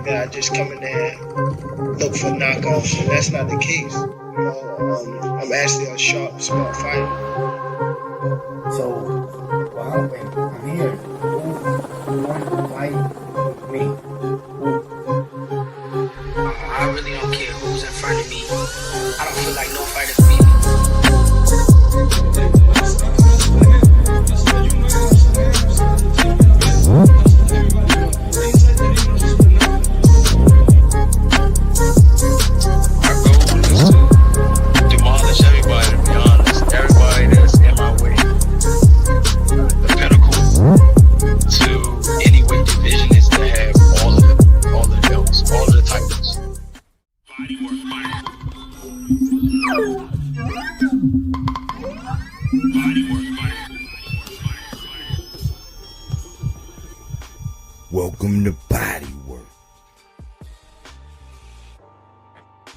that I just come in there and look for knockoffs, and that's not the case. You know, I'm actually a sharp, smart fighter. So, well, I'm here. Who wants to fight with me? I really don't care who's in front of me. I don't feel like no fighter beat me. My goal is to demolish everybody, to be honest. Everybody that's in my way. The pinnacle to any weight division is to have all the belts, all of the titles. Welcome to Bodywork.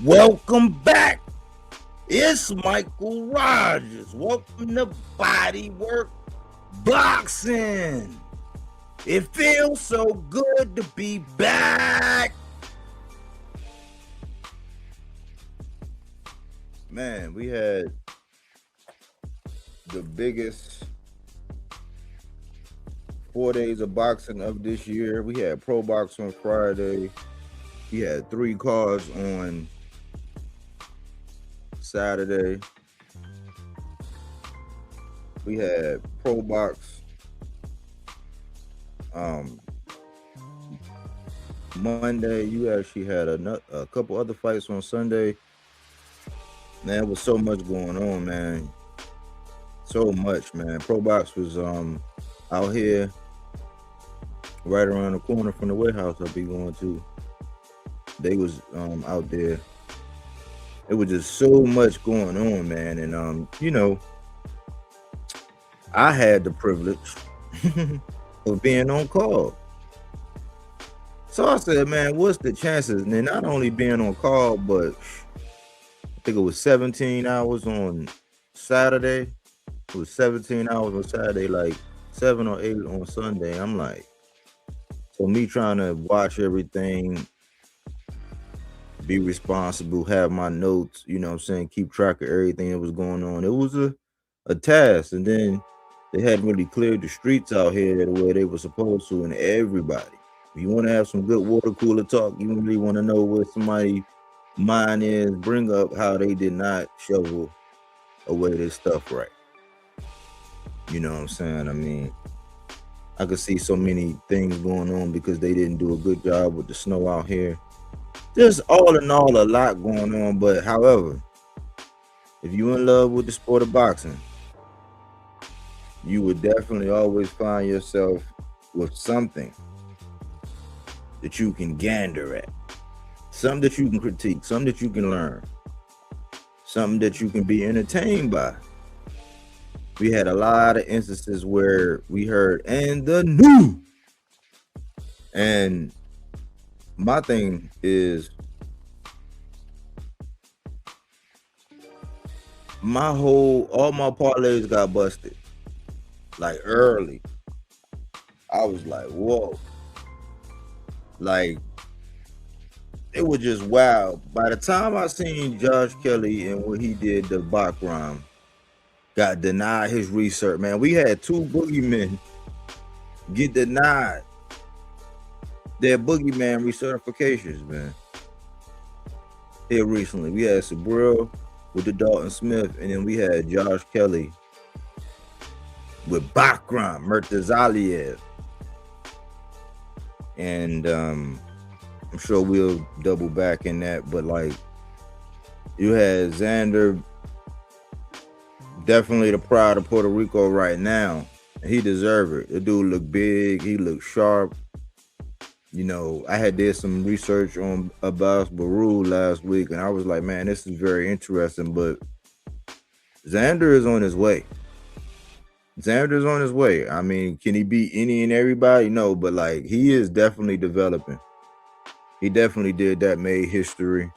Welcome back. It's Michael Rogers. Welcome to Bodywork Boxing. It feels so good to be back. Man, we had the biggest 4 days of boxing of this year. We had Pro Box on Friday. We had 3 cards on Saturday. We had Pro Box Monday. You actually had a couple other fights on Sunday. Man, there was so much going on, man. So much, man. Pro Box was out here right around the corner from the warehouse I'll be going to. They was out there. It was just so much going on, man. And you know, I had the privilege of being on call. So I said, man, what's the chances? And then not only being on call, but I think it was 17 hours on Saturday. It was 17 hours on Saturday, like 7 or 8 on Sunday. I'm like, so me trying to watch everything, be responsible, have my notes, you know what I'm saying, keep track of everything that was going on. It was a task. And then they hadn't really cleared the streets out here the way they were supposed to, and everybody. If you want to have some good water cooler talk, you really want to know where somebody's mind is, bring up how they did not shovel away their stuff right. You know what I'm saying? I mean, I could see so many things going on because they didn't do a good job with the snow out here. Just all in all, a lot going on. But however, if you're in love with the sport of boxing, you would definitely always find yourself with something that you can gander at, something that you can critique, something that you can learn, something that you can be entertained by. We had a lot of instances where we heard, and the new. And my thing is, all my parlays got busted, like early. I was like, whoa. Like, it was just wild. By the time I seen Josh Kelly and what he did to Bakhram, got denied his research, man. We had 2 boogeymen get denied their boogeyman recertifications, man. Here recently, we had Sabril with the Dalton Smith, and then we had Josh Kelly with Bakhram Murtazaliev. And I'm sure we'll double back in that, but like, you had Xander, definitely the pride of Puerto Rico right now. He deserved it. The dude looked big. He looked sharp. You know, I had did some research on Abbas Baru last week, and I was like, man, this is very interesting. But Xander is on his way. Xander's on his way. I mean, can he beat any and everybody? No, but like, he is definitely developing. He definitely did that, made history.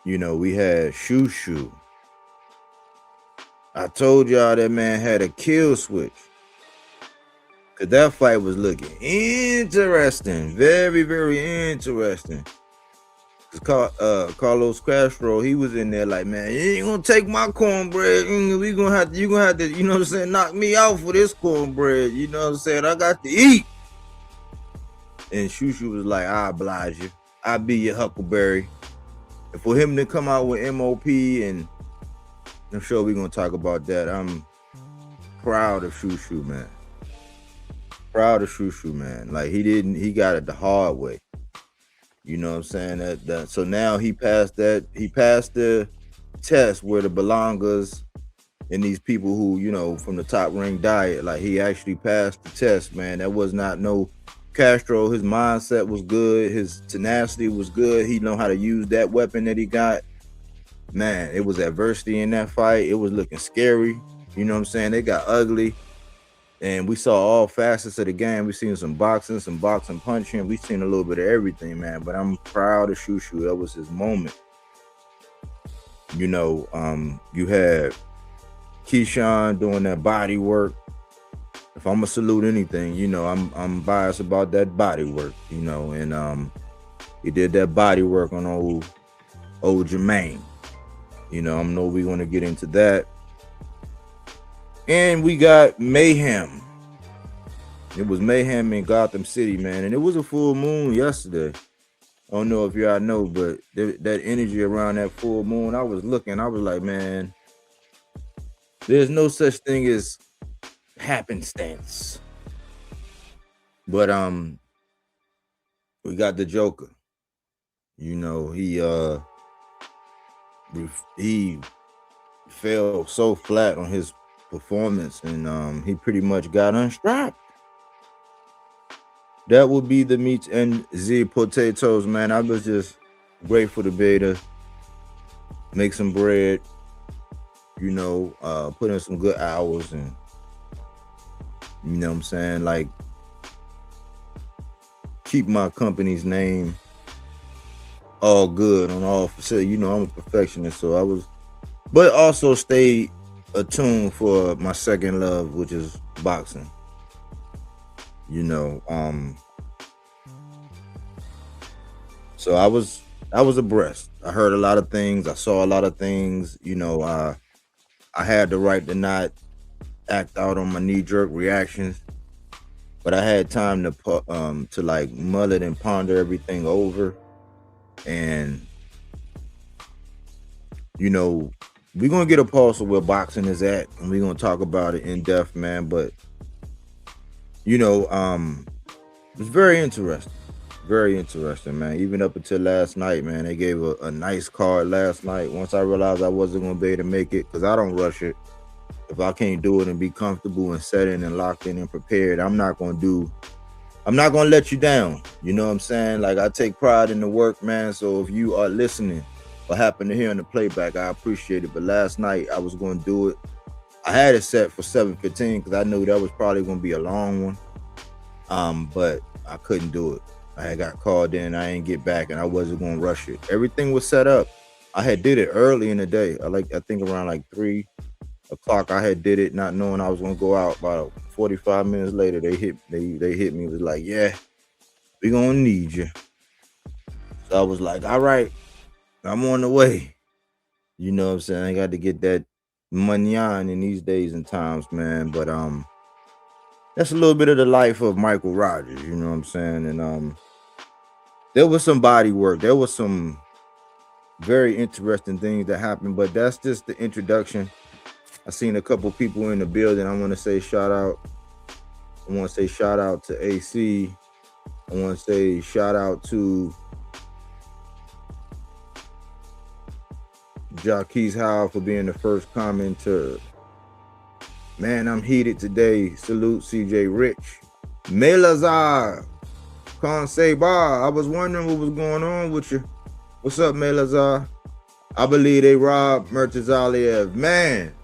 You know, we had Shushu. I told y'all that man had a kill switch. Cause that fight was looking interesting, very, very interesting. Cause Carlos Castro, he was in there like, man, you ain't gonna take my cornbread. You gonna have to, you know what I'm saying, knock me out for this cornbread. You know what I'm saying? I got to eat. And Shushu was like, I oblige you. I'll be your Huckleberry. And for him to come out with MOP, and I'm sure we're gonna talk about that. I'm proud of Shushu, man. Proud of Shushu, man. Like he got it the hard way. You know what I'm saying? That so now he passed that. He passed the test where the Belangas and these people who, you know, from the top ring diet, like he actually passed the test, man. That was not no Castro. His mindset was good. His tenacity was good. He know how to use that weapon that he got. Man, it was adversity in that fight. It was looking scary. You know what I'm saying? They got ugly. And we saw all facets of the game. We seen some boxing punching. We seen a little bit of everything, man. But I'm proud of Shushu. That was his moment. You know, you had Keyshawn doing that body work. If I'm gonna salute anything, you know, I'm biased about that body work, you know, and he did that body work on old Jermaine. You know, I know we're gonna get into that. And we got mayhem. It was mayhem in Gotham City, man. And it was a full moon yesterday. I don't know if y'all know, but that energy around that full moon, I was like, man, there's no such thing as happenstance. But we got the Joker. You know, he fell so flat on his performance, and he pretty much got unstrapped. That would be the meats and the potatoes, man. I was just grateful to be able to make some bread, you know, put in some good hours, and you know what I'm saying, like keep my company's name all good on all facilities. You know, I'm a perfectionist, so I was, but also stay attuned for my second love, which is boxing. You know, so I was abreast. I heard a lot of things. I saw a lot of things. You know, I had the right to not act out on my knee-jerk reactions, but I had time to like mull it and ponder everything over. And you know, we're gonna get a pulse of where boxing is at, and we're gonna talk about it in depth, man. But you know, it's very interesting, man. Even up until last night, man, they gave a nice card last night. Once I realized I wasn't gonna be able to make it, because I don't rush it. If I can't do it and be comfortable and set in and locked in and prepared, I'm not gonna let you down. You know what I'm saying? Like, I take pride in the work, man. So if you are listening or happen to hear in the playback, I appreciate it. But last night I was gonna do it. I had it set for 7:15 because I knew that was probably gonna be a long one. But I couldn't do it. I had got called in, I didn't get back, and I wasn't gonna rush it. Everything was set up. I had did it early in the day. I think around like 3 o'clock I had did it, not knowing I was gonna go out. About 45 minutes later, they hit me. It was like, yeah, we gonna need you. So I was like, all right, I'm on the way. You know what I'm saying? I got to get that money on in these days and times, man. But that's a little bit of the life of Michael Rogers, you know what I'm saying? And there was some body work. There was some very interesting things that happened, but that's just the introduction. I seen a couple people in the building. I want to say shout out. I want to say shout out to AC. I want to say shout out to Jaquez Howe for being the first commenter. Man, I'm heated today. Salute CJ Rich. Melazar. Conseba. I was wondering what was going on with you. What's up, Melazar? I believe they robbed Murtazaliev. Man,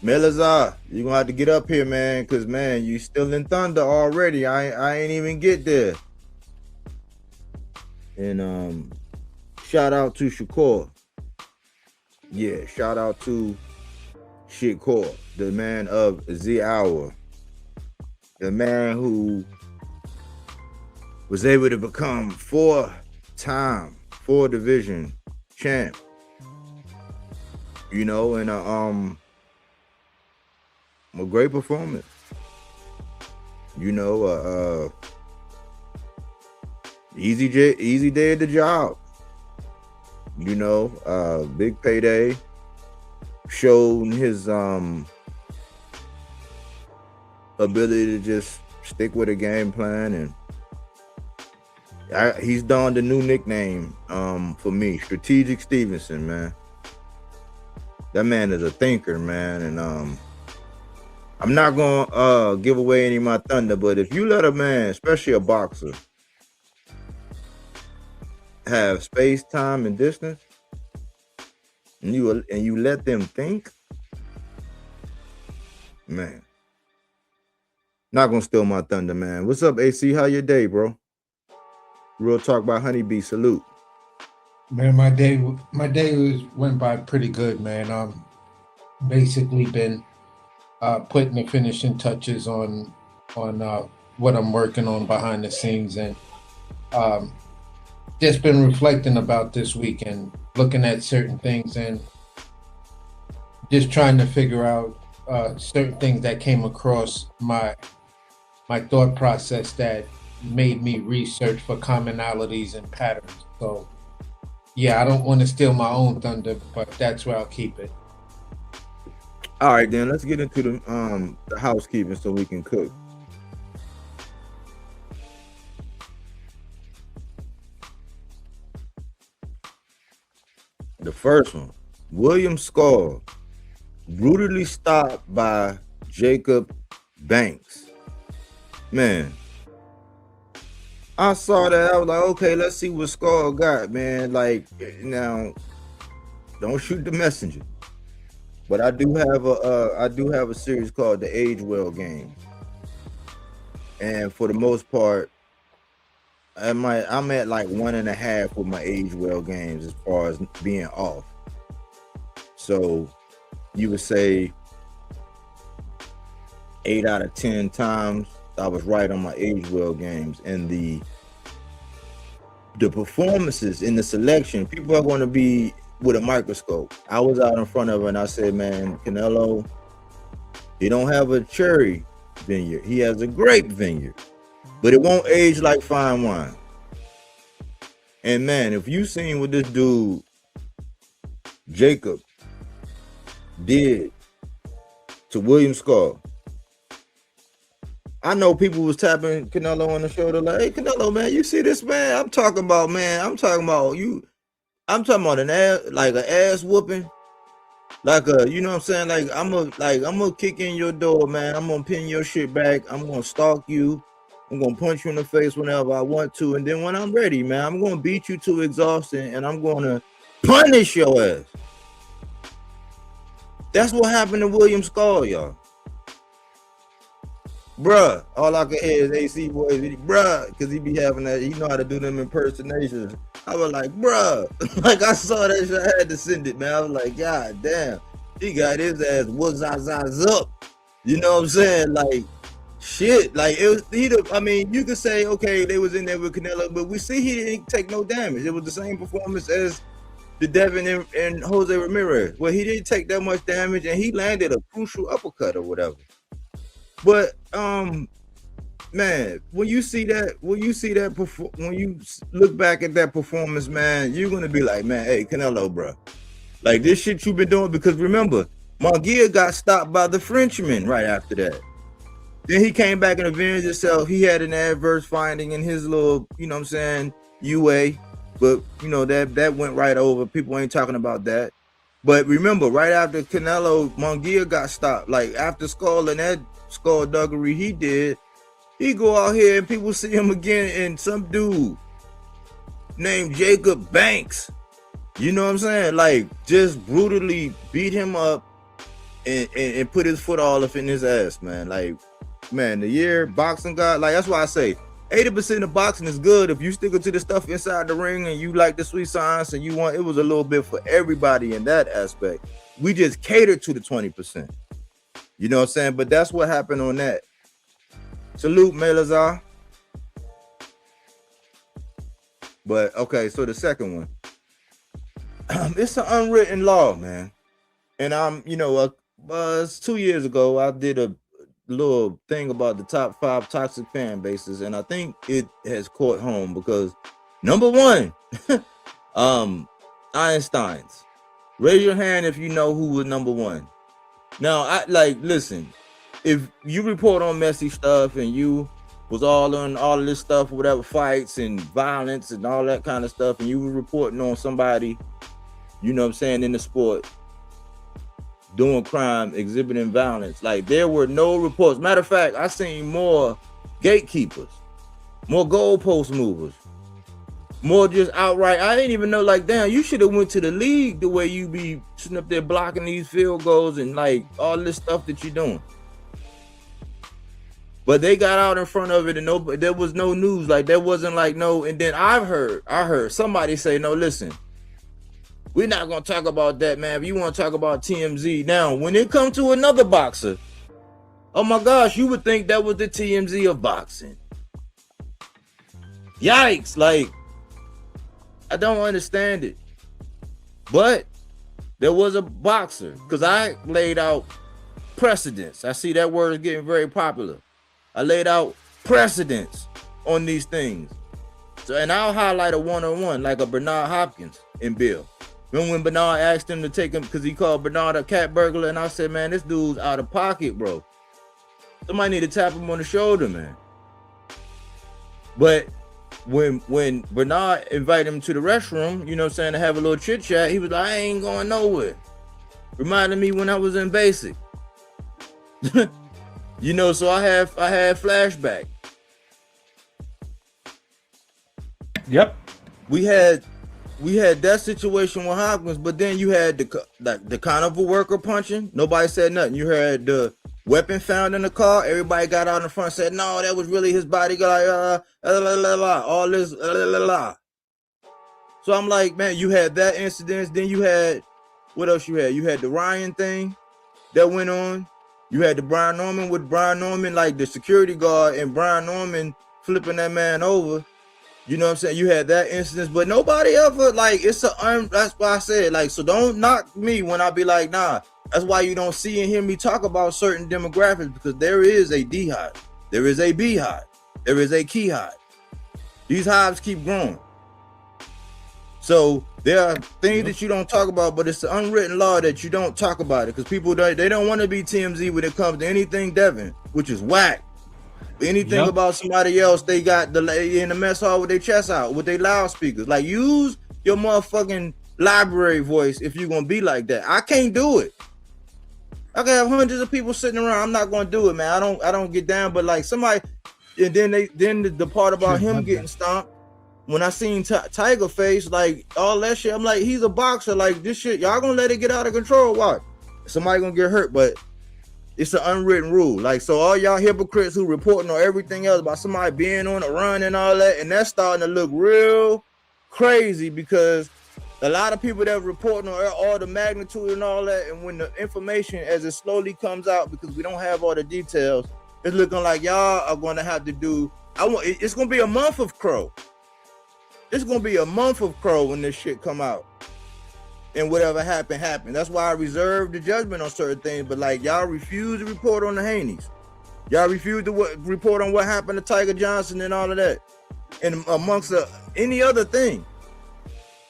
Melazar, you're going to have to get up here, man, because, man, you still in thunder already. I ain't even get there. And shout out to Shakur. Yeah, shout out to Shakur, the man of the hour. the man who was able to become 4-time, 4-division champ. You know, and a great performance. You know, easy day at the job. You know, big payday. Showed his ability to just stick with a game plan, and he's donned a new nickname for me, Strategic Stevenson, man. That man is a thinker, man, and I'm not gonna give away any of my thunder, but if you let a man, especially a boxer, have space, time, and distance, and you let them think, man. Not gonna steal my thunder, man. What's up, AC? How your day, bro? Real talk about Honeybee. Salute. Man, my day went by pretty good, man. Basically been putting the finishing touches on what I'm working on behind the scenes, and just been reflecting about this week and looking at certain things and just trying to figure out certain things that came across my thought process that made me research for commonalities and patterns. So yeah, I don't want to steal my own thunder, but that's where I'll keep it. All right, then let's get into the housekeeping so we can cook. The first one, William Skull, brutally stopped by Jacob Banks. Man, I saw that. I was like, okay, let's see what Skull got, man. Like, now, don't shoot the messenger. But I do have a series called the Age Well Games, and for the most part, I'm at like 1.5 with my Age Well Games as far as being off. So you would say 8 out of 10 times I was right on my Age Well Games, and the performances in the selection, people are going to be with a microscope. I was out in front of her and I said, man, Canelo, he don't have a cherry vineyard. He has a grape vineyard, but it won't age like fine wine. And man, if you seen what this dude, Jacob, did to William Skull, I know people was tapping Canelo on the shoulder like, hey, Canelo, man, you see this, man? I'm talking about you. I'm talking about an ass whooping, like a, you know what I'm saying? Like I'm gonna kick in your door, man. I'm gonna pin your shit back. I'm gonna stalk you. I'm gonna punch you in the face whenever I want to, and then when I'm ready, man, I'm gonna beat you to exhaustion, and I'm gonna punish your ass. That's what happened to William Skull, y'all. Bruh, all I can hear is AC boys, bruh, because he be having that, he know how to do them impersonations. I was like, bruh, like I saw that shit, I had to send it, man. I was like, God damn, he got his ass whoop-zaz up. You know what I'm saying? Like, shit, like it was, I mean, you could say, okay, they was in there with Canelo, but we see he didn't take no damage. It was the same performance as the Devin and Jose Ramirez, where he didn't take that much damage and he landed a crucial uppercut or whatever. But man, when you look back at that performance, man, you're gonna be like, man, hey, Canelo, bro, like this shit you've been doing, because remember, Munguia got stopped by the Frenchman right after that. Then he came back and avenged himself. He had an adverse finding in his little, you know what I'm saying, UA, but you know that went right over. People ain't talking about that. But remember, right after Canelo, Munguia got stopped. Like after Skull and that skullduggery he did, he go out here and people see him again, and some dude named Jacob Banks, you know what I'm saying, like just brutally beat him up and put his foot all up in his ass, man. Like, man, the year boxing got, like, that's why I say 80% of boxing is good if you stick to the stuff inside the ring and you like the sweet science and you want, it was a little bit for everybody in that aspect. We just catered to the 20%. You know what I'm saying? But that's what happened on that. Salute, Melazar. But okay, so the second one, it's an unwritten law, man. And it's 2 years ago I did a little thing about the top 5 toxic fan bases, and I think it has caught home because number 1, Einstein's. Raise your hand if you know who was number 1. Now, listen, if you report on messy stuff and you was all on all of this stuff, whatever, fights and violence and all that kind of stuff, and you were reporting on somebody, you know what I'm saying, in the sport, doing crime, exhibiting violence, like there were no reports. Matter of fact, I seen more gatekeepers, more goalpost movers, more just outright. I didn't even know, like, damn, you should have went to the league the way you be sitting up there blocking these field goals and like all this stuff that you're doing. But they got out in front of it, and there was no news. Like, there wasn't like no. And then I heard somebody say, no, listen, we're not gonna talk about that, man. If you want to talk about TMZ, now when it comes to another boxer, oh my gosh, you would think that was the TMZ of boxing. Yikes! Like, I don't understand it. But there was a boxer, because I laid out precedents. I see that word is getting very popular. I laid out precedents on these things. So, and I'll highlight a one-on-one, like a Bernard Hopkins in Bill. Remember when Bernard asked him to take him, because he called Bernard a cat burglar, and I said, man, this dude's out of pocket, bro. Somebody need to tap him on the shoulder, man. But when Bernard invited him to the restroom, you know what I'm saying, to have a little chit chat, he was like, I ain't going nowhere. Reminded me when I was in basic. You know, so I had flashback. Yep. We had that situation with Hopkins, but then you had the carnival worker punching. Nobody said nothing. You had the weapon found in the car. Everybody got out in front and said, no, that was really his bodyguard. All this. So I'm like, man, you had that incident. Then you had, what else you had? You had the Ryan thing that went on. You had the Brian Norman with Brian Norman, like the security guard and Brian Norman flipping that man over. You know what I'm saying? You had that instance, but nobody ever, like, that's why I said, like, so don't knock me when I be like, nah. That's why you don't see and hear me talk about certain demographics, because there is a D hive, there is a B hive, there is a key hive. These hives keep growing. So there are things that you don't talk about, but it's the unwritten law that you don't talk about it, because people, they don't want to be TMZ when it comes to anything Devin, which is whack. Anything about somebody else, they got in the mess hall with their chest out, with their loudspeakers. Like, use your motherfucking library voice if you're gonna be like that. I can't do it. I can have hundreds of people sitting around. I'm not gonna do it, man. I don't get down. But like somebody, and then the part about him getting stomped. When I seen Tiger face, like all that shit, I'm like, he's a boxer. Like, this shit, y'all gonna let it get out of control? What? Somebody gonna get hurt, but it's an unwritten rule. Like, so all y'all hypocrites who reporting on everything else about somebody being on a run and all that, and that's starting to look real crazy, because a lot of people that are reporting on all the magnitude and all that, and when the information as it slowly comes out, because we don't have all the details, it's looking like y'all are going to have to do. It's going to be a month of crow. It's going to be a month of crow when this shit come out. And whatever happened. That's why I reserve the judgment on certain things. But like, y'all refuse to report on the Haneys. Y'all refuse to report on what happened to Tiger Johnson and all of that. And amongst any other thing.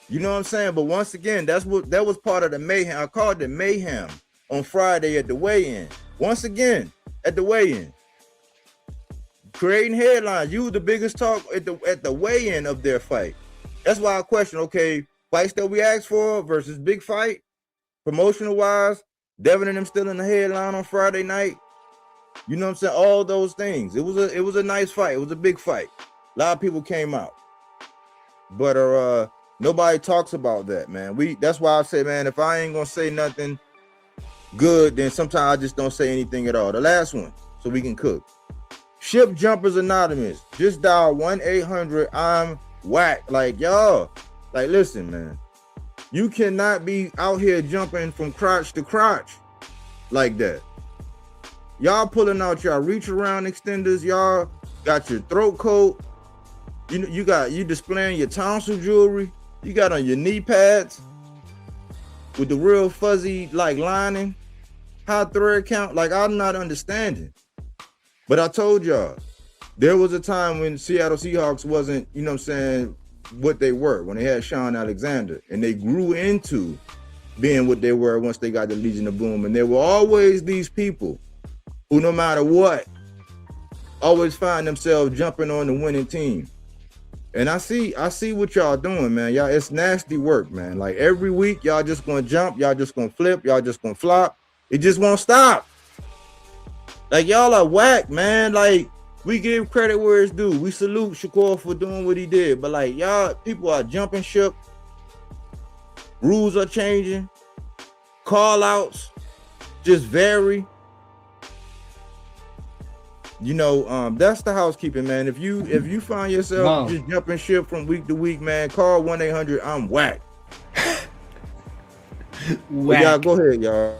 You know what I'm saying? But once again, that was part of the mayhem. I called it mayhem on Friday at the weigh-in. Once again, at the weigh-in. Creating headlines. You were the biggest talk at the weigh-in of their fight. That's why I question, okay, fights that we asked for versus big fight, promotional wise, Devin and them still in the headline on Friday night. You know what I'm saying? All those things. It was a nice fight. It was a big fight. A lot of people came out. But nobody talks about that, man. That's why I say, man, if I ain't gonna say nothing good, then sometimes I just don't say anything at all. The last one, so we can cook. Ship Jumpers Anonymous. Just dial 1-800 I'm whack. Like, y'all. Like, listen, man, you cannot be out here jumping from crotch to crotch like that. Y'all pulling out y'all reach around extenders. Y'all got your throat coat. You displaying your tonsil jewelry. You got on your knee pads with the real fuzzy like lining, high thread count. Like, I'm not understanding. But I told y'all, there was a time when Seattle Seahawks wasn't, you know what I'm saying, what they were when they had Shaun Alexander, and they grew into being what they were once they got the Legion of Boom. And there were always these people who, no matter what, always find themselves jumping on the winning team. And I see what y'all doing, man. Y'all, it's nasty work, man. Like, every week, y'all just gonna jump, y'all just gonna flip, y'all just gonna flop. It just won't stop. Like, y'all are whack, man. Like, we give credit where it's due. We salute Shakur for doing what he did. But, like, y'all, people are jumping ship. Rules are changing. Call outs just vary. You know, that's the housekeeping, man. If you find yourself just jumping ship from week to week, man, call 1-800 I'm whack. Whack. Y'all, go ahead, y'all.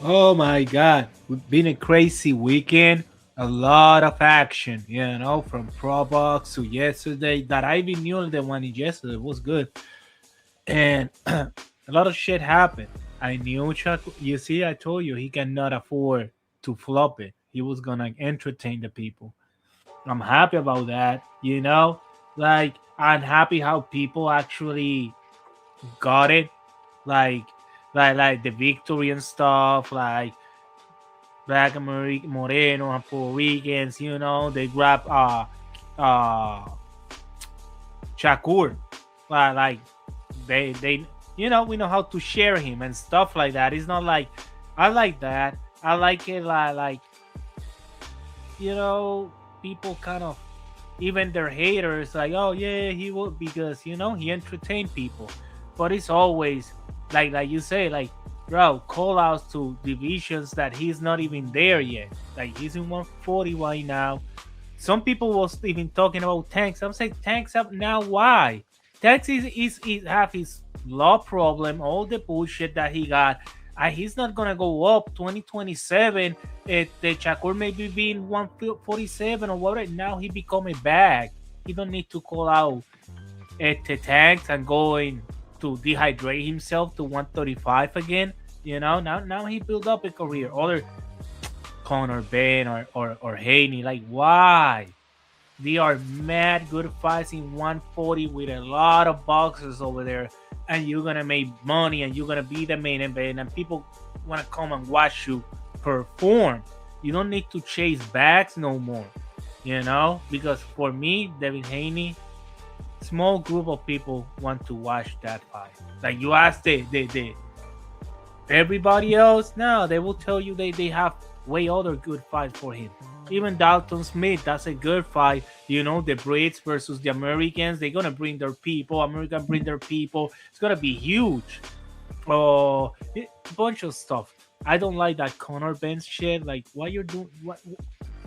Oh my God, it's been a crazy weekend. A lot of action, you know, from Pro Box to yesterday. That I even knew the one yesterday was good, and a lot of shit happened. I knew Chuck. You see, I told you he cannot afford to flop it. He was gonna entertain the people. I'm happy about that. You know, like, I'm happy how people actually got it, like the victory and stuff, like Black Moreno and Puerto Ricans. You know, they grab Shakur, like they you know, we know how to share him and stuff like that. It's not like, I like that. I like it like you know, people kind of, even their haters, like, oh yeah, he will, because, you know, he entertained people. But it's always like you say, like, bro, call outs to divisions that he's not even there yet. Like, he's in 140 right now. Some people was even talking about Tanks. I'm saying, Tanks up now. Why? Tanks is have his law problem, all the bullshit that he got. He's not gonna go up 2027. The Shakur maybe being 147 or whatever. Now he become a bag. He don't need to call out the Tanks and going to dehydrate himself to 135 again. You know, now he built up a career. Other Conor Ben or Haney, like, why? They are mad good fights in 140 with a lot of boxers over there, and you're gonna make money and you're gonna be the main event, and people wanna come and watch you perform. You don't need to chase bags no more, you know, because for me, Devin Haney, small group of people want to watch that fight. Like, you ask the everybody else, no, they will tell you they have way other good fights for him. Even Dalton Smith, that's a good fight. You know, the Brits versus the Americans, they're gonna bring their people. American bring their people. It's gonna be huge. A bunch of stuff. I don't like that Conor Ben shit. Like, what you're doing?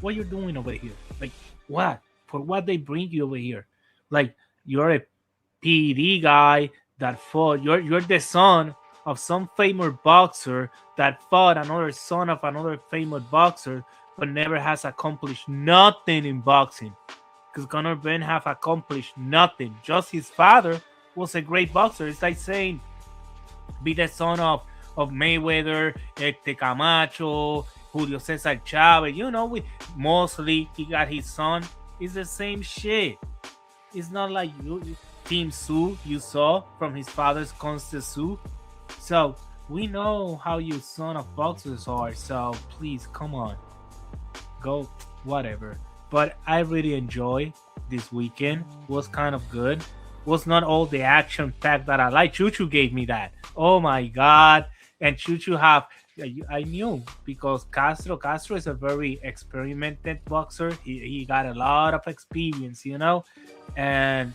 What you're doing over here? Like, what? For what they bring you over here? Like, you're a PD guy that fought. You're the son of some famous boxer that fought another son of another famous boxer, but never has accomplished nothing in boxing. Because Conor Ben have accomplished nothing. Just his father was a great boxer. It's like saying, be the son of Mayweather, Camacho, Julio Cesar Chavez. You know, mostly he got his son. It's the same shit. It's not like Team Sue you saw from his father's Constant Sue. So we know how you son of boxers are. So please, come on. Go, whatever. But I really enjoy this weekend. Was kind of good. Was not all the action pack that I like. Chuchu gave me that. Oh my God. And Chuchu I knew, because Castro is a very experimented boxer. He got a lot of experience, you know, and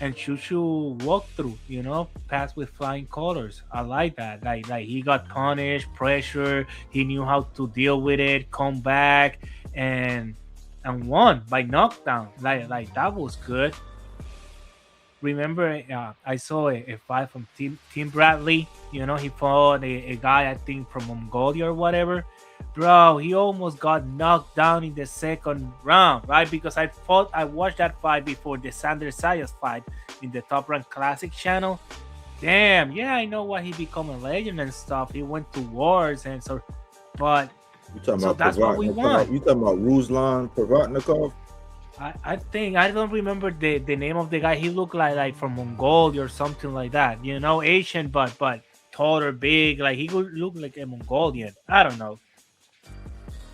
Chuchu walked through, you know, passed with flying colors. I like that. Like he got punished, pressure. He knew how to deal with it, come back, and won by knockdown. Like that was good. Remember, I saw a fight from Tim Bradley. You know, he fought a guy, I think, from Mongolia or whatever. Bro, he almost got knocked down in the second round, right? Because I watched that fight before the Xander Sayas fight in the Top Rank Classic channel. Damn, yeah, I know why he become a legend and stuff. He went to wars and so, but You talking so about that's what we Provatnikov? want. You talking about Ruslan Provatnikov? I think I don't remember the name of the guy. He looked like from Mongolia or something like that. You know, Asian but taller, big. Like he would look like a Mongolian. I don't know.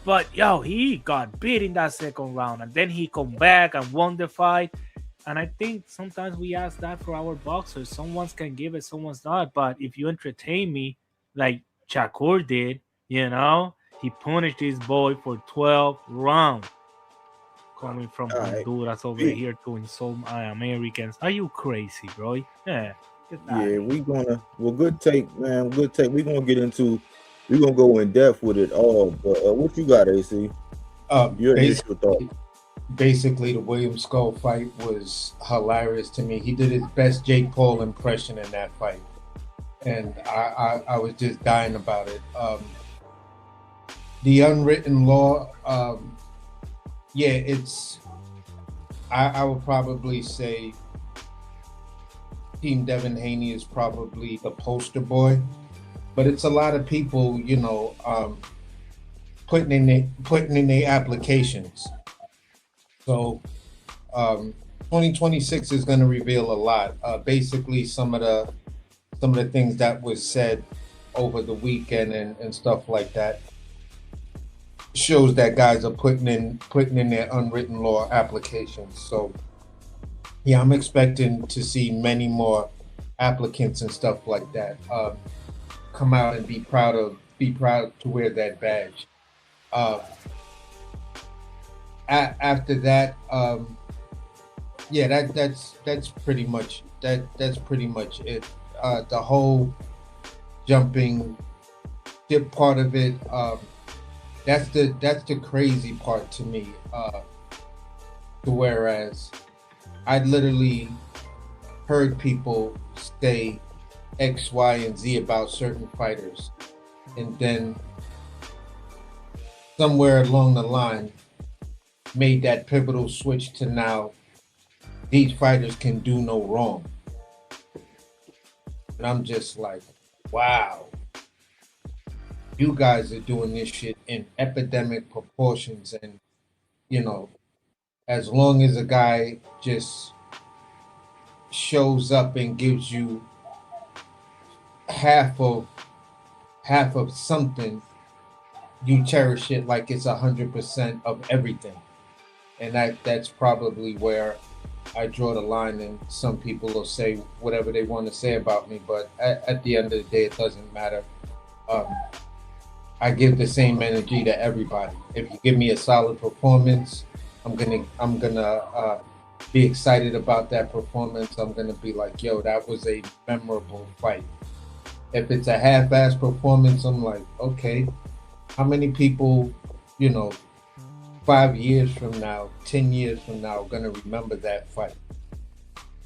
But yo, he got beat in that second round, and then he come back and won the fight. And I think sometimes we ask that for our boxers. Someone's can give it, someone's not. But if you entertain me, like Shakur did, he punished this boy for 12 rounds. Coming from All right. Honduras over We, here to insult Americans. Are you crazy, bro? Yeah, get out of yeah, here. we gonna good take, man. Good take. We gonna get into. We gonna go in depth with it all. But what you got, AC? Your initial thought. Basically, the William Skull fight was hilarious to me. He did his best Jake Paul impression in that fight, and I was just dying about it. The unwritten law, yeah, it's. I would probably say Team Devin Haney is probably the poster boy, but it's a lot of people, putting in their applications. So 2026 is going to reveal a lot. Basically, some of the things that was said over the weekend and stuff like that shows that guys are putting in their unwritten law applications. So yeah, I'm expecting to see many more applicants and stuff like that come out and be proud to wear that badge. After that, yeah, that's pretty much it. The whole jumping dip part of it, that's the crazy part to me. Whereas I literally heard people say X, Y, and Z about certain fighters, and then somewhere along the line made that pivotal switch to now these fighters can do no wrong. And I'm just like, wow, you guys are doing this shit in epidemic proportions. And, as long as a guy just shows up and gives you half of something, you cherish it like it's 100% of everything. And that's probably where I draw the line, and some people will say whatever they want to say about me, but at the end of the day, it doesn't matter. I give the same energy to everybody. If you give me a solid performance, I'm gonna be excited about that performance. I'm gonna be like, yo, that was a memorable fight. If it's a half-ass performance, I'm like, okay, how many people, 5 years from now, 10 years from now, going to remember that fight?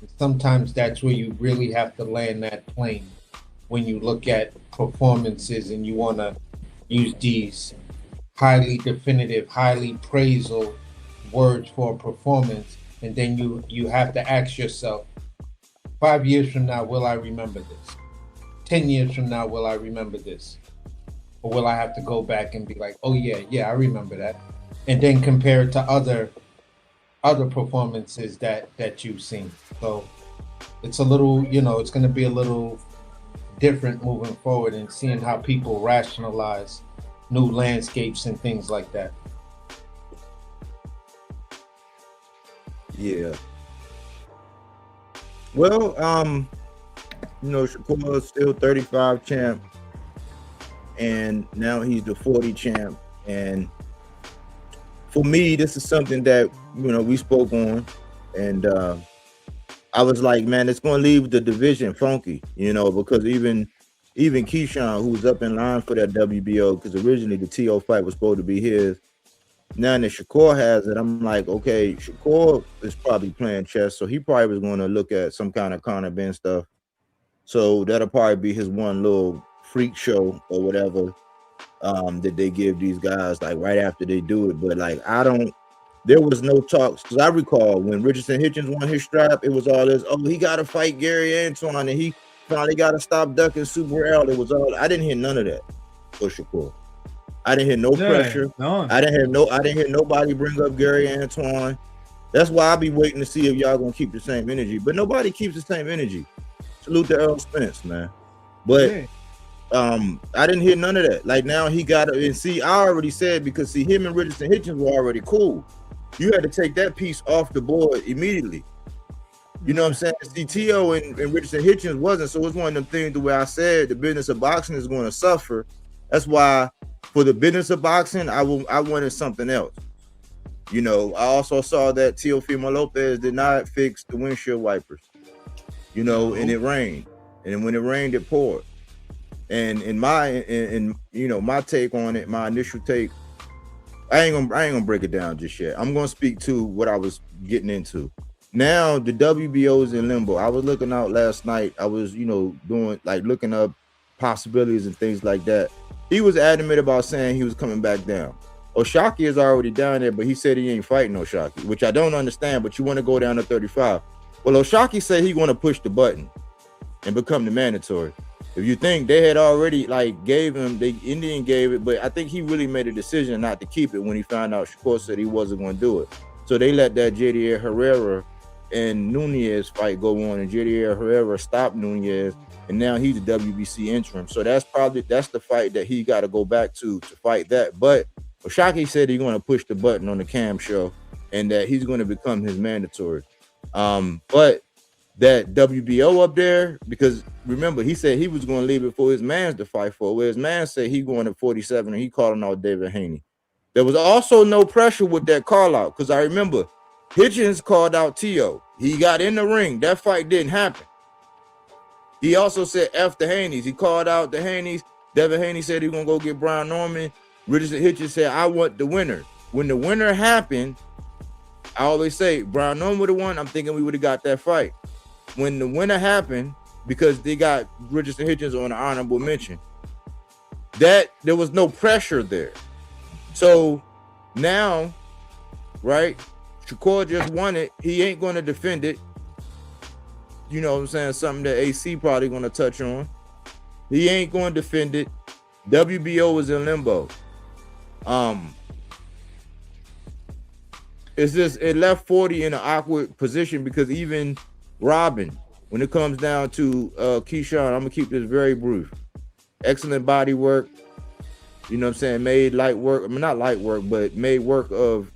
And sometimes that's where you really have to land that plane when you look at performances and you want to use these highly definitive, highly praisal words for a performance. And then you have to ask yourself, 5 years from now, will I remember this? 10 years from now, will I remember this? Or will I have to go back and be like, oh yeah, I remember that? And then compare it to other performances that you've seen. So it's a little, it's going to be a little different moving forward and seeing how people rationalize new landscapes and things like that. Yeah. Well, Shakur is still 35 champ, and now he's the 40 champ. And for me, this is something that we spoke on, and I was like, man, it's going to leave the division funky, because even Keyshawn, who was up in line for that WBO, because originally the TO fight was supposed to be his. Now that Shakur has it, I'm like, okay, Shakur is probably playing chess, so he probably was going to look at some kind of Conor Ben stuff. So that'll probably be his one little freak show or whatever. that they give these guys like right after they do it. But like there was no talks because I recall when Richardson Hitchens won his strap, it was all this. Oh, he got to fight Gary Antoine, and he finally got to stop ducking Super L. It was all. I didn't hear none of that for Shakur. I didn't hear no pressure. No. I didn't hear nobody bring up Gary Antoine. That's why I be waiting to see if y'all gonna keep the same energy. But nobody keeps the same energy. Salute to Earl Spence, man. But I didn't hear none of that. Like now he got to, and see, I already said, because see, him and Richardson Hitchens were already cool. You had to take that piece off the board immediately. You know what I'm saying? See, T.O. and Richardson Hitchens wasn't. So it's one of them things the way I said the business of boxing is going to suffer. That's why for the business of boxing, I wanted something else. You know, I also saw that Teofimo Lopez did not fix the windshield wipers. You know, and it rained. And when it rained, it poured. And in my you know, my take on it, my initial take, I ain't gonna break it down just yet. I'm gonna speak to what I was getting into. Now the WBO is in limbo. I was looking out last night. I was, you know, doing like looking up possibilities and things like that. He was adamant about saying he was coming back down. Oshaki is already down there, but he said he ain't fighting Oshaki, which I don't understand. But you want to go down to 35. Well, Oshaki said he want to push the button and become the mandatory. If you think they had already like gave him, the Indian gave it, but I think he really made a decision not to keep it when he found out Shakur said he wasn't going to do it. So they let that JDA Herrera and Nunez fight go on, and JDA Herrera stopped Nunez, and now he's the WBC interim. So that's the fight that he got to go back to fight that. But Oshaki said he's going to push the button on the Cam show, and that he's going to become his mandatory. But that WBO up there, because remember he said he was going to leave it for his mans to fight for, where his man said he going to 47 and he calling out David Haney. There was also no pressure with that call out, because I remember Hitchens called out T.O. He got in the ring. That fight didn't happen. He also said F the Haneys. He called out the Haneys. Devin Haney said he was going to go get Brian Norman. Richardson Hitchens said, I want the winner. When the winner happened, I always say Brian Norman would have won. I'm thinking we would have got that fight. When the winner happened, because they got Richardson Hitchens on an honorable mention, that there was no pressure there. So now, right, Shakur just won it. He ain't going to defend it. You know what I'm saying? Something that AC probably going to touch on. He ain't going to defend it. WBO is in limbo. It's just, it left 40 in an awkward position, because even Robin, when it comes down to Keyshawn, I'm gonna keep this very brief. Excellent body work, you know what I'm saying, made light work, I mean not light work, but made work of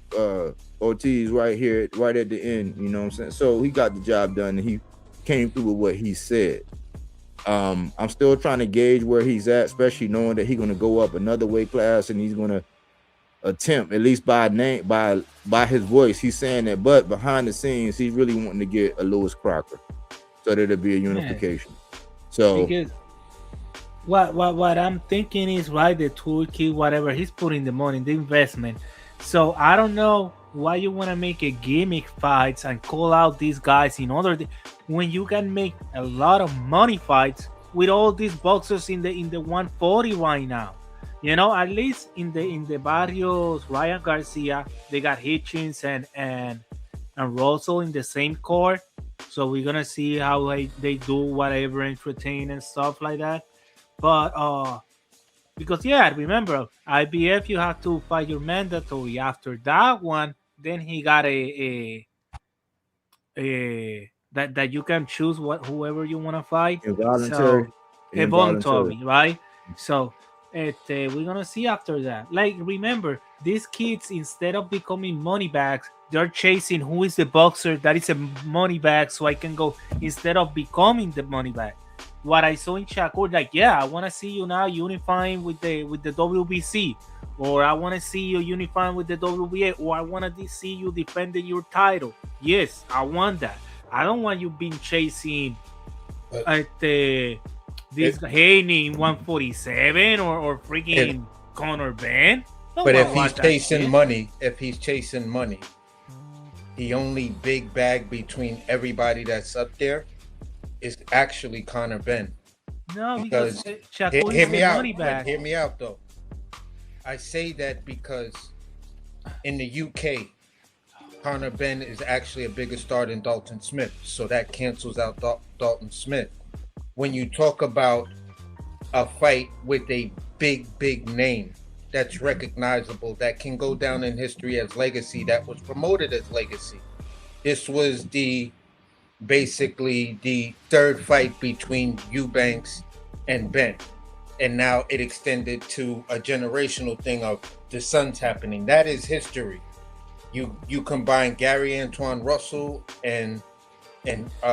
Ortiz right here, right at the end, you know what I'm saying? So he got the job done, and he came through with what he said. I'm still trying to gauge where he's at, especially knowing that he's gonna go up another weight class, and he's gonna attempt, at least by name, by his voice, he's saying that, but behind the scenes, he's really wanting to get a Lewis Crocker, so that it'll be a unification. So because what I'm thinking is, right, the Turkey, whatever, he's putting the money, the investment. So I don't know why you want to make a gimmick fights and call out these guys in order when you can make a lot of money fights with all these boxers in the 140 right now. You know, at least in the Barrios, Ryan Garcia, they got Hitchens and Russell in the same court. So we're gonna see how they do whatever, entertain and stuff like that. But because remember, IBF, you have to fight your mandatory. After that one, then he got a that you can choose whoever you want to fight. Involuntary, right? So we're gonna see after that. Like, remember, these kids, instead of becoming money bags, they're chasing who is the boxer that is a money bag, so I can go, instead of becoming the money bag. What I saw in Shakur, like, I want to see you now unifying with the WBC, or I want to see you unifying with the WBA, or I want to see you defending your title. Yes, I want that. I don't want you being chasing this Haney in 147 or freaking Conor Ben. But if he's chasing money, the only big bag between everybody that's up there is actually Conor Ben. No, because Shakur hear is me the out. money bag. Hear me out though. I say that because in the UK, Conor Benn is actually a bigger star than Dalton Smith, so that cancels out Dalton Smith. When you talk about a fight with a big name that's recognizable, that can go down in history as legacy, that was promoted as legacy. This was basically the third fight between Eubanks and Benn. And now it extended to a generational thing of the sons happening. That is history. You combine Gary Antoine Russell and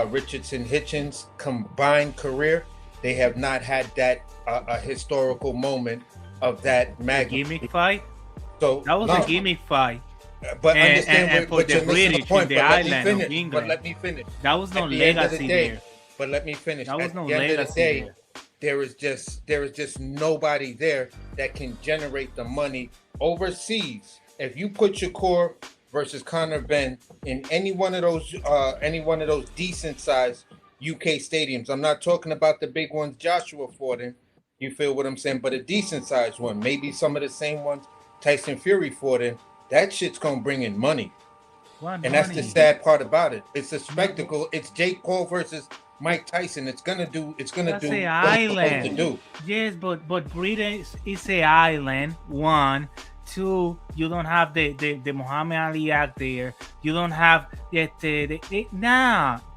Richardson Hitchens combined career, they have not had that a historical moment of that magnitude. Gimmick fight. So that was a gimmick fight. But understand and for the British in the island of England. But let me finish. That was no legacy there. But let me finish. That was no legacy. At the end of the day, there. there is just nobody there that can generate the money overseas. If you put Shakur versus Conor Benn in any one of those decent sized UK stadiums, I'm not talking about the big ones Joshua fought in. You feel what I'm saying? But a decent sized one, maybe some of the same ones Tyson Fury fought in. That shit's gonna bring in money. That's the sad part about it. It's a spectacle. It's Jake Paul versus Mike Tyson. It's gonna do what it's supposed to do. Yes, but Britain is an island. 1, 2, you don't have the Muhammad Ali act there. You don't have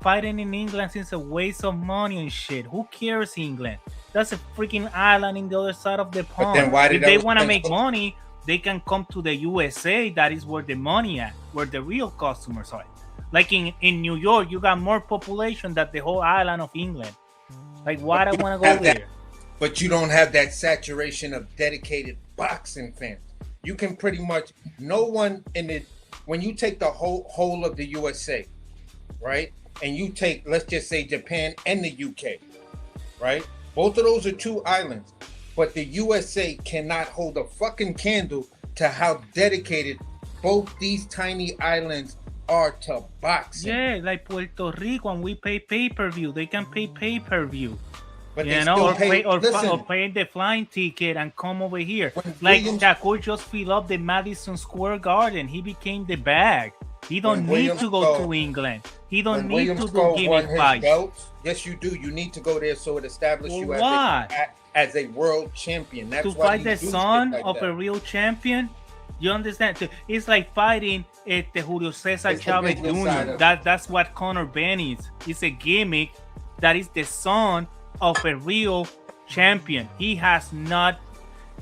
fighting in England is a waste of money and shit. Who cares, England? That's a freaking island in the other side of the pond. But then why if they want to make money, they can come to the USA. That is where the money at, where the real customers are. Like in New York, you got more population than the whole island of England. Like, why do I want to go there? But you don't have that saturation of dedicated boxing fans. You can pretty much, no one in it, when you take the whole of the USA, right? And you take, let's just say Japan and the UK, right? Both of those are 2 islands. But the USA cannot hold a fucking candle to how dedicated both these tiny islands are to boxing. Yeah, like Puerto Rico, and we pay pay-per-view. They can pay pay-per-view. But or pay the flying ticket and come over here. Like Shakur just filled up the Madison Square Garden. He became the bag. He don't need to go to England. He don't need to do gimmick fights. Yes, you do. You need to go there so it establishes you as a world champion. That's to fight the son of a real champion. You understand? It's like fighting Julio Cesar Chavez Jr. That's what Conor Benn is. It's a gimmick that is the son of a real champion. He has not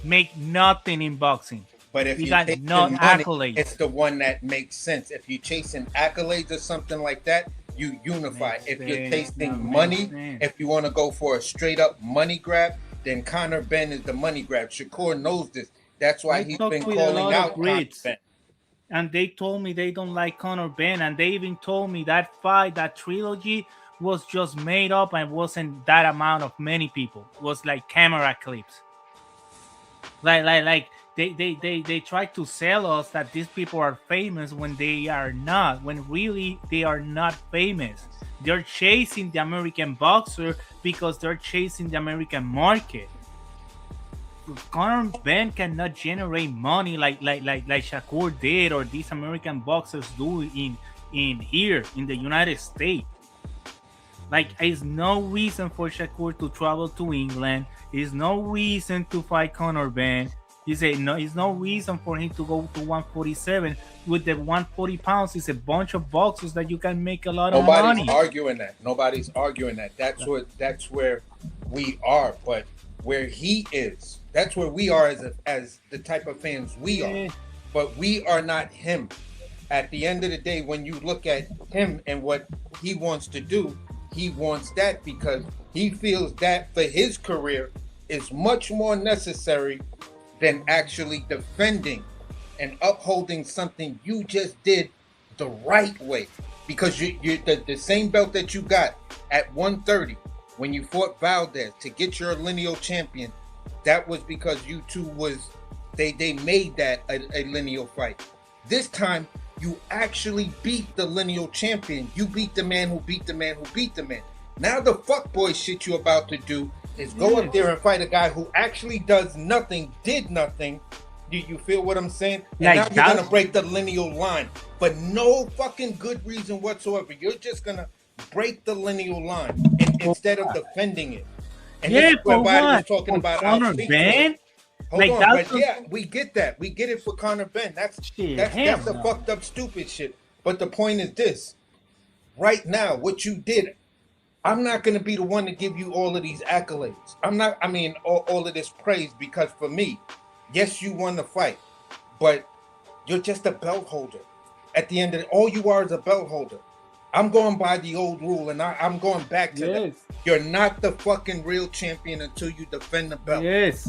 made nothing in boxing. But if he got no accolades, it's the one that makes sense. If you're chasing accolades or something like that, you unify. If you're chasing money, if you want to go for a straight up money grab, then Conor Benn is the money grab. Shakur knows this. That's why he's been calling out Conor Benn. And they told me they don't like Conor Benn, and they even told me that fight, that trilogy, was just made up and wasn't that amount of many people. It was like camera clips. Like they try to sell us that these people are famous when they are not. When really they are not famous. They're chasing the American boxer because they're chasing the American market. Conor Benn cannot generate money like Shakur did or these American boxers do in here in the United States. Like, there's no reason for Shakur to travel to England. There's no reason to fight Conor Benn. There's no reason for him to go to 147. With the 140 pounds, it's a bunch of boxers that you can make a lot of money. Nobody's arguing that. That's where we are. But where he is, that's where we are as the type of fans we are. But we are not him. At the end of the day, when you look at him and what he wants to do, he wants that because he feels that for his career is much more necessary than actually defending and upholding something you just did the right way. Because you the same belt that you got at 130 when you fought Valdez to get your lineal champion, that was because you two they made that a lineal fight. This time you actually beat the lineal champion. You beat the man who beat the man who beat the man. Now the fuckboy shit you're about to do is go up there and fight a guy who actually does nothing, did nothing, You feel what I'm saying? And Like now you're that- gonna break the lineal line for no fucking good reason whatsoever. You're just gonna break the lineal line instead of defending it. And Yeah, this is where for Biden was what? talking For about Conor outspeak Ben? to it. Hold Like, on, that's but yeah, we get that. We get it for Conor Ben. That's Shit, that's hell the no. fucked up stupid shit. But the point is this: right now, what you did, I'm not gonna be the one to give you all of these accolades. I'm not. I mean, all of this praise because for me, yes, you won the fight, but you're just a belt holder. At the end of it, all you are is a belt holder. I'm going by the old rule, and I'm going back to that. Yes. You're not the fucking real champion until you defend the belt. Yes.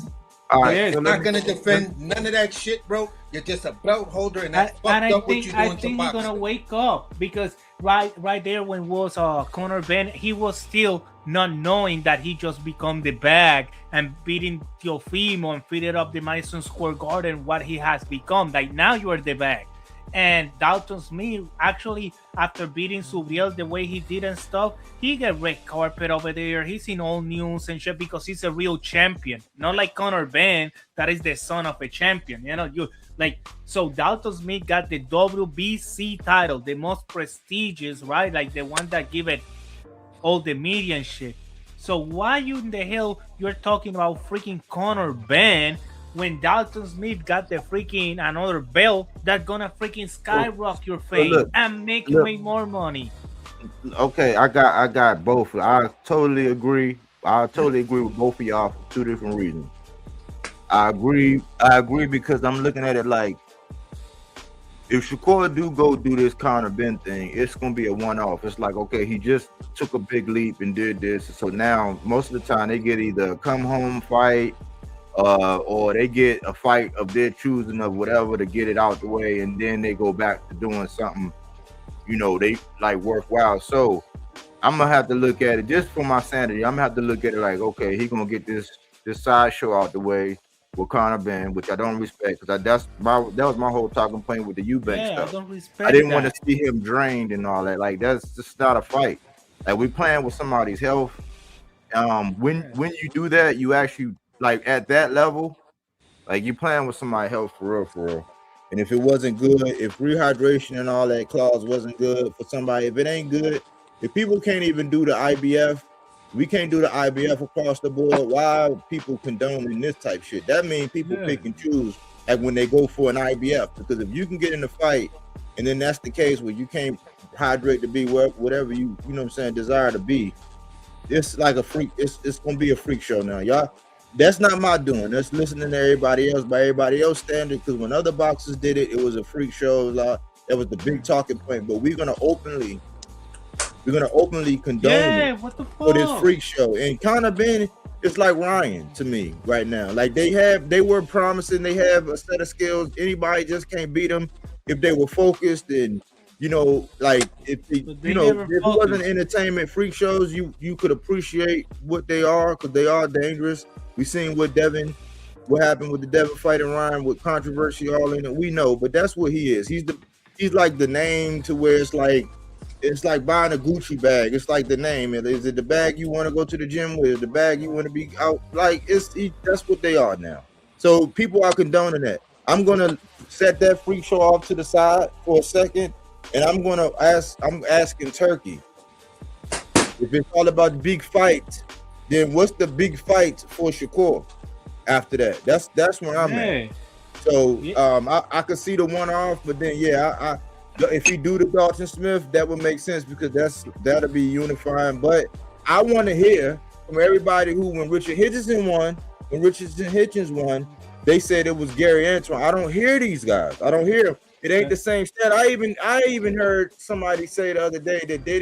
All right, Yes. so You're let not gonna defend none of that shit, bro. You're just a belt holder, and that's fucked up what you're I doing to think he's gonna boxing. wake up because right there when was Conor Ben, he was still not knowing that he just become the bag and beating Teofimo and fitted up the Madison Square Garden what he has become. Like now you are the bag. And Dalton Smith actually after beating Subriel the way he did and stuff, he got red carpet over there. He's in all news and shit because he's a real champion, not like Conor Ben that is the son of a champion. You know, you like so Dalton Smith got the WBC title, the most prestigious, right? Like the one that give it all the media and shit. So why you in the hell you're talking about freaking Conor Ben when Dalton Smith got the freaking another belt that's gonna freaking skyrocket your fame look, and make you make more money? Okay, I got both. I totally agree. I totally agree with both of y'all for two different reasons. I agree because I'm looking at it like if Shakur do go do this Conor Ben thing, it's gonna be a one-off. It's like, okay, he just took a big leap and did this. So now most of the time they get either a come home fight or they get a fight of their choosing of whatever to get it out the way, and then they go back to doing something, you know, they like worthwhile. So I'm gonna have to look at it just for my sanity. I'm gonna have to look at it like, okay, he gonna get this sideshow out the way with Conor Ben, which I don't respect because that was my whole talking point with the Eubank Yeah, stuff. I don't respect I didn't that. want to see him drained and all that. Like that's just not a fight. Like we playing with somebody's health. When you do that, you actually like at that level, like you playing with somebody's health for real. And if it wasn't good, if rehydration and all that clause wasn't good for somebody, if it ain't good, if people can't even do the IBF, we can't do the IBF across the board. Why are people condoning this type shit? That means people pick and choose like when they go for an IBF. Because if you can get in the fight, and then that's the case where you can't hydrate to be whatever you know what I'm saying, desire to be. It's like a freak. It's gonna be a freak show now, y'all. That's not my doing. That's listening to everybody else by everybody else standard. Because when other boxers did it, it was a freak show. That was the big talking point. But we're gonna openly condone it what the fuck? for this freak show. And Conor Ben is like Ryan to me right now. Like they were promising they have a set of skills. Anybody just can't beat them if they were focused and. You know, like if it wasn't entertainment freak shows, you could appreciate what they are because they are dangerous. We seen what happened with the Devin fight and Ryan with controversy all in it. We know, but that's what he is. He's like the name to where it's like buying a Gucci bag. It's like the name. Is it the bag you want to go to the gym with? The bag you want to be out? Like that's what they are now. So people are condoning that. I'm gonna set that freak show off to the side for a second. And I'm asking Turkey, if it's all about the big fight, then what's the big fight for Shakur after that? That's where I'm at. So I could see the one off, but then if he do the Dalton Smith, that would make sense because that'll be unifying. But I want to hear from everybody who when Richard Hitchens won, they said it was Gary Antoine. I don't hear these guys. I don't hear them. It ain't the same stat. I even heard somebody say the other day that they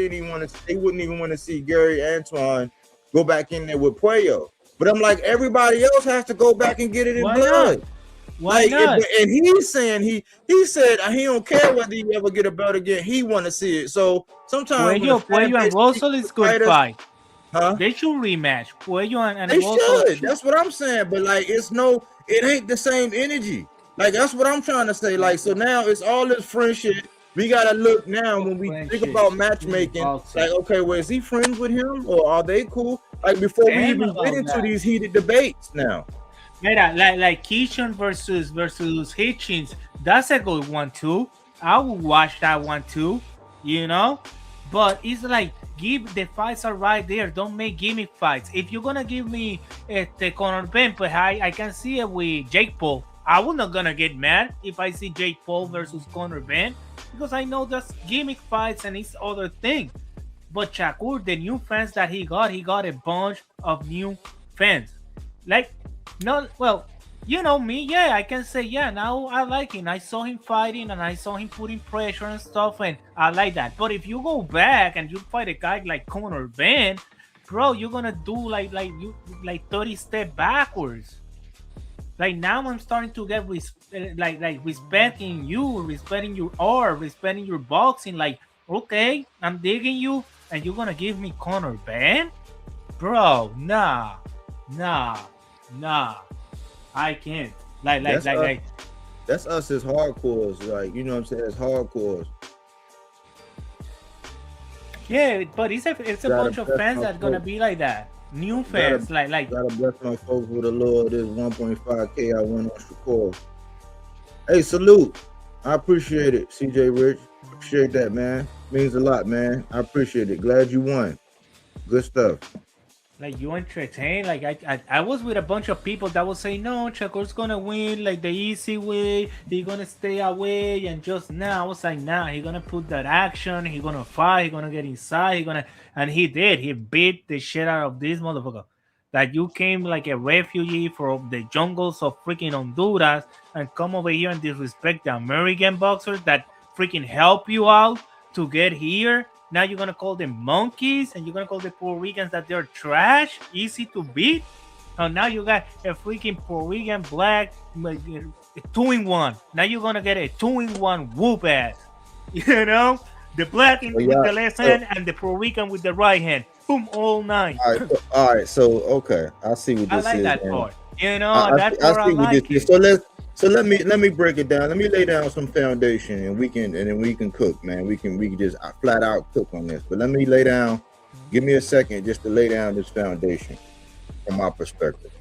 wouldn't even want to see Gary Antoine go back in there with Puerto. But I'm like, everybody else has to go back and get it in blood. Why not? And he's saying he said he don't care whether he ever get a belt again. He want to see it. So sometimes Puello and Russell is good fight. Huh? They should rematch. Puello and they Russell should. That's what I'm saying. But like, it ain't the same energy. Like that's what I'm trying to say. Like so now it's all this friendship. We gotta look now when we think about matchmaking. Like okay, well is he friends with him or are they cool? Like before we even get into these heated debates now. Mira, like Keishon versus Hitchens. That's a good one too. I would watch that one too. You know, but it's like give the fights are right there. Don't make gimmick fights. If you're gonna give me the Conor Ben, but I can see it with Jake Paul. I was not gonna get mad if I see Jake Paul versus Conor Ben because I know that's gimmick fights and it's other thing. But Shakur, the new fans that he got a bunch of new fans. Like, no, well, you know me, yeah, I can say, yeah, now I like him. I saw him fighting and I saw him putting pressure and stuff, and I like that. But if you go back and you fight a guy like Conor Ben, bro, you're gonna do like 30 step backwards. Like now I'm starting to get like respecting you, respecting your art, respecting your boxing. Like, okay, I'm digging you, and you're gonna give me Conor Ben, bro? Nah, nah. I can't. That's us. That's us as hardcores, like you know what I'm saying, as hardcores. Yeah, but it's a bunch of fans that's gonna be like that. New fans, like. Gotta bless my folks with a little of this 1.5K I won on Shakur. Hey, salute. I appreciate it, CJ Rich. Appreciate that, man. Means a lot, man. I appreciate it. Glad you won. Good stuff. Like you entertain, like I was with a bunch of people that would say no, Shakur's gonna win like the easy way. He's gonna stay away, and just now I was like, nah, he's gonna put that action. He's gonna fight. He's gonna get inside. And he did. He beat the shit out of this motherfucker. That you came like a refugee from the jungles of freaking Honduras and come over here and disrespect the American boxers that freaking help you out to get here. Now you're gonna call them monkeys, and you're gonna call the Puerto Ricans that they're trash, easy to beat. And now you got a freaking Puerto Rican black 2-in-1. Now you're gonna get a 2-in-1 whoop ass. You know, the black with the left hand and the Puerto Rican with the right hand. Boom, all night. All right. So okay, I see what this is. I like that part. You know, that's where I like it. So let me break it down. Let me lay down some foundation, and then we can cook, man. We can just flat out cook on this. But let me lay down. Give me a second just to lay down this foundation from my perspective.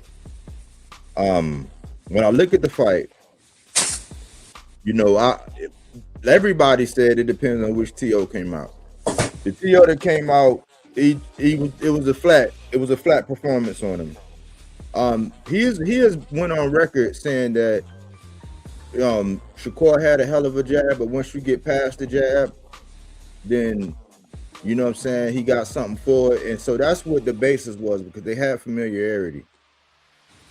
When I look at the fight, you know, everybody said it depends on which TO came out. The TO that came out, it was a flat performance on him. He has went on record saying that Shakur had a hell of a jab, but once you get past the jab, then you know what I'm saying, he got something for it. And so that's what the basis was, because they had familiarity.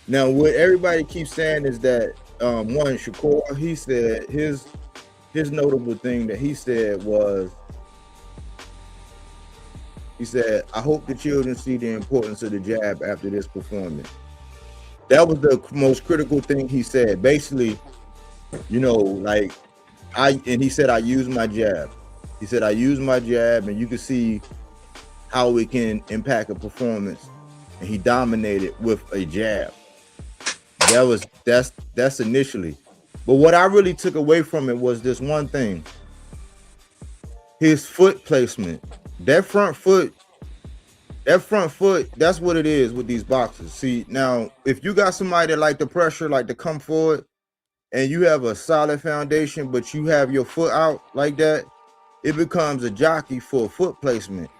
Now what everybody keeps saying is that one, Shakur, he said his notable thing that he said was, he said, I hope the children see the importance of the jab after this performance. That was the most critical thing he said. Basically, you know, like he said, I use my jab. He said, I use my jab, and you can see how it can impact a performance. And he dominated with a jab. That's initially. But what I really took away from it was this one thing. His foot placement. That front foot, that's what it is with these boxers. See, now, if you got somebody that like the pressure, like to come forward, and you have a solid foundation, but you have your foot out like that, it becomes a jockey for foot placement.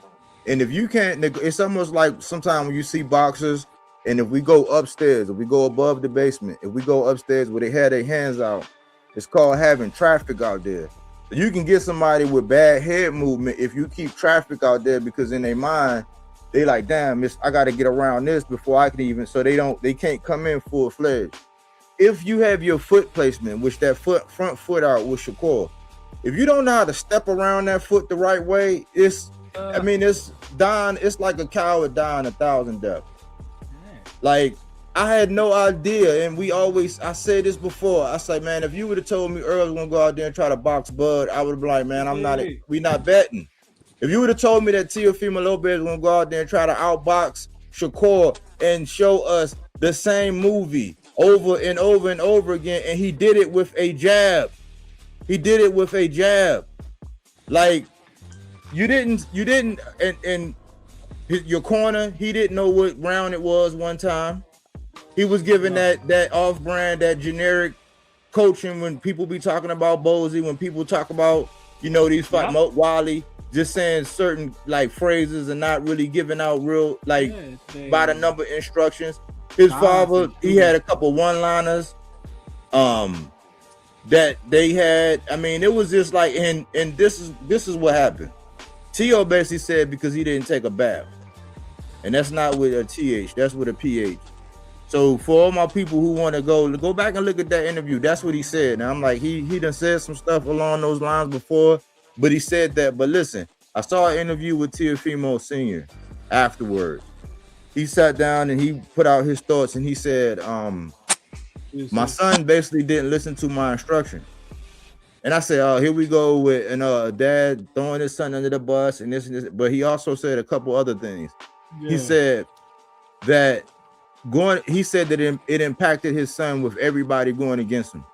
And if you can't, it's almost like sometimes when you see boxers, and if we go upstairs, if we go above the basement, if we go upstairs where they have their hands out, it's called having traffic out there. You can get somebody with bad head movement if you keep traffic out there, because in their mind, they like, damn, I got to get around this before I can even, so they can't come in full fledged. If you have your foot placement, which that front foot out with Shakur, if you don't know how to step around that foot the right way, it's dying. It's like a coward dying 1,000 deaths. Like, I had no idea, and I said this before. I said, man, if you would have told me earlier we're gonna go out there and try to box Bud, I would have been like, man, we not betting. If you would have told me that Teofimo Lopez was gonna go out there and try to outbox Shakur and show us the same movie over and over and over again, and he did it with a jab. Like, you didn't, and your corner, he didn't know what round it was one time. He was giving that off-brand, that generic coaching when people be talking about Bozy, when people talk about, you know, these fight Wally, just saying certain like phrases and not really giving out real like by the number instructions. His father, he had a couple one-liners that they had. I mean, it was just like, and this is what happened. Tio basically said because he didn't take a bath. And that's not with a TH, that's with a PH. So for all my people who want to go back and look at that interview, that's what he said. And I'm like, he done said some stuff along those lines before, but he said that. But listen, I saw an interview with Teofimo Sr. afterwards. He sat down and he put out his thoughts and he said, my son basically didn't listen to my instruction. And I said, oh, here we go with dad throwing his son under the bus and this and this. But he also said a couple other things. Yeah. He said that it impacted his son with everybody going against him.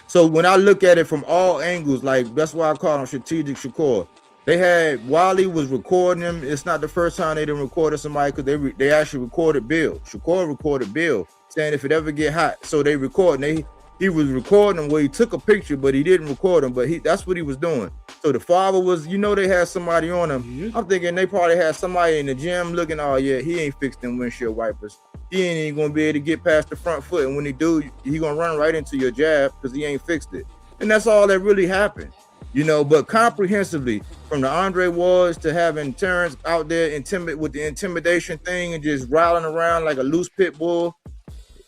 So when I look at it from all angles, like that's why I call him strategic Shakur. They had Wally was recording him. It's not the first time they done recorded somebody because they actually recorded Bill. Shakur recorded Bill saying if it ever get hot. So they recorded. He was recording him where he took a picture, but he didn't record him. But that's what he was doing. So the father was, you know, they had somebody on him. I'm thinking they probably had somebody in the gym looking, oh yeah, he ain't fixed them windshield wipers. He ain't even gonna be able to get past the front foot. And when he do, he gonna run right into your jab because he ain't fixed it. And that's all that really happened. You know, but comprehensively, from the Andre Wards to having Terrence out there with the intimidation thing and just riling around like a loose pit bull.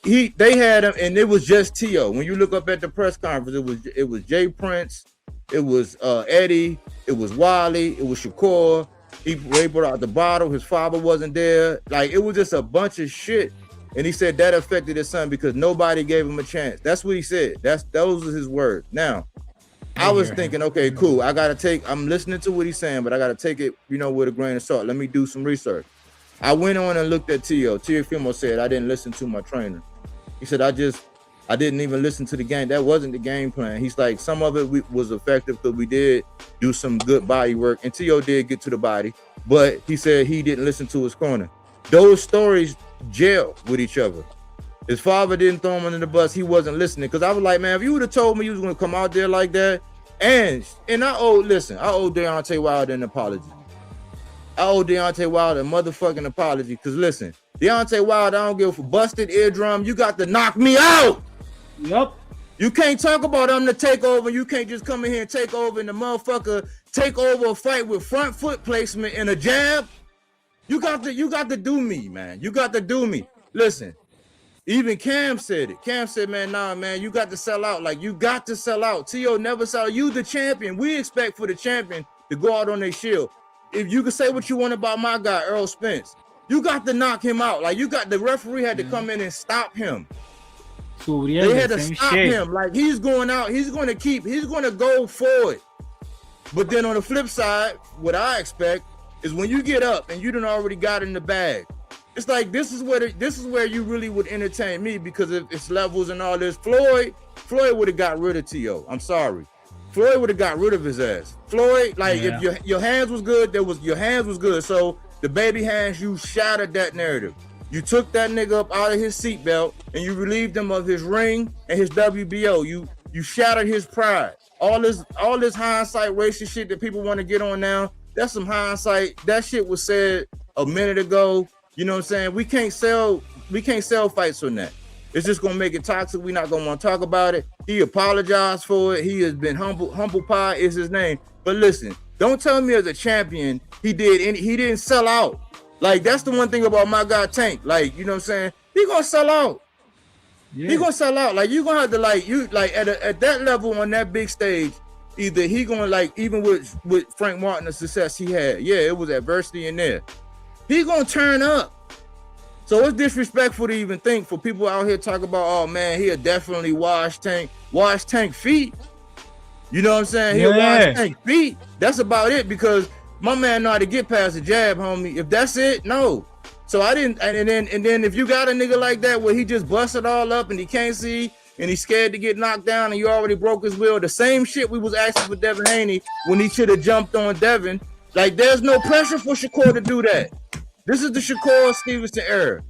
They had him, and it was just Tio. When you look up at the press conference, it was Jay Prince, it was Eddie, it was Wally, it was Shakur. They brought out the bottle. His father wasn't there. Like, it was just a bunch of shit. And he said that affected his son because nobody gave him a chance. That's what he said. Those are his words. Now, I was thinking, okay, cool. I'm listening to what he's saying, but I gotta take it, you know, with a grain of salt. Let me do some research. I went on and looked at Teofimo said I didn't listen to my trainer. He said I didn't even listen to the game. That wasn't the game plan. He's like, some of it was effective because we did do some good body work, and Tio did get to the body, but he said he didn't listen to his corner. Those stories gel with each other. His father didn't throw him under the bus. He wasn't listening because I was like, man, if you would have told me you was going to come out there like that, and I owe Deontay Wilder an apology. I owe Deontay Wilder a motherfucking apology because listen, Deontay Wilder, I don't give a busted eardrum. You got to knock me out. Yep. You can't talk about I'm the takeover. You can't just come in here and take over and the motherfucker take over a fight with front foot placement and a jab. You got to do me, man. You got to do me. Listen, even Cam said it. Cam said, man, nah, man, you got to sell out. Like, you got to sell out. Tio never sell out. You the champion. We expect for the champion to go out on their shield. If you can say what you want about my guy, Earl Spence, you got to knock him out. Like, the referee had to come in and stop him. They had to stop him. Like, he's going out. He's going to go forward. But then on the flip side, what I expect is when you get up and you done already got in the bag, it's like this is where you really would entertain me because if it's levels and all this. Floyd would have got rid of Tio. I'm sorry. Floyd would have got rid of his ass. Floyd, like, if your hands was good, your hands was good. So the baby hands, you shattered that narrative. You took that nigga up out of his seatbelt and you relieved him of his ring and his WBO. You shattered his pride. All this hindsight racist shit that people want to get on now, that's some hindsight. That shit was said a minute ago. You know what I'm saying? We can't sell fights on that. It's just gonna make it toxic. We're not gonna want to talk about it. He apologized for it. He has been humble. Humble pie is his name. But listen, don't tell me as a champion he didn't sell out. Like, that's the one thing about my guy Tank. Like, you know what I'm saying? He gonna sell out. Yeah. He gonna sell out. Like, you gonna have to at that level on that big stage. Either he gonna, like, even with Frank Martin, the success he had. Yeah, it was adversity in there. He gonna turn up. So it's disrespectful to even think for people out here talking about, oh man, he'll definitely wash Tank feet. You know what I'm saying? He'll wash Tank feet. That's about it because my man know how to get past the jab, homie. If that's it, no. So I didn't, and then if you got a nigga like that where he just busted all up and he can't see and he's scared to get knocked down and you already broke his will, the same shit we was asking for Devin Haney when he should have jumped on Devin. Like, there's no pressure for Shakur to do that. This is the Shakur Stevenson era.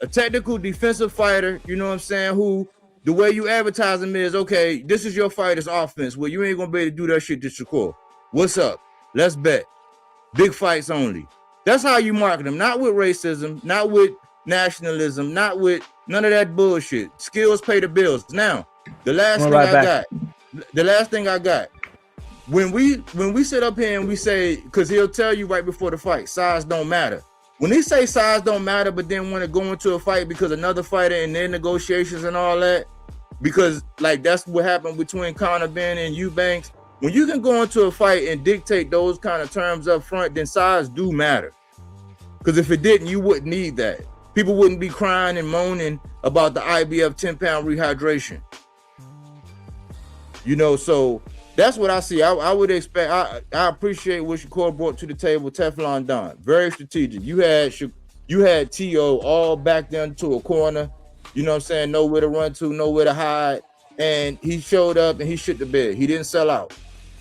a technical defensive fighter, you know what I'm saying, who the way you advertise him is, okay, this is your fighter's offense. Well, you ain't gonna be able to do that shit to Shakur. What's up? Let's bet. Big fights only. That's how you market him. Not with racism, not with nationalism, not with none of that bullshit. Skills pay the bills. Now, the last thing I got. When we sit up here and we say, because he'll tell you right before the fight, size don't matter. When he say size don't matter, but then want to go into a fight because another fighter in their negotiations and all that, because like that's what happened between Conor Ben and Eubanks. When you can go into a fight and dictate those kind of terms up front, then size do matter. Because if it didn't, you wouldn't need that. People wouldn't be crying and moaning about the IBF 10-pound rehydration. You know, so that's what I see. I would expect. I appreciate what Shakur brought to the table. Teflon Don, very strategic. You had T.O. all back down to a corner. You know what I'm saying? Nowhere to run to, nowhere to hide. And he showed up and he shit the bed. He didn't sell out.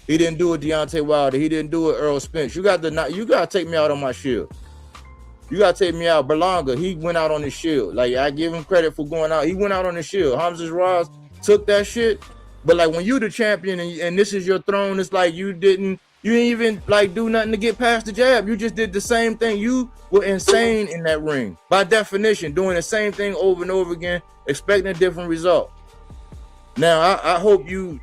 He didn't do it Deontay Wilder. He didn't do it Earl Spence. You got to take me out on my shield. You got to take me out. Berlanga, he went out on his shield. Like, I give him credit for going out. He went out on his shield. Hamza Raz took that shit. But like when you the champion and this is your throne, it's like you didn't even like do nothing to get past the jab. You just did the same thing. You were insane in that ring. By definition, doing the same thing over and over again, expecting a different result. Now I hope you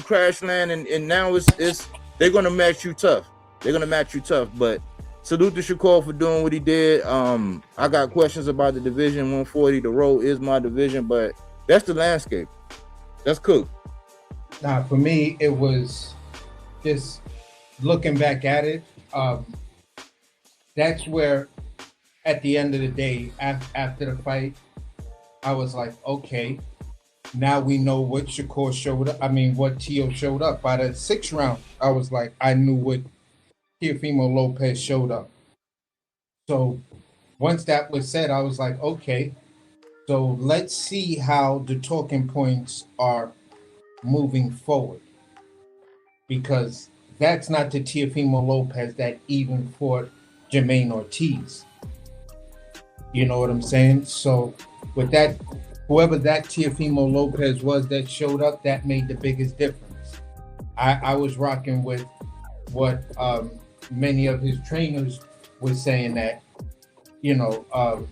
crash land, and now it's they're gonna match you tough. They're gonna match you tough. But salute to Shakur for doing what he did. I got questions about the division 140. The road is my division, but that's the landscape. That's cool. Nah, for me, it was just looking back at it. That's where, at the end of the day, after the fight, I was like, okay, now we know what Shakur showed up. I mean, what Tio showed up. By the 6th round, I was like, I knew what Teofimo Lopez showed up. So once that was said, I was like, okay, so let's see how the talking points are moving forward, because that's not the Teofimo Lopez that even fought Jermaine Ortiz. You know what I'm saying? So with that, whoever that Teofimo Lopez was that showed up, that made the biggest difference. I was rocking with what many of his trainers were saying, that, you know,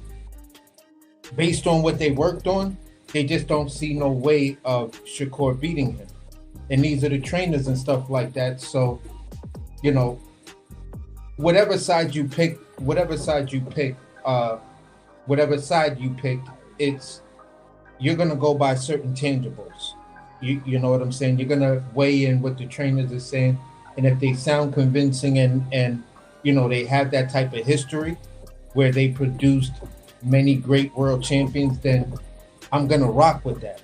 based on what they worked on, they just don't see no way of Shakur beating him. And these are the trainers and stuff like that. So, you know, whatever side you pick, it's, you're gonna go by certain tangibles. You know what I'm saying? You're gonna weigh in what the trainers are saying. And if they sound convincing and you know, they have that type of history where they produced many great world champions, then I'm gonna rock with that.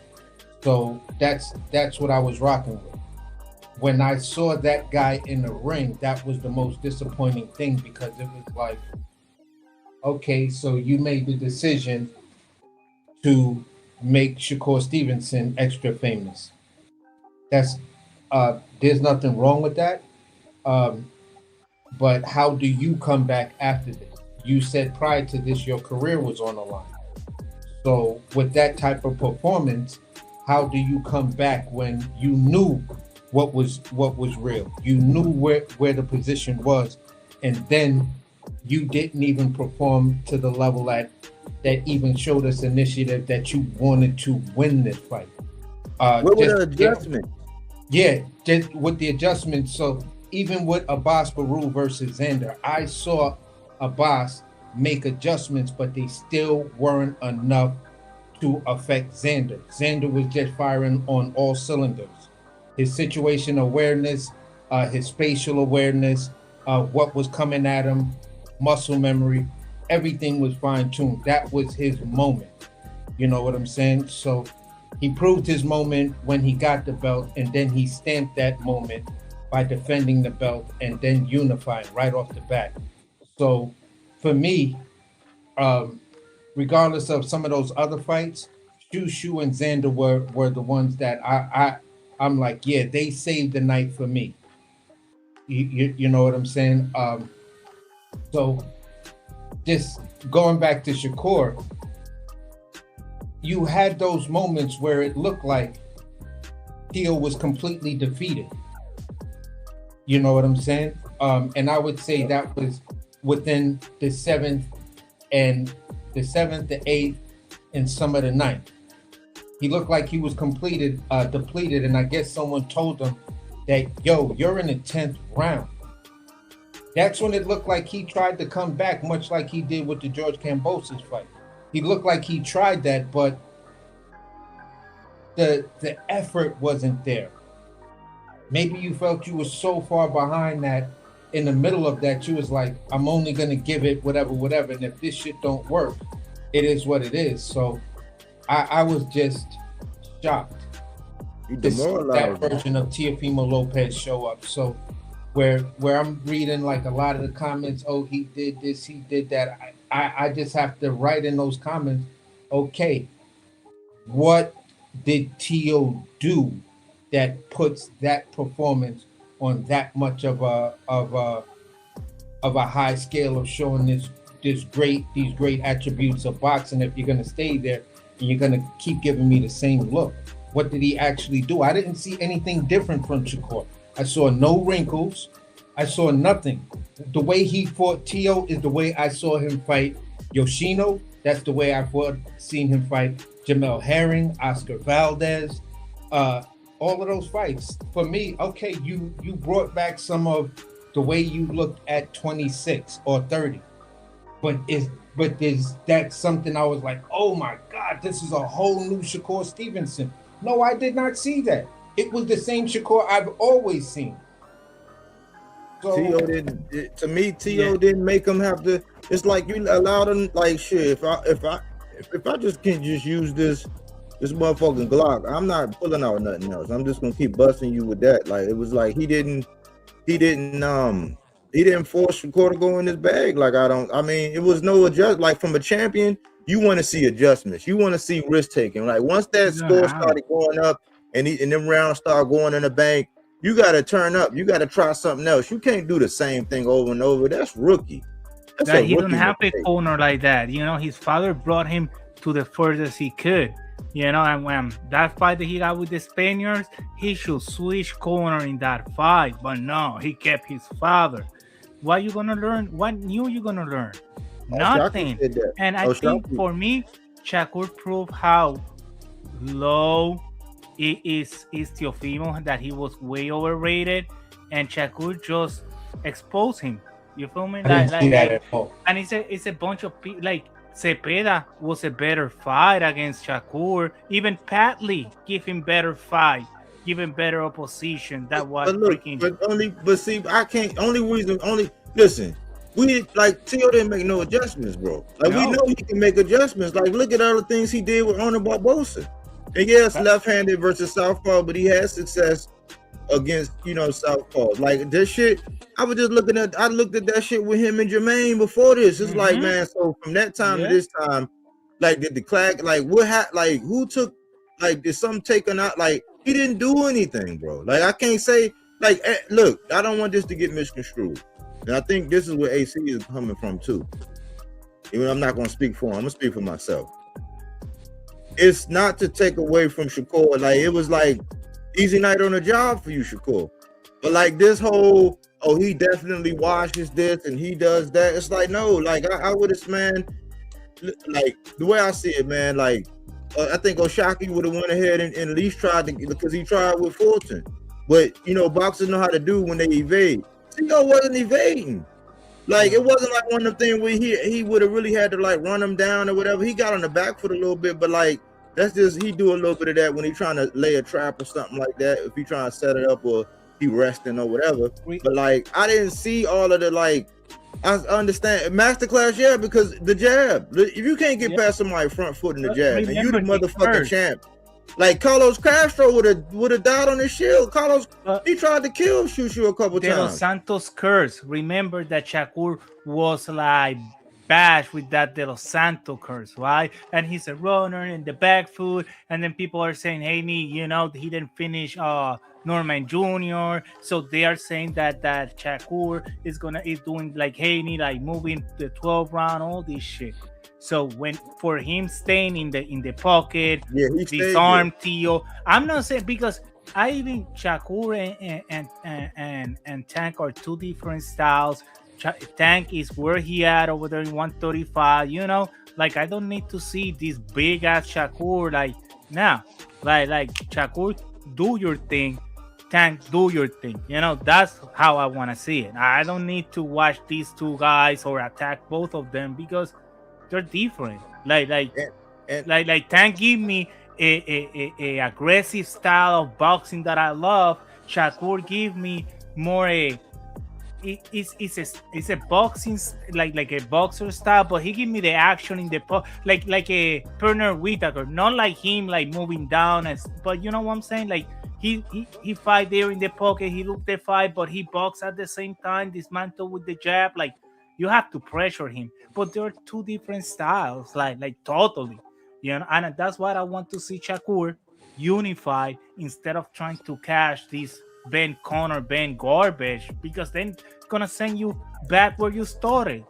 So that's what I was rocking with. When I saw that guy in the ring, that was the most disappointing thing, because it was like, okay, so you made the decision to make Shakur Stevenson extra famous. That's there's nothing wrong with that. But how do you come back after this? You said prior to this your career was on the line. So with that type of performance, how do you come back when you knew what was real? You knew where the position was, and then you didn't even perform to the level that even showed us initiative that you wanted to win this fight. What was the adjustment? Yeah, just with the adjustment. So even with Abbas Baru versus Xander, I saw Abbas make adjustments, but they still weren't enough to affect Xander. Xander was just firing on all cylinders. His situation awareness, his spatial awareness, what was coming at him, muscle memory, everything was fine-tuned. That was his moment. You know what I'm saying? So he proved his moment when he got the belt, and then he stamped that moment by defending the belt and then unifying right off the bat. So for me, regardless of some of those other fights, Shu and Xander were the ones that I'm like, yeah, they saved the night for me. You know what I'm saying? So just going back to Shakur, you had those moments where it looked like Teo was completely defeated. You know what I'm saying? And I would say that was within the seventh, the eighth, and some of the ninth. He looked like he was depleted, and I guess someone told him that, yo, you're in the 10th round. That's when it looked like he tried to come back, much like he did with the George Kambosos fight. He looked like he tried that, but the effort wasn't there. Maybe you felt you were so far behind that in the middle of that, you was like, I'm only going to give it whatever. And if this shit don't work, it is what it is. So I was just shocked to see that version of Teofimo Lopez show up. So where I'm reading like a lot of the comments, oh, he did this, he did that. I just have to write in those comments, okay, what did Teo do that puts that performance on that much of a high scale of showing these great attributes of boxing? If you're gonna stay there and you're gonna keep giving me the same look, what did he actually do? I didn't see anything different from Shakur. I saw no wrinkles. I saw nothing. The way he fought Teo is the way I saw him fight Yoshino. That's the way I've seen him fight Jamel Herring, Oscar Valdez, all of those fights. For me, okay, you brought back some of the way you looked at 26 or 30, but that's something I was like, oh my God, this is a whole new Shakur Stevenson. No, I did not see that. It was the same Shakur I've always seen. So, Teo didn't make him have to. It's like you allowed him, like, shit. If I just can't just use this motherfucking Glock, I'm not pulling out nothing else. I'm just gonna keep busting you with that. Like, it was like he didn't force Shakur to go in his bag. Like, I mean, it was no adjust. Like, from a champion, you want to see adjustments. You want to see risk taking. Like, once that score started going up and them rounds start going in the bank, you got to turn up. You got to try something else. You can't do the same thing over and over. That's rookie. That he don't have a corner like that. You know, his father brought him to the furthest he could. You know, and when that fight that he got with the Spaniards, he should switch corner in that fight. But no, he kept his father. What you gonna learn? What new you gonna learn? Nothing. And I think for me, Shakur proved how low it is Teofimo, that he was way overrated, and Shakur just exposed him. You feel me? And it's a bunch of people. Like, Cepeda was a better fight against Shakur. Even Patley give him better fight, give him better opposition. That was freaking. Listen. We like Teo didn't make no adjustments, bro. Like, we know he can make adjustments. Like, look at all the things he did with Arnold Barbosa. And yes, left-handed versus southpaw, but he had success against, southpaws. Like, this shit, I looked at that shit with him and Jermaine before this. It's like, man, so from that time to this time, like, did the clack, like, who took, like, did something taken out? Like, he didn't do anything, bro. Like, I can't say, like, look, I don't want this to get misconstrued. And I think this is where AC is coming from too. Even I'm not going to speak for him. I'm going to speak for myself. It's not to take away from Shakur. Like, it was like easy night on the job for you, Shakur. But like this whole, he definitely washes this and he does that. It's like, no, like I would have, man, like the way I see it, man, like I think Oshaki would have went ahead and at least tried to, because he tried with Fulton. But, boxers know how to do when they evade. Teo wasn't evading. Like, it wasn't like one of the things where he would have really had to like run him down or whatever. He got on the back foot a little bit, but like that's just, he do a little bit of that when he trying to lay a trap or something like that. If he trying to set it up or he resting or whatever. But like, I didn't see all of the, like, I understand masterclass, yeah, because the jab. If you can't get past somebody front foot in the jab, and you the motherfucking champ. Like, Carlos Castro would have died on his shield. Carlos, he tried to kill Shushu a couple times. De Los Santos curse. Remember that Shakur was like bashed with that De Los Santos curse, right? And he's a runner in the back foot, and then people are saying, hey, he didn't finish Norman Jr. So they are saying that Shakur is doing like Haney, like moving the 12 round, all this shit. So when for him staying in the pocket, Yeah, he stayed disarm Tio. I'm not saying because I think Shakur and Tank are two different styles. Tank is where he at over there in 135. You know, like I don't need to see this big ass Shakur. Like now, like Shakur, do your thing. Tank, do your thing. You know, that's how I want to see it. I don't need to watch these two guys or attack both of them because they're different. Like Tank give me a aggressive style of boxing that I love. Shakur give me more it's a boxing like a boxer style, but he give me the action in the like a Pernell Whitaker, not like him like moving down but you know what I'm saying, like he fight there in the pocket, he look the fight, but he box at the same time, dismantle with the jab. Like you have to pressure him, but there are two different styles, like totally, you know. And that's what I want to see Shakur unified instead of trying to cash this Ben Connor, Ben garbage, because then it's gonna send you back where you started.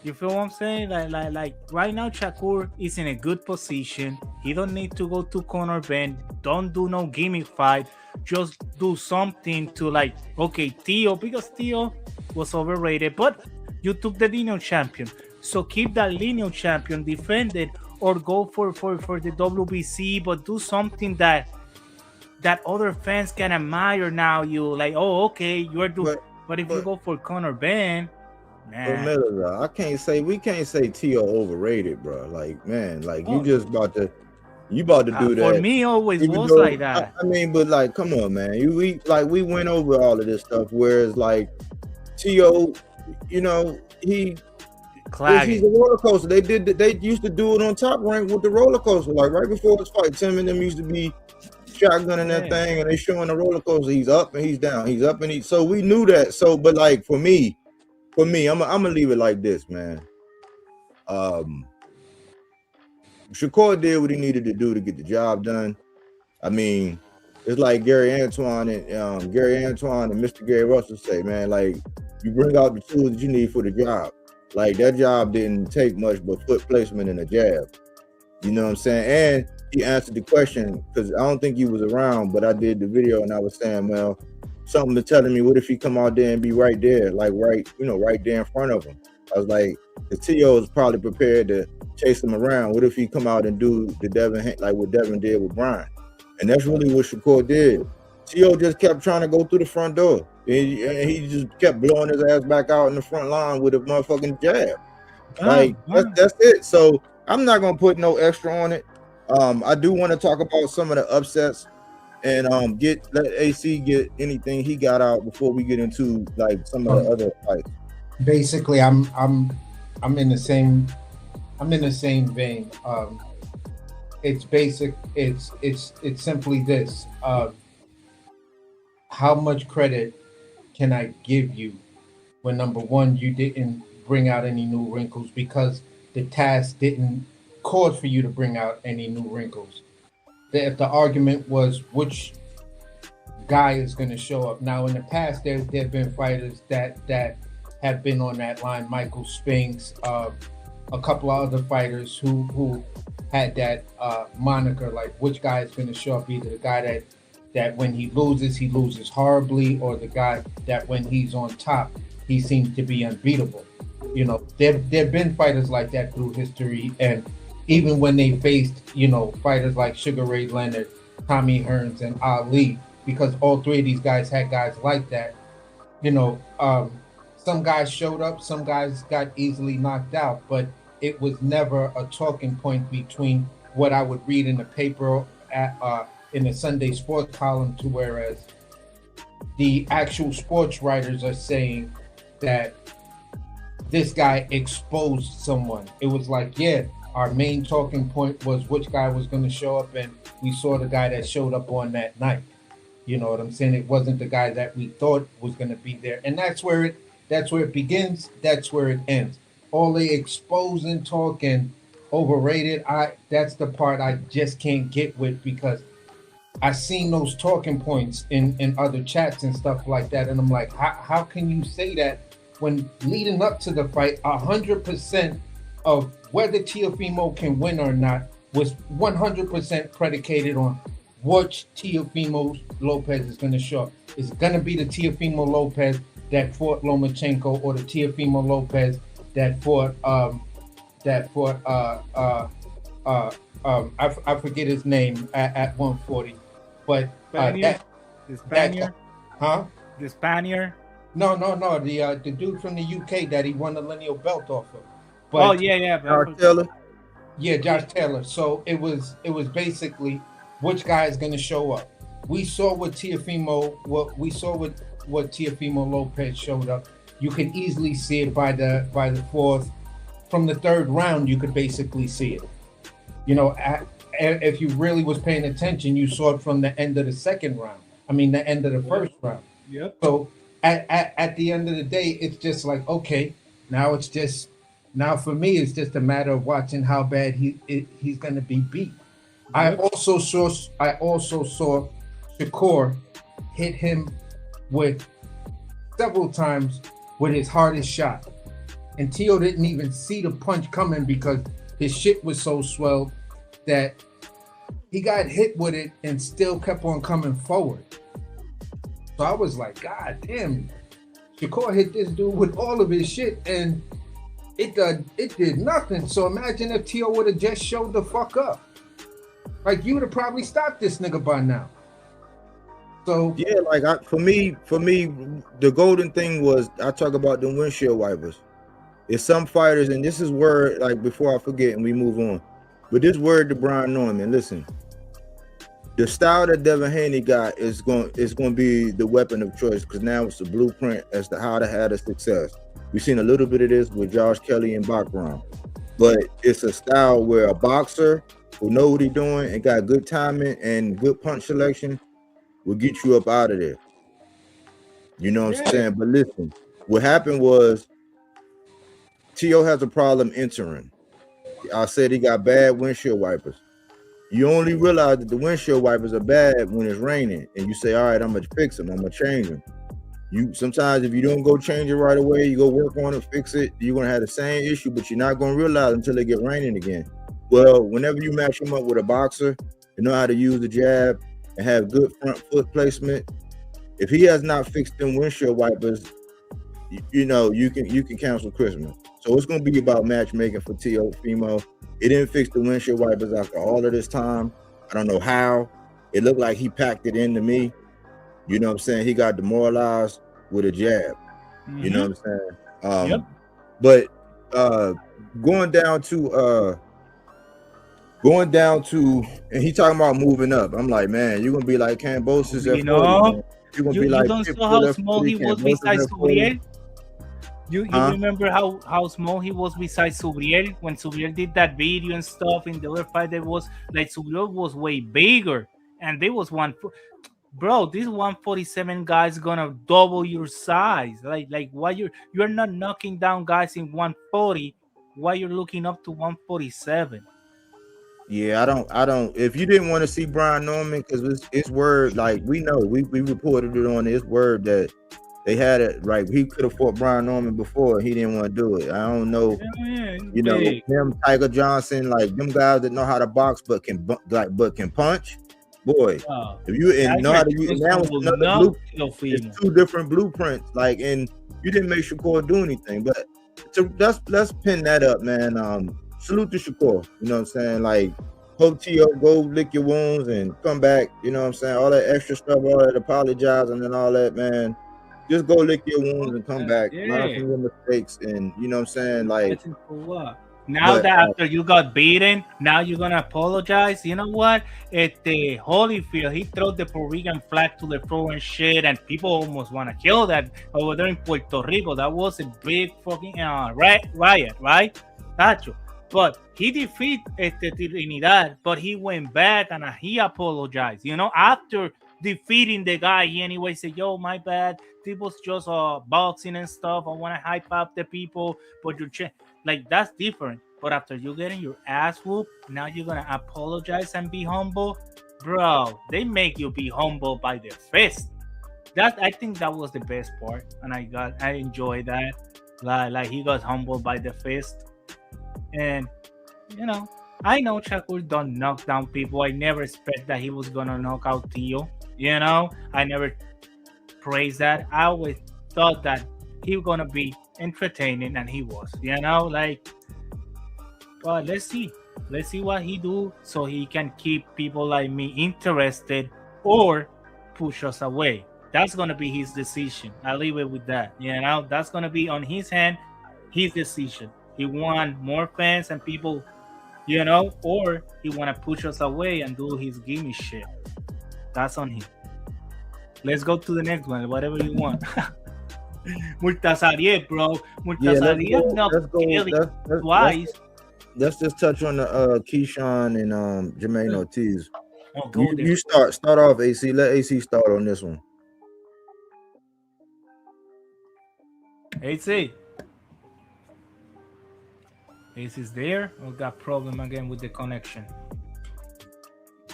You feel what I'm saying? Like right now, Shakur is in a good position. He don't need to go to Conor Ben. Don't do no gimmick fight. Just do something to like, okay, Tio, because Tio was overrated, but you took the lineal champion. So keep that lineal champion, defend it, or go for the WBC, but do something that other fans can admire now. You like, oh, okay, you're doing. But if you go for Conor Ben, man, we can't say Tio overrated, bro. Like, man, like you just about to do that. For me, always was like that. I mean, but like, come on, man. We went over all of this stuff. Whereas like Tio, you know, he's a roller coaster. They used to do it on Top Rank with the roller coaster. Like right before his fight, Tim and them used to be shotgunning that thing, and they showing the roller coaster. He's up and he's down. He's up and so we knew that. So, but like for me, I'm gonna leave it like this, man. Shakur did what he needed to do to get the job done. I mean, it's like Gary Antoine and Mr. Gary Russell say, man, like you bring out the tools that you need for the job. Like that job didn't take much but foot placement and a jab. You know what I'm saying? And he answered the question because I don't think he was around, but I did the video and I was saying, well, something to telling me, what if he come out there and be right there, like right there in front of him? I was like, the Tio is probably prepared to chase him around. What if he come out and do the Devin, like what Devin did with Brian? And that's really what Shakur did. Tio just kept trying to go through the front door. And he just kept blowing his ass back out in the front line with a motherfucking jab. That's it. So I'm not gonna put no extra on it. I do want to talk about some of the upsets and let AC get anything he got out before we get into like some of the other fights. Basically, I'm in the same vein. It's basic. It's simply this. How much credit can I give you when number one, you didn't bring out any new wrinkles because the task didn't call for you to bring out any new wrinkles? If the argument was which guy is going to show up. Now, in the past, there have been fighters that have been on that line. Michael Spinks, a couple of other fighters who had that moniker, like which guy is going to show up, either the guy that when he loses horribly, or the guy that when he's on top, he seems to be unbeatable. You know, there've been fighters like that through history, and even when they faced, you know, fighters like Sugar Ray Leonard, Tommy Hearns, and Ali, because all three of these guys had guys like that. You know, some guys showed up, some guys got easily knocked out, but it was never a talking point between what I would read in the paper in the Sunday sports column to whereas the actual sports writers are saying that this guy exposed someone. It was like, yeah, our main talking point was which guy was going to show up, and we saw the guy that showed up on that night. You know what I'm saying? It wasn't the guy that we thought was going to be there. And that's where it begins, that's where it ends. All the exposing talking, overrated, that's the part I just can't get with, because I've seen those talking points in other chats and stuff like that, and I'm like, how can you say that when leading up to the fight, 100% of whether Teofimo can win or not was 100% predicated on which Teofimo Lopez is going to show up. Is it going to be the Teofimo Lopez that fought Lomachenko, or the Teofimo Lopez that fought I forget his name at 140, but The Spaniard? huh? The Spaniard? No, the dude from the UK that he won the lineal belt off of. Oh yeah. Josh Taylor. Yeah, Josh Taylor. So it was basically which guy is going to show up. We saw what Teofimo Lopez showed up. You could easily see it by the fourth. From the third round, you could basically see it. You know, if you really was paying attention, you saw it from the end of the second round. I mean, the end of the first round. Yep. So at the end of the day, it's just like, okay, now for me, it's just a matter of watching how bad he's going to be beat. I also saw Shakur hit him with several times with his hardest shot, and Teo didn't even see the punch coming because his shit was so swelled that he got hit with it and still kept on coming forward. So I was like, God damn, Shakur hit this dude with all of his shit and it did nothing. So imagine if Teo would have just showed the fuck up. Like, you would have probably stopped this nigga by now. So yeah, like for me, the golden thing was, I talk about the windshield wipers. It's some fighters, and this is word, like, before I forget and we move on, but this word to Brian Norman, listen, the style that Devin Haney got is going to be the weapon of choice, because now it's the blueprint as to how to have the success. We've seen a little bit of this with Josh Kelly and Bakhram, but it's a style where a boxer who know what he's doing and got good timing and good punch selection will get you up out of there. You know what I'm saying? But listen, what happened was Teo has a problem entering. I said he got bad windshield wipers. You only realize that the windshield wipers are bad when it's raining, and you say, all right, I'm gonna fix them, I'm gonna change them. You sometimes, if you don't go change it right away, you go work on it, fix it, you're gonna have the same issue, but you're not gonna realize until it get raining again. Well, whenever you match him up with a boxer, you know how to use the jab and have good front foot placement. If he has not fixed them windshield wipers, you know, you can cancel Christmas. So it's going to be about matchmaking for Teofimo. It didn't fix the windshield wipers after all of this time. I don't know how. It looked like he packed it into me. You know what I'm saying? He got demoralized with a jab. You know what I'm saying? But going down to, and he talking about moving up. I'm like, man, you're gonna be like Cambosis at 40. Man. You're gonna be like, you don't know how small he was besides Subriel. You remember how small he was besides Subriel when Subriel did that video and stuff in the other fight? That was like, Subriel was way bigger, and there was one. Bro, this 147 guy's gonna double your size. Like why you're not knocking down guys in 140? Why you're looking up to 147? Yeah, I don't. If you didn't want to see Brian Norman, because it's word, like, we know, we reported it on his word that they had it right. He could have fought Brian Norman before. He didn't want to do it. I don't know. You know, him, Tiger Johnson, like them guys that know how to box but can punch. Boy, if you know how to use, now it's two different blueprints. Like, and you didn't make Shakur do anything. But let's pin that up, man. Salute to Shakur. You know what I'm saying? Like, hope Teo go lick your wounds and come back. You know what I'm saying? All that extra stuff, all that apologizing and all that, man. Just go lick your wounds and come back. Learn from your mistakes, and you know what I'm saying? Like, now that after you got beaten, now you're gonna apologize. You know what? At the Holyfield, he threw the Puerto Rican flag to the floor and shit, and people almost wanna kill that over there in Puerto Rico. That was a big fucking riot, right? Tacho. But he defeated Trinidad, but he went back and he apologized. You know, after defeating the guy, he anyway said, yo, my bad. It was just boxing and stuff. I want to hype up the people, but you're like, that's different. But after you getting your ass whooped, now you're going to apologize and be humble. Bro, they make you be humble by the fist. I think that was the best part. And I enjoyed that. Like he got humbled by the fist. And I know Shakur don't knock down people. I never expect that he was gonna knock out Tio. I never praised that. I always thought that he was gonna be entertaining, and he was. But let's see. Let's see what he do so he can keep people like me interested or push us away. That's gonna be his decision. I leave it with that. That's gonna be on his hand, his decision. He want more fans and people, or he wanna push us away and do his gimme shit. That's on him. Let's go to the next one. Whatever you want. Multasariet, bro. Multasariet twice. Let's just touch on the Keyshawn and Jermaine Ortiz. Go You start off, AC. Let AC start on this one. AC is there or got problem again with the connection?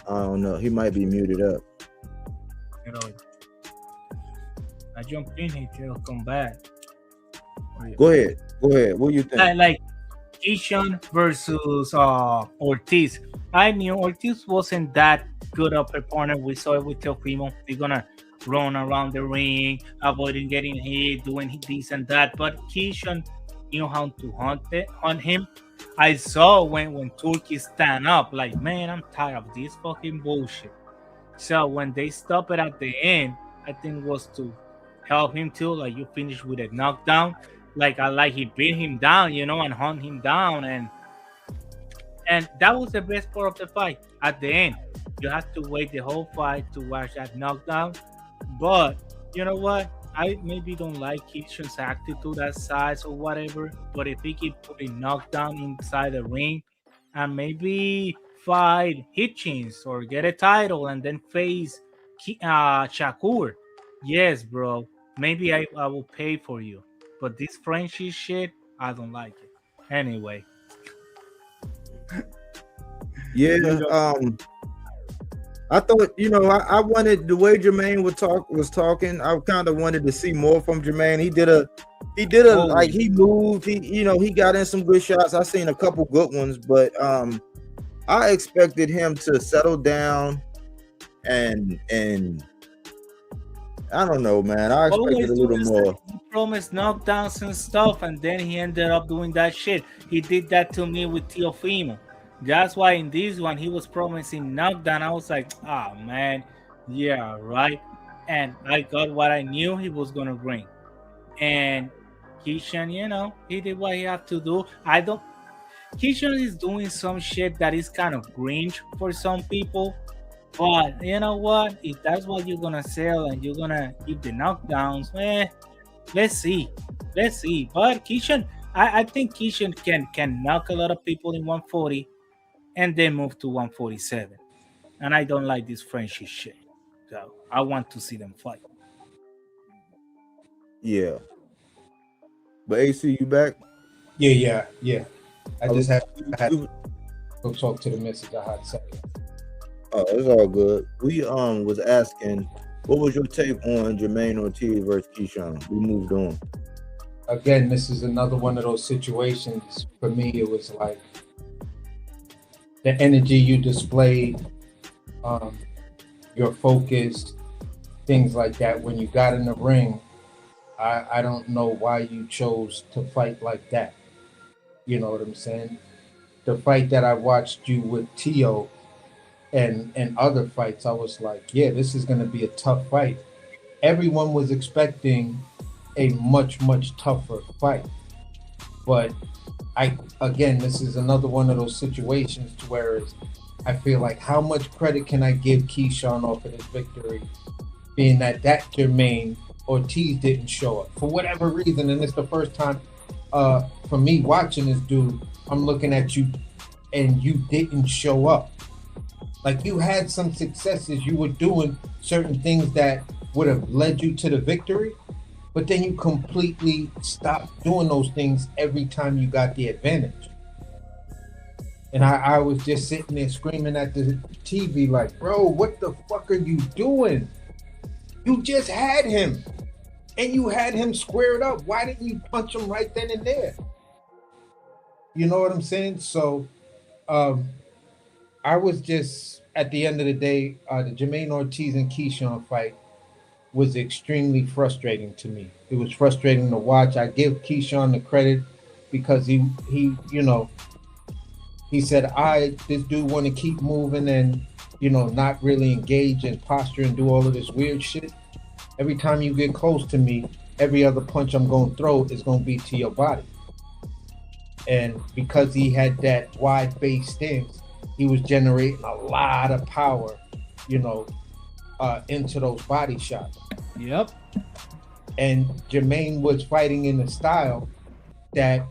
I don't know. He might be muted up. I jump in here till come back. Go ahead. What do you think? Like Keyshawn versus Ortiz. I knew Ortiz wasn't that good of a partner. We saw it with Teofimo. He's gonna run around the ring, avoiding getting hit, doing this and that. But Keyshawn knew how to hunt him. I saw when Turkey stand up, like, man, I'm tired of this fucking bullshit. So when they stop it at the end, I think was to help him too. Like, you finish with a knockdown. Like he beat him down, and hunt him down, and that was the best part of the fight. At the end, you have to wait the whole fight to watch that knockdown. But you know what? I maybe don't like Keyshawn's attitude at size or whatever. But if he keep putting knockdown inside the ring, and maybe fight Hitchens or get a title and then face Shakur, yes, bro. Maybe I will pay for you. But this friendship shit, I don't like it. Anyway. Yeah, I thought, I wanted the way Jermaine was talking. I kind of wanted to see more from Jermaine. He did like he moved. He got in some good shots. I seen a couple good ones, but I expected him to settle down and I don't know, man. I expected a little more. He promised knockdowns and stuff, and then he ended up doing that shit. He did that to me with Teofimo. That's why in this one he was promising knockdown. I was like, oh man, yeah, right. And I got what I knew he was gonna bring. And Keyshawn, he did what he had to do. Keyshawn is doing some shit that is kind of cringe for some people. But you know what? If that's what you're gonna sell and you're gonna give the knockdowns, let's see. But Keyshawn, I think Keyshawn can knock a lot of people in 140 and then move to 147. And I don't like this friendship shit. So I want to see them fight. Yeah. But AC, you back? Yeah. I just had to go talk to the missus a hot second. Oh, it's all good. We was asking, what was your take on Jermaine Ortiz versus Keyshawn? We moved on. Again, this is another one of those situations. For me, it was like the energy you displayed, your focus, things like that. When you got in the ring, I don't know why you chose to fight like that. You know what I'm saying? The fight that I watched you with Tio and other fights, I was like, yeah, this is going to be a tough fight. Everyone was expecting a much, much tougher fight. But this is another one of those situations to where I feel like, how much credit can I give Keyshawn off of this victory, being that Jermaine Ortiz didn't show up for whatever reason. And it's the first time for me watching this dude, I'm looking at you and you didn't show up. Like, you had some successes, you were doing certain things that would have led you to the victory, but then you completely stopped doing those things every time you got the advantage. And I was just sitting there screaming at the TV like, bro, what the fuck are you doing? You just had him, and you had him squared up. Why didn't you punch him right then and there? You know what I'm saying? So um, I was just at the end of the day, the Jermaine Ortiz and Keyshawn fight was extremely frustrating to me. It was frustrating to watch. I give Keyshawn the credit because he you know he said I this dude want to keep moving and not really engage and posture and do all of this weird shit. Every time you get close to me, every other punch I'm going to throw is going to be to your body. And because he had that wide base stance, he was generating a lot of power, you know, into those body shots. Yep. And Jermaine was fighting in a style that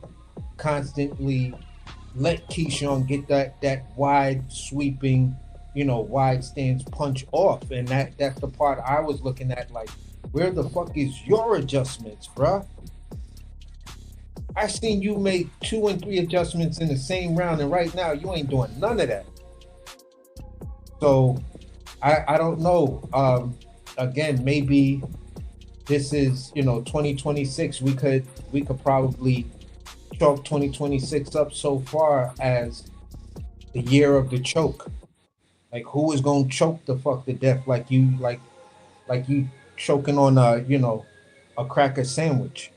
constantly let Keyshawn get that wide sweeping, wide stance punch off. And that's the part I was looking at, like, where the fuck is your adjustments, bruh? I seen you make 2 and 3 adjustments in the same round, and right now you ain't doing none of that. So I don't know. Again, maybe this is 2026. We could probably chalk 2026 up so far as the year of the choke. Like, who is gonna choke the fuck to death like you choking on a cracker sandwich.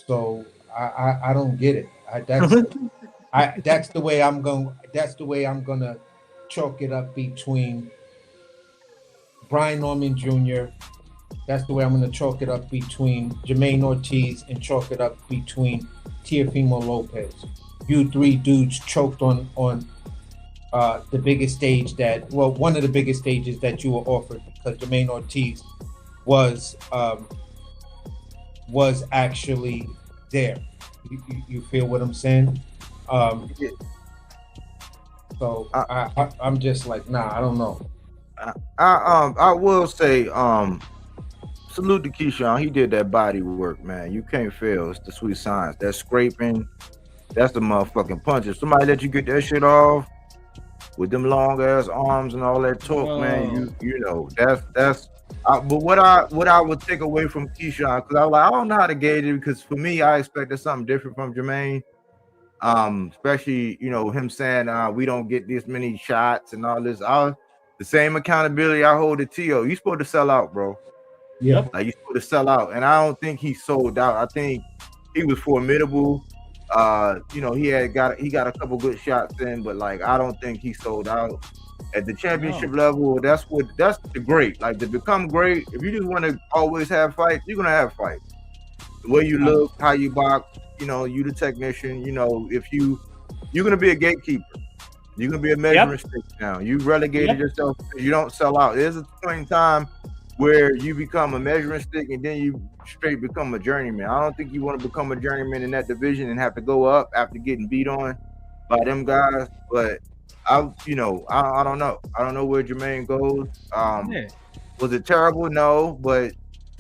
So I don't get it. That's the way I'm gonna chalk it up between Brian Norman Jr. That's the way I'm gonna chalk it up between Jermaine Ortiz and chalk it up between Teofimo Lopez. You three dudes choked on the biggest stage one of the biggest stages that you were offered, because Jermaine Ortiz was actually there. You feel what I'm saying? So I'm just like, nah, I don't know. I will say, salute to Keyshawn. He did that body work, man. You can't fail. It's the sweet science. That scraping, that's the motherfucking punches. Somebody let you get that shit off with them long ass arms and all that talk, man. You know that's. But what I would take away from Keyshawn, because I don't know how to gauge it, because for me I expected something different from Jermaine. Especially him saying we don't get this many shots and all this. The same accountability I hold to Tio. You supposed to sell out, bro. Yeah. Like, you supposed to sell out, and I don't think he sold out. I think he was formidable. He got a couple good shots in, but like, I don't think he sold out. At the championship level, that's the great. Like, to become great, if you just want to always have fights, you're gonna have fights. The way you look, how you box, you the technician. If you're gonna be a gatekeeper, you're gonna be a measuring stick now. You relegated yourself because you don't sell out. There's a point in time where you become a measuring stick and then you straight become a journeyman. I don't think you want to become a journeyman in that division and have to go up after getting beat on by them guys. But I don't know. I don't know where Jermaine goes. Was it terrible? No, but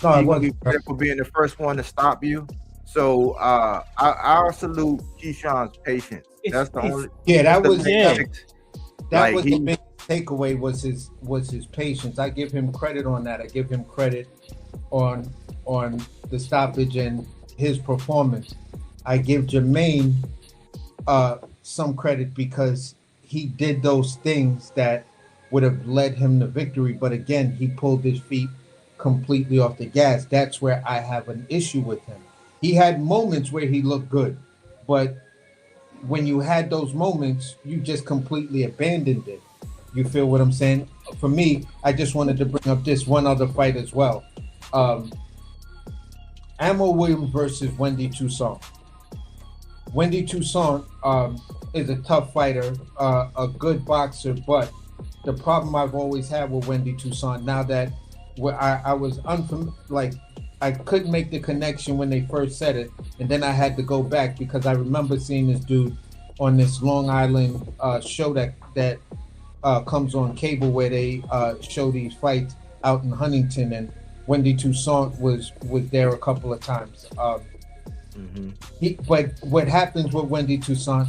he will be credit for being the first one to stop you. So I'll salute Keyshawn's patience. That's the only. Yeah, that was like, the big takeaway was his patience. I give him credit on that. I give him credit on the stoppage and his performance. I give Jermaine some credit because he did those things that would have led him to victory. But again, he pulled his feet completely off the gas. That's where I have an issue with him. He had moments where he looked good, but when you had those moments, you just completely abandoned it. You feel what I'm saying? For me, I just wanted to bring up this one other fight as well. Ammo Williams versus Wendy Toussaint. Wendy Toussaint is a tough fighter, a good boxer, but the problem I've always had with Wendy Toussaint, now that I was I couldn't make the connection when they first said it, and then I had to go back because I remember seeing this dude on this Long Island show that comes on cable where they show these fights out in Huntington, and Wendy Toussaint was there a couple of times. But what happens with Wendy Toussaint,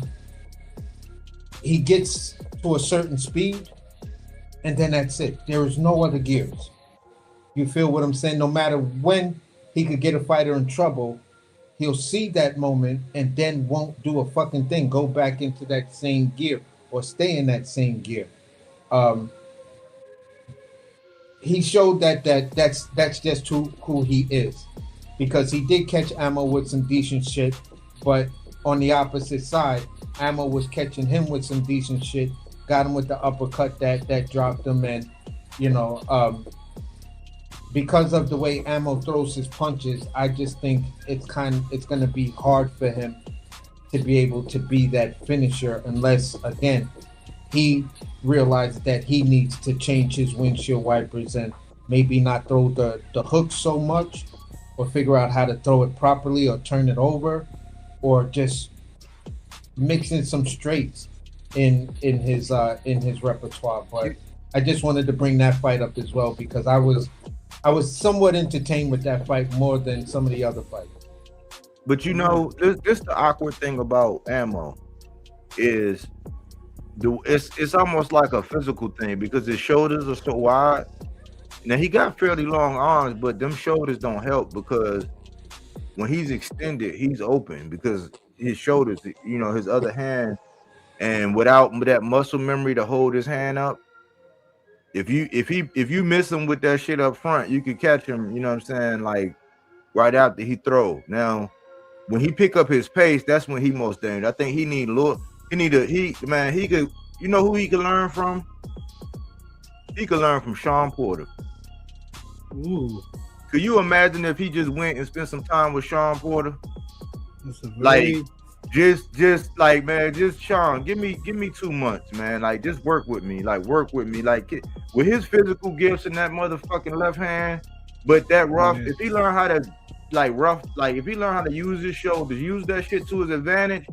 he gets to a certain speed, and then that's it. There is no other gears. You feel what I'm saying? No matter when he could get a fighter in trouble, he'll see that moment and then won't do a fucking thing, go back into that same gear or stay in that same gear. Um, he showed that's just who he is, because he did catch Ammo with some decent shit, but on the opposite side, Ammo was catching him with some decent shit, got him with the uppercut that dropped him, and you know, because of the way Ammo throws his punches, I just think it's going to be hard for him to be able to be that finisher, unless again he realized that he needs to change his windshield wipers and maybe not throw the hook so much, or figure out how to throw it properly or turn it over, or just mix in some straights in his repertoire. But I just wanted to bring that fight up as well, because I was somewhat entertained with that fight more than some of the other fights. But you know, this the awkward thing about Ammo is it's almost like a physical thing, because his shoulders are so wide. Now he got fairly long arms, but them shoulders don't help, because when he's extended, he's open, because his shoulders, you know, his other hand, and without that muscle memory to hold his hand up, if you miss him with that shit up front, you could catch him, you know what I'm saying, like right after he throw. Now, when he pick up his pace, that's when he most dangerous. I think he could, you know who he can learn from? He could learn from Sean Porter. Ooh. Could you imagine if he just went and spent some time with Sean Porter? Very... Like, just like, man, just Sean, give me 2 months, man. Like, just work with me, like with his physical gifts in that motherfucking left hand, but that rough. If he learn how to if he learn how to use his shoulders, use that shit to his advantage,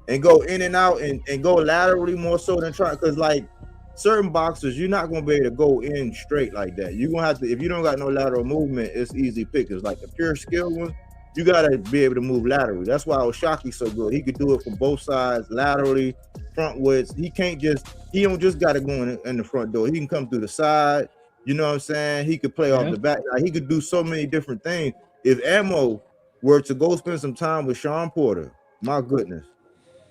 and go in and out and go laterally more so than trying, because like certain boxers, you're not gonna be able to go in straight like that. You're gonna have to, if you don't got no lateral movement, it's easy pickers. Like a pure skill one, you gotta be able to move laterally. That's why Oshaki's so good. He could do it from both sides, laterally, frontwards. He don't just gotta go in the front door. He can come through the side. You know what I'm saying? He could play off the back. Like, he could do so many different things. If Ammo were to go spend some time with Sean Porter, my goodness,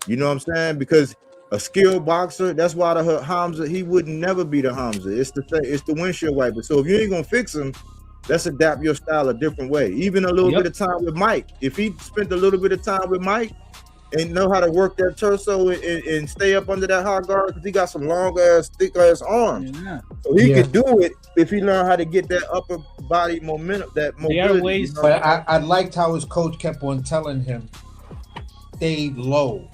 you know what I'm saying? Because a skilled boxer, that's why the Hamza, he would never be the Hamza. It's the windshield wiper. So if you ain't gonna fix him, let's adapt your style a different way. Even a little bit of time with Mike. If he spent a little bit of time with Mike and know how to work that torso and stay up under that high guard, because he got some long ass, thick ass arms. Yeah. So he could do it if he learned how to get that upper body momentum, that mobility. Ways, but I liked how his coach kept on telling him, stay low,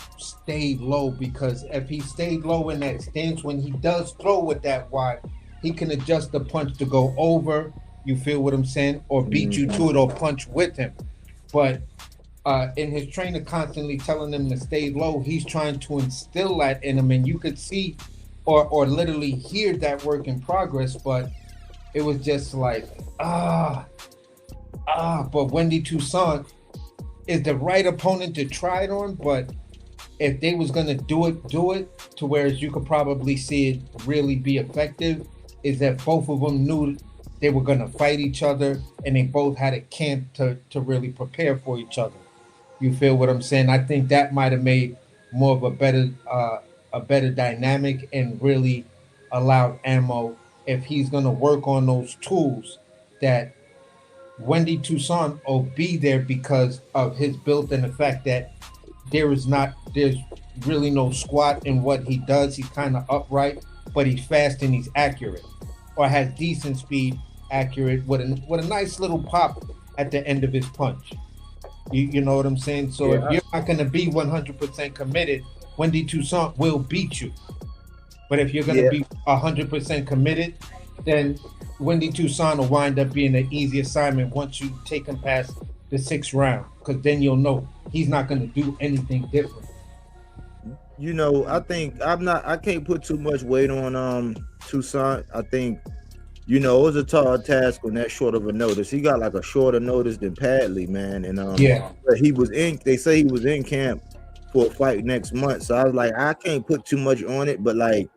because if he stayed low in that stance, when he does throw with that wide, he can adjust the punch to go over, you feel what I'm saying, or beat you to it or punch with him. But in his trainer constantly telling him to stay low, he's trying to instill that in him, and you could see or literally hear that work in progress, but it was just like, but Wendy Toussaint is the right opponent to try it on, but if they was gonna do it to whereas you could probably see it really be effective, is that both of them knew they were gonna fight each other, and they both had a camp to really prepare for each other. You feel what I'm saying? I think that might have made more of a better dynamic, and really allowed Ammo, if he's gonna work on those tools, that Wendy Toussaint will be there because of his build and the fact that there's really no squat in what he does. He's kind of upright, but he's fast and he's accurate, or has decent speed, accurate with a nice little pop at the end of his punch. You know what I'm saying? So if you're not going to be 100% committed, Wendy Toussaint will beat you. But if you're going to be 100% committed, then Wendy Toussaint will wind up being an easy assignment once you take him past the 6th round, because then you'll know he's not going to do anything different. You know, I can't put too much weight on Toussaint. I think, you know, it was a tall task on that short of a notice. He got like a shorter notice than Padley, man. And they say he was in camp for a fight next month. So I was like, I can't put too much on it, but like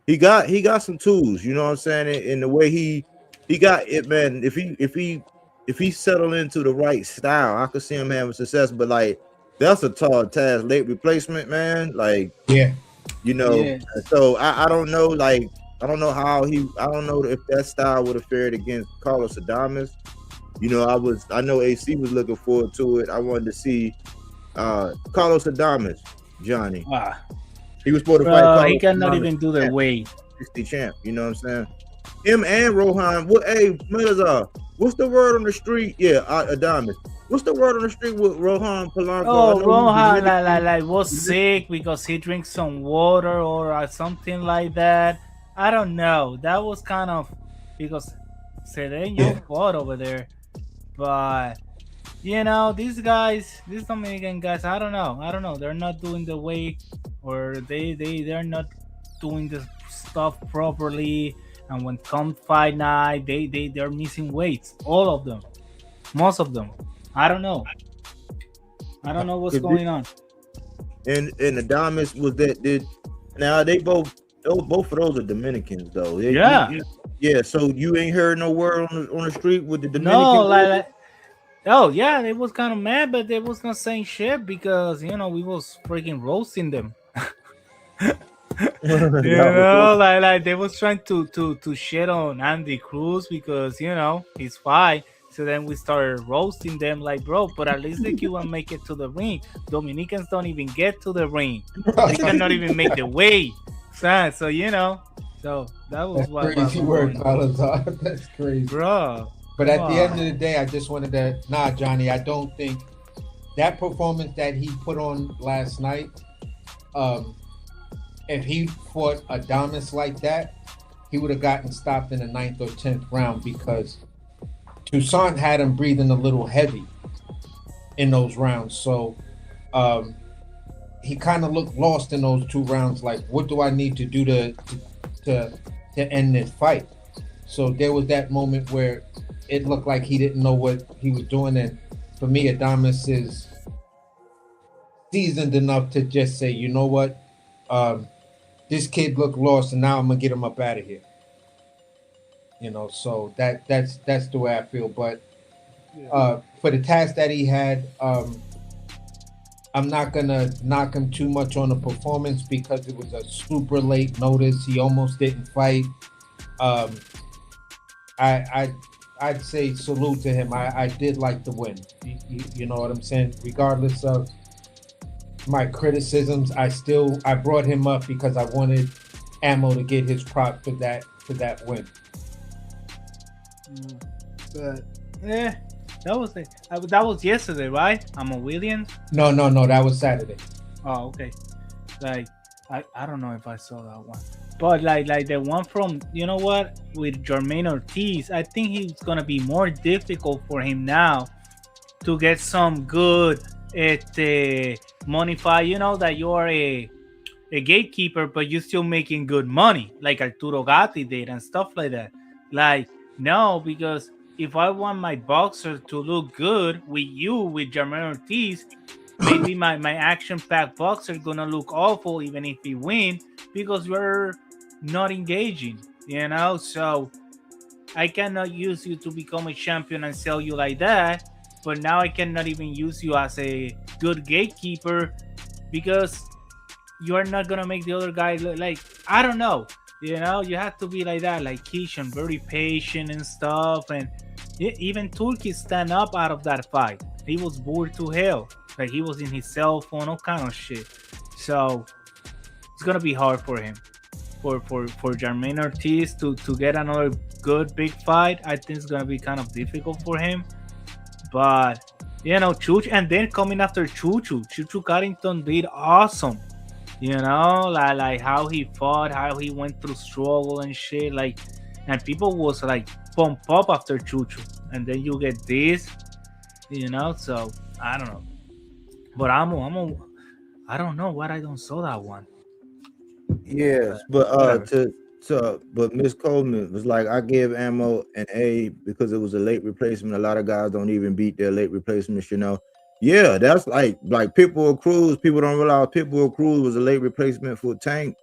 he got some tools, you know what I'm saying? And the way he got it, man, if he if he settled into the right style, I could see him having success. But like, that's a tall task, late replacement, man. Like, Yeah. you know, Yeah. so I don't know, like, I don't know how I don't know if that style would have fared against Carlos Adames. You know, I know AC was looking forward to it. I wanted to see Carlos Adames, Johnny. Ah, He was supposed to fight bro, Carlos he cannot Adames, even do the weight. 60 champ. You know what I'm saying? Him and Rohan. What? Hey, Milazar, what's the word on the street? Yeah, Adames. What's the word on the street with Rohan Polanco? Oh, I know Rohan he's like was sick because he drinks some water or something like that. I don't know. That was kind of because Cedeño Yeah. fought over there, but you know these guys, these Dominican guys, I don't know. They're not doing the way, or they're not doing the stuff properly. And when come fight night, they're missing weights. All of them, most of them. I don't know. I don't know what's going on. and Adames was that did now they both of those are Dominicans though. Yeah. Yeah. So you ain't heard no word on the street with the Dominican. No, oh yeah, they was kind of mad, but they was not saying shit because you know we was freaking roasting them. You know, like they was trying to shit on Andy Cruz because you know he's fine. So then we started roasting them like, bro, but at least the Cuban make it to the ring. Dominicans don't even get to the ring. They cannot even make the way. So you know, so that was That's what crazy word, Salazar. That's crazy. bro. But at the end Wow. of the day, I just wanted to Johnny, I don't think that performance that he put on last night, if he fought Adames like that, he would have gotten stopped in the 9th or 10th round because Toussaint had him breathing a little heavy in those rounds. So he kind of looked lost in those 2 rounds. Like, what do I need to do to end this fight? So there was that moment where it looked like he didn't know what he was doing. And for me, Adames is seasoned enough to just say, you know what? This kid looked lost, and now I'm gonna get him up out of here. You know, so that's the way I feel. But for the task that he had, I'm not gonna knock him too much on the performance because it was a super late notice. He almost didn't fight. I'd say salute to him. I did like the win. You know what I'm saying? Regardless of my criticisms, I brought him up because I wanted Ammo to get his prop for that win. But yeah, that was it. That was yesterday, right? I'm a Williams. No, that was Saturday. Oh, okay. Like I don't know if I saw that one, but like the one from you know what with Jermaine Ortiz, I think he's gonna be more difficult for him now to get some good money fight. You know that you are a gatekeeper, but you're still making good money, like Arturo Gatti did and stuff like that. Like no, because if I want my boxer to look good with Jermaine Ortiz, maybe my action-packed boxer gonna look awful even if he win because we're not engaging, you know. So I cannot use you to become a champion and sell you like that. But now I cannot even use you as a good gatekeeper because you are not gonna make the other guy look like I don't know. You know, you have to be like that, like Kishan, very patient and stuff. And even Turkey stand up out of that fight. He was bored to hell. Like he was in his cell phone, all kind of shit. So it's gonna be hard for him, for Jermaine Ortiz to get another good big fight. I think it's gonna be kind of difficult for him. But you know, Chuch, and then coming after Chuchu Carrington did awesome. You know, like how he fought, how he went through struggle and shit. Like, and people was like pump up after Chuchu, and then you get this. You know, so I don't know. But I don't know what I don't saw that one. Yes, but but Miss Coleman was like, I give Ammo an A because it was a late replacement. A lot of guys don't even beat their late replacements, you know. Yeah, that's like Pitbull Cruz. People don't realize Pitbull Cruz was a late replacement for Tank.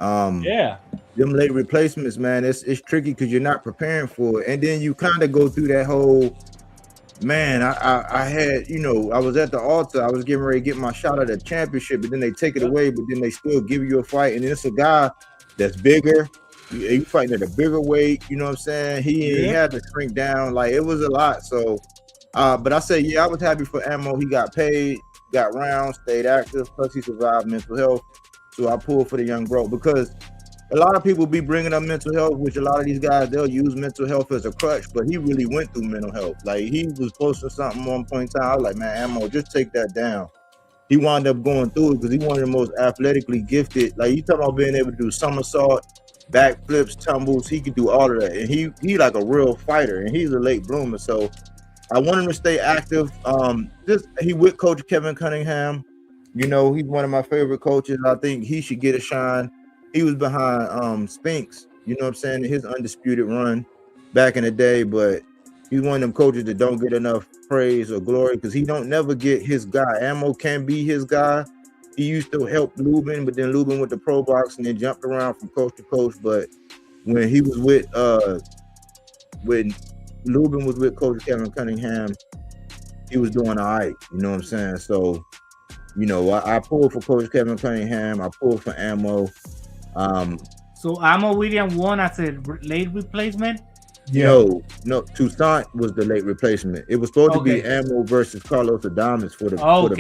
Yeah, them late replacements, man, it's tricky because you're not preparing for it, and then you kind of go through that whole Man, I had, I was at the altar. I was getting ready to get my shot at the championship, but then they take it away, but then they still give you a fight. And it's a guy that's bigger. You fighting at a bigger weight, you know what I'm saying? He had to shrink down. Like, it was a lot. So, but I said, yeah, I was happy for Ammo. He got paid, got rounds, stayed active, plus he survived mental health. So I pulled for the young bro because a lot of people be bringing up mental health, which a lot of these guys, they'll use mental health as a crutch, but he really went through mental health. Like, he was posting something one point in time. I was like, man, Ammo, just take that down. He wound up going through it because he's one of the most athletically gifted. Like, you talking about being able to do somersault, backflips, tumbles. He could do all of that. And he like a real fighter, and he's a late bloomer. So I want him to stay active. He with Coach Kevin Cunningham. He's one of my favorite coaches. I think he should get a shine. He was behind Spinks, you know what I'm saying, his undisputed run back in the day, but he's one of them coaches that don't get enough praise or glory because he don't never get his guy. Ammo can be his guy. He used to help Lubin, but then Lubin went to pro box and then jumped around from coach to coach. But when he was when Lubin was with Coach Kevin Cunningham, he was doing all right, you know what I'm saying? So, I pulled for Coach Kevin Cunningham. I pulled for Ammo. So Ammo William won as a late replacement? No, Toussaint was the late replacement. It was supposed to be Ammo versus Carlos Adames for the belt.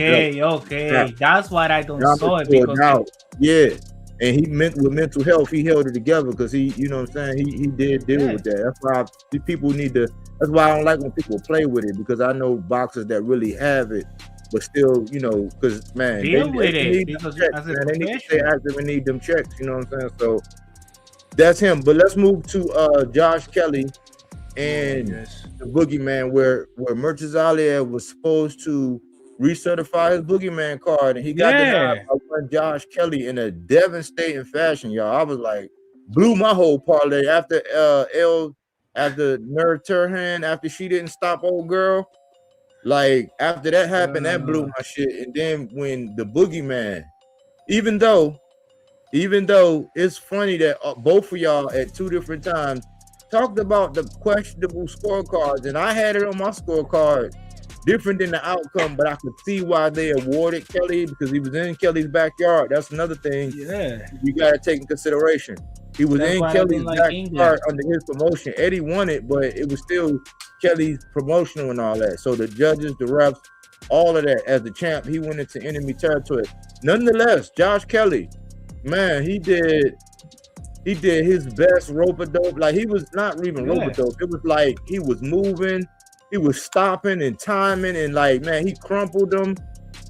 Yeah. That's why I don't saw it because and he with mental health, he held it together because he, you know what I'm saying, he did deal with that. That's why people need to. That's why I don't like when people play with it because I know boxers that really have it. But still, because man, they need because checks, man. They need to stay active and need them checks. You know what I'm saying? So that's him. But let's move to Josh Kelly and the Boogeyman, where Merchizaliev was supposed to recertify his Boogeyman card, and he got denied by one Josh Kelly in a devastating fashion, y'all. I was like, blew my whole parlay after after Nur Turhan, after she didn't stop old girl. Like, after that happened, that blew my shit. And then when the Boogeyman, even though it's funny that both of y'all at two different times talked about the questionable scorecards, and I had it on my scorecard different than the outcome, but I could see why they awarded Kelly because he was in Kelly's backyard. That's another thing you got to take in consideration. He was in Kelly's backyard under his promotion. Eddie won it, but it was still Kelly's promotional and all that. So the judges, the refs, all of that. As the champ, he went into enemy territory. Nonetheless, Josh Kelly, man, he did his best rope-a-dope. Like, he was not even rope-a-dope. It was like he was moving, he was stopping and timing, and like, man, he crumpled them.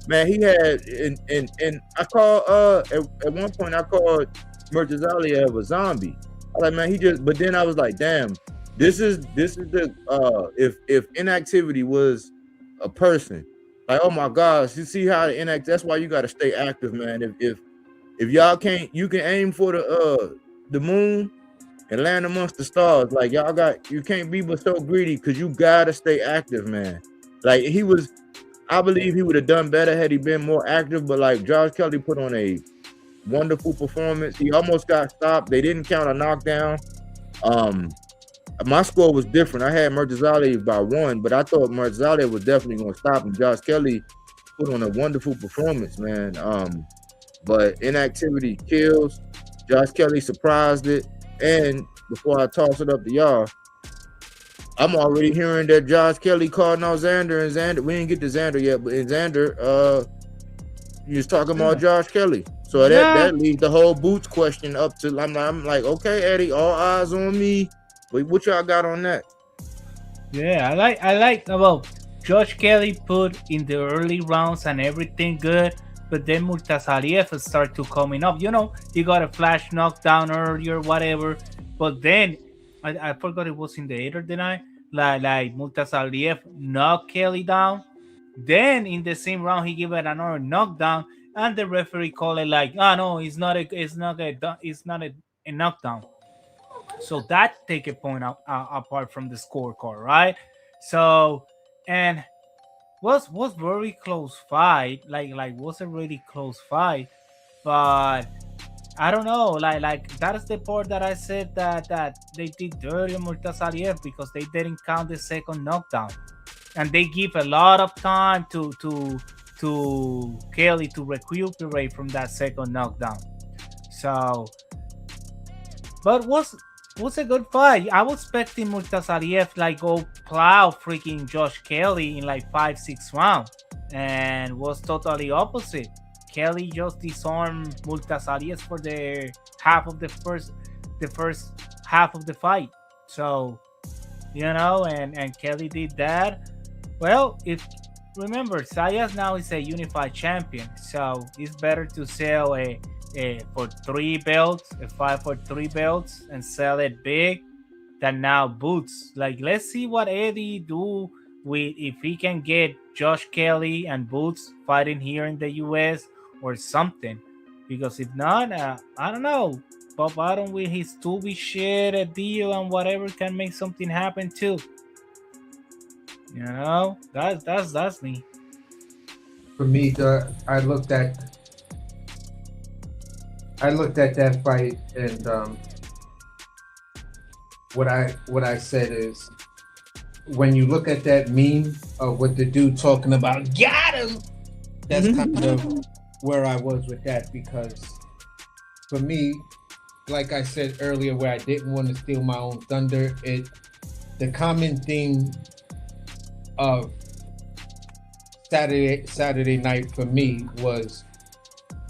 Man, he had and I called at one point I called Merchizaliev a zombie. I was like, man, but then I was like, damn, this is the if inactivity was a person, like, oh my gosh, you see how the that's why you got to stay active, man. If y'all can't, you can aim for the moon and land amongst the stars. Like, you can't be but so greedy because you gotta stay active, man. Like, I believe he would have done better had he been more active, but like, Josh Kelly put on a wonderful performance. He almost got stopped. They didn't count a knockdown. My score was different. I had Merchizaliev by 1, but I thought Merchizaliev was definitely going to stop him. Josh Kelly put on a wonderful performance, man. But inactivity kills. Josh Kelly surprised it. And before I toss it up to y'all, I'm already hearing that Josh Kelly called out Xander, and Xander, we didn't get to Xander yet, but in Xander, he was talking about Josh Kelly. So that leaves the whole Boots question up to, I'm like, okay, Eddie, all eyes on me. But what y'all got on that? Yeah, I like about Josh Kelly put in the early rounds and everything good, but then Murtazaliev started to coming up. He got a flash knockdown earlier, whatever. But then I forgot it was in the 8th or the 9th. Like Murtazaliev knocked Kelly down. Then in the same round he gave it another knockdown, and the referee called it like, no, it's not a knockdown. So that take a point out apart from the scorecard, right? So, and was very close fight, like was a really close fight, but I don't know, like that is the part that I said that they did dirty on Murtazaliev because they didn't count the second knockdown. and they give a lot of time to Kelly to recuperate from that second knockdown. So, but was a good fight. I was expecting Murtazaliev like go plow freaking Josh Kelly in like 5-6 rounds, and was totally opposite. Kelly just disarmed Murtazaliev for the first half of the fight. So, and Kelly did that. Well, if remember, Sayas now is a unified champion, so it's better to sell a for 3 belts, a fight for 3 belts, and sell it big than now Boots. Like, let's see what Eddie do with if he can get Josh Kelly and Boots fighting here in the US or something. Because if not, I don't know. Bob Arum with his Tubi shit, a deal and whatever can make something happen too. That's me. For me, I looked at that fight, and what I said is, when you look at that meme of what the dude talking about, got him. That's kind of where I was with that, because for me, like I said earlier, where I didn't want to steal my own thunder, the common theme of Saturday night for me was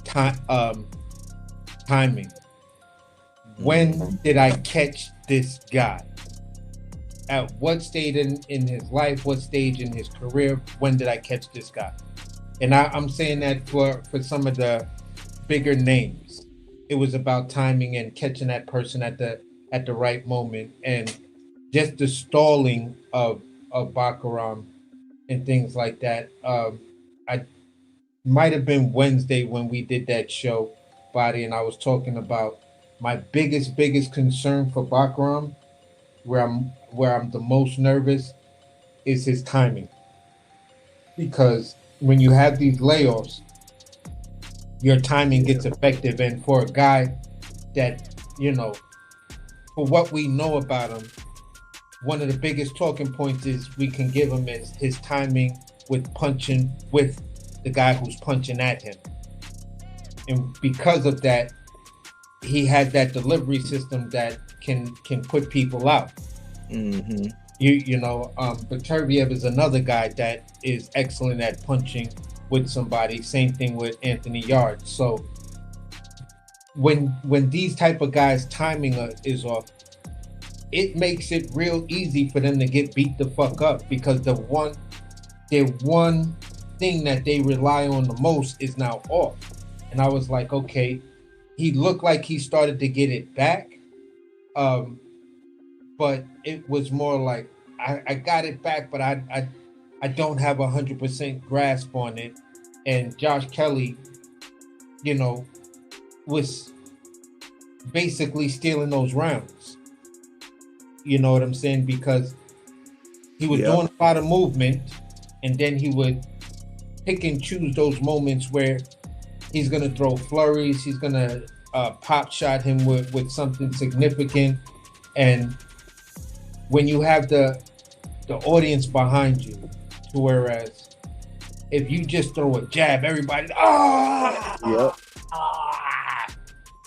timing. When did I catch this guy? At what stage in his life, what stage in his career, when did I catch this guy? And I'm saying that for some of the bigger names. It was about timing and catching that person at the right moment, and just the stalling of Bakhram and things like that. I might have been Wednesday when we did that show, Body, and I was talking about my biggest concern for Bakhram, where I'm the most nervous, is his timing. Because when you have these layoffs, your timing gets effective, and for a guy that, for what we know about him, one of the biggest talking points is we can give him is his timing with punching with the guy who's punching at him. And because of that, he had that delivery system that can put people out. Mm-hmm. Beterbiev is another guy that is excellent at punching with somebody. Same thing with Anthony Yarde. So when these type of guys' timing is off, it makes it real easy for them to get beat the fuck up, because their one thing that they rely on the most is now off. And I was like, okay, he looked like he started to get it back, but it was more like I got it back, but I don't have 100% grasp on it. And Josh Kelly, was basically stealing those rounds. You know what I'm saying? Because he was doing a lot of movement, and then he would pick and choose those moments where he's going to throw flurries, he's going to pop shot him with something significant. And when you have the audience behind you, whereas if you just throw a jab, everybody,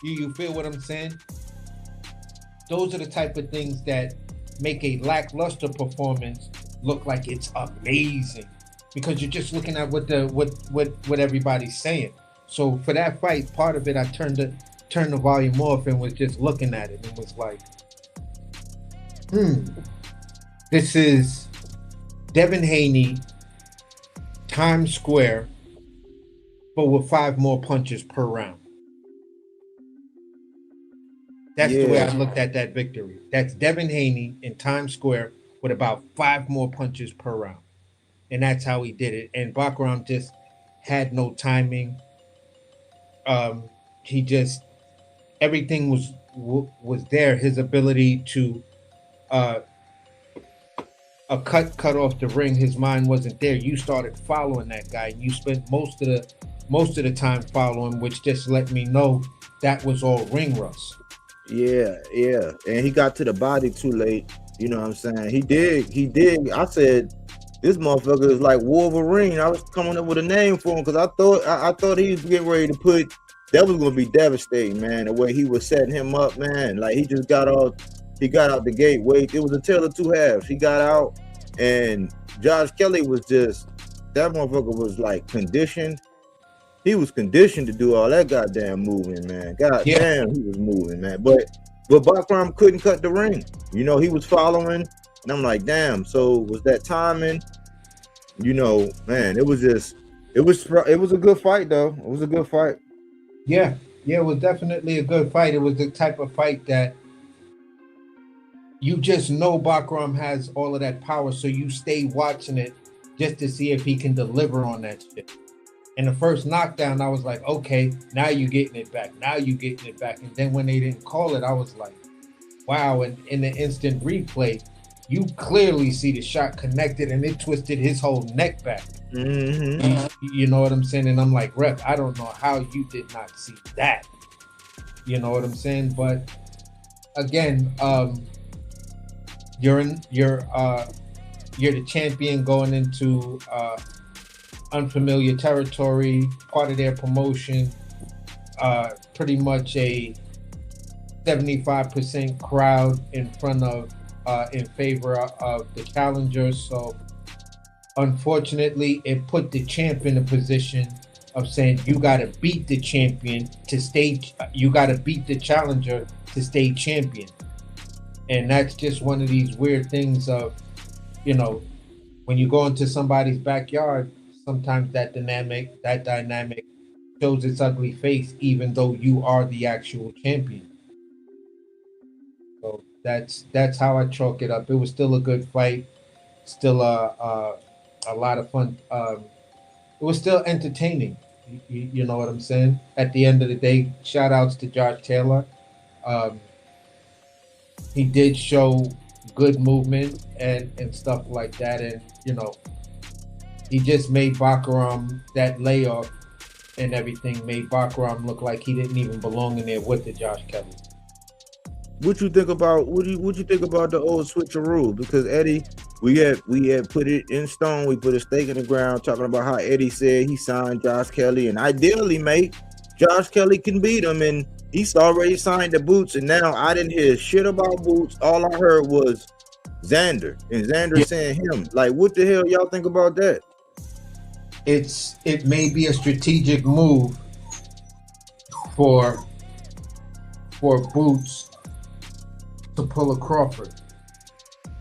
you feel what I'm saying? Those are the type of things that make a lackluster performance look like it's amazing, because you're just looking at what everybody's saying. So for that fight, part of it, I turned the volume off and was just looking at it and was like, this is Devin Haney, Times Square, but with 5 more punches per round. That's the way I looked at that victory. That's Devin Haney in Times Square with about 5 more punches per round. And that's how he did it. And Bakhram just had no timing. He just, everything was there. His ability to cut off the ring, his mind wasn't there. You started following that guy. You spent most of the time following, which just let me know that was all ring rust. Yeah. And he got to the body too late. You know what I'm saying? He did. I said, This motherfucker is like Wolverine. I was coming up with a name for him because I thought he was getting ready to put that was gonna be devastating, man. The way he was setting him up, man. Like he got out the gate. Wait, it was a tale of two halves. He got out, and Josh Kelly was just that motherfucker was like conditioned. He was conditioned to do all that goddamn moving, man. God damn, he was moving, man. But Bakhram couldn't cut the ring. You know, he was following, and I'm like, damn. So was that timing? You know, man, it was a good fight though. It was a good fight. Yeah, it was definitely a good fight. It was the type of fight that you just know Bakhram has all of that power, so you stay watching it just to see if he can deliver on that shit. In the first knockdown, I was like, okay, now you're getting it back. Now you're getting it back. And then when they didn't call it, I was like, wow. And in the instant replay, you clearly see the shot connected and it twisted his whole neck back. Mm-hmm. You know what I'm saying? And I'm like, ref, I don't know how you did not see that. You know what I'm saying? But again, you're the champion going into unfamiliar territory, part of their promotion, pretty much a 75% crowd in front of in favor of the challengers. So unfortunately it put the champ in a position of saying you got to beat the champion to stay, you got to beat the challenger to stay champion. And that's just one of these weird things of, you know, when you go into somebody's backyard, sometimes that dynamic shows its ugly face, even though you are the actual champion. So that's how I chalk it up. It was still a good fight, still a lot of fun. It was still entertaining. You know what I'm saying? At the end of the day, shout outs to Josh Taylor. He did show good movement and stuff like that, and you know, he just made Bakhram, that layoff and everything made Bakhram look like he didn't even belong in there with the Josh Kelly. What you think about what you think about the old switcheroo? Because Eddie, we had put it in stone. We put a stake in the ground, talking about how Eddie said he signed Josh Kelly, and ideally, mate, Josh Kelly can beat him, and he's already signed the Boots. And now I didn't hear shit about Boots. All I heard was Xander, and Xander saying him. Like, what the hell y'all think about that? It may be a strategic move for Boots to pull a Crawford.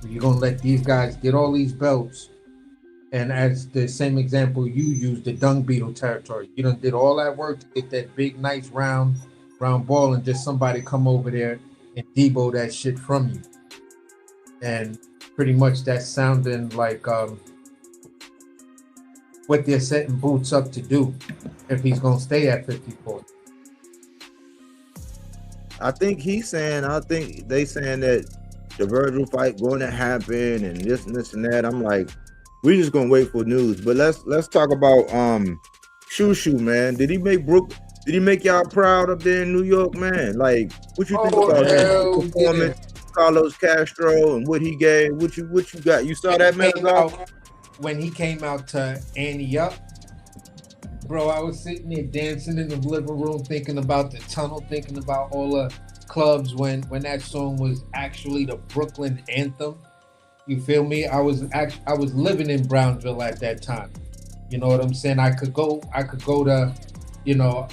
You're gonna let these guys get all these belts, and as the same example you used, the dung beetle territory. You done did all that work to get that big, nice round ball, and just somebody come over there and debo that shit from you. And pretty much that's sounding like what they're setting Boots up to do if he's gonna stay at 54. I think they saying that the Virgil fight going to happen and this and that. I'm like, we just gonna wait for news. But let's talk about Shushu, man. Did he make y'all proud up there in New York, man? Like, what you think about his performance, Carlos Castro, and what he gave? What you got? You saw that, man? When he came out to Annie Up, bro, I was sitting there dancing in the living room, thinking about the tunnel, thinking about all the clubs when that song was actually the Brooklyn anthem. You feel me? I was living in Brownsville at that time. You know what I'm saying? I could go to, you know,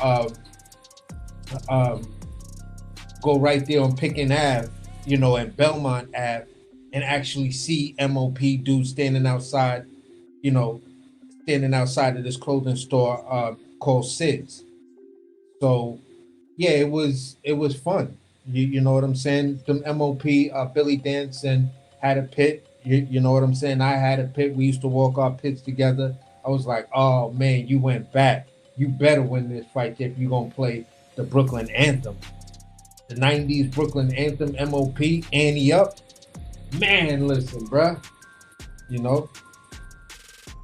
go right there on Pickens Ave, you know, and Belmont Ave, and actually see MOP dudes standing outside of this clothing store called Sid's. So yeah, it was fun. You know what I'm saying? Some MOP, Billy Danson had a pit. You know what I'm saying? I had a pit. We used to walk our pits together. I was like, oh man, you went back. You better win this fight if you're gonna play the Brooklyn anthem. The 90s Brooklyn anthem, MOP, Annie Up. Man, listen, bruh. You know?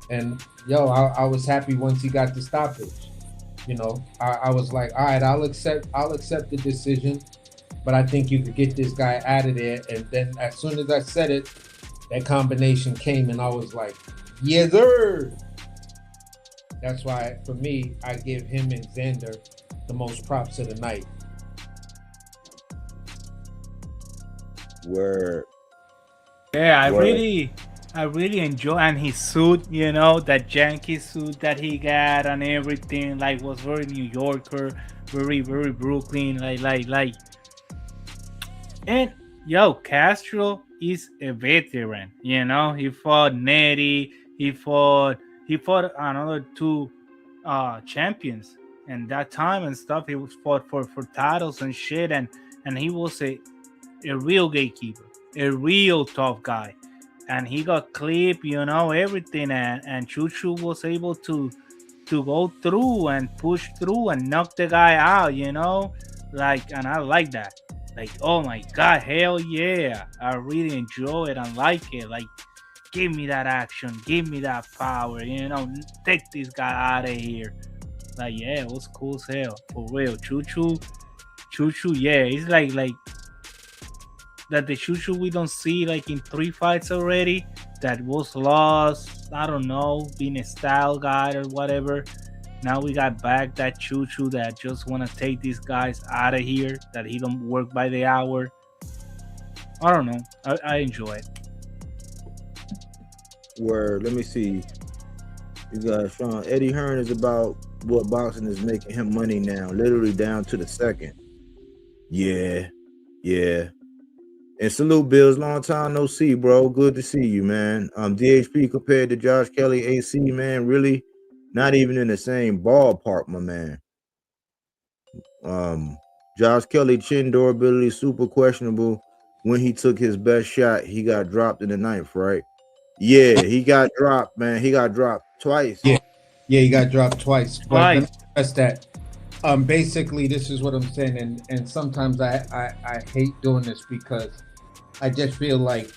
And yo, I was happy once he got the stoppage. You know, I was like, all right, I'll accept the decision, but I think you could get this guy out of there. And then as soon as I said it, that combination came, and I was like, Yes, sir. That's why, for me, I give him and Xander the most props of the night. Word. Yeah, Word. I really enjoy, and his suit, you know, that Yankee suit that he got and everything, like was very New Yorker, very Brooklyn, like. And yo, Castro is a veteran. You know, he fought Nettie. He fought another two champions and that time and stuff. He was fought for titles and shit, and he was a real gatekeeper, a real tough guy. And he got clip, you know, everything, and Chuchu was able to go through and push through and knock the guy out, you know, like, and I like that. Like, oh my god, hell yeah, I really enjoy it and like it. Like, give me that action, give me that power, you know, take this guy out of here. Like, yeah, it was cool as hell, for real. Chuchu, yeah, it's like that the Chuchu we don't see like in 3 fights already, that was lost, I don't know, being a style guy or whatever. Now we got back that Chuchu that just want to take these guys out of here, that he don't work by the hour. I don't know, I enjoy it. Word. Let me see. You got Sean. Eddie Hearn is about what boxing is making him money now, literally down to the second. Yeah. And salute, Bills. Long time no see, bro. Good to see you, man. DHP compared to Josh Kelly, AC, man, really not even in the same ballpark, my man. Josh Kelly chin durability super questionable. When he took his best shot, he got dropped in the ninth, right? Yeah, he got dropped, man. He got dropped twice. Yeah, he got dropped twice. But let me stress that. Basically, this is what I'm saying, and sometimes I hate doing this because I just feel like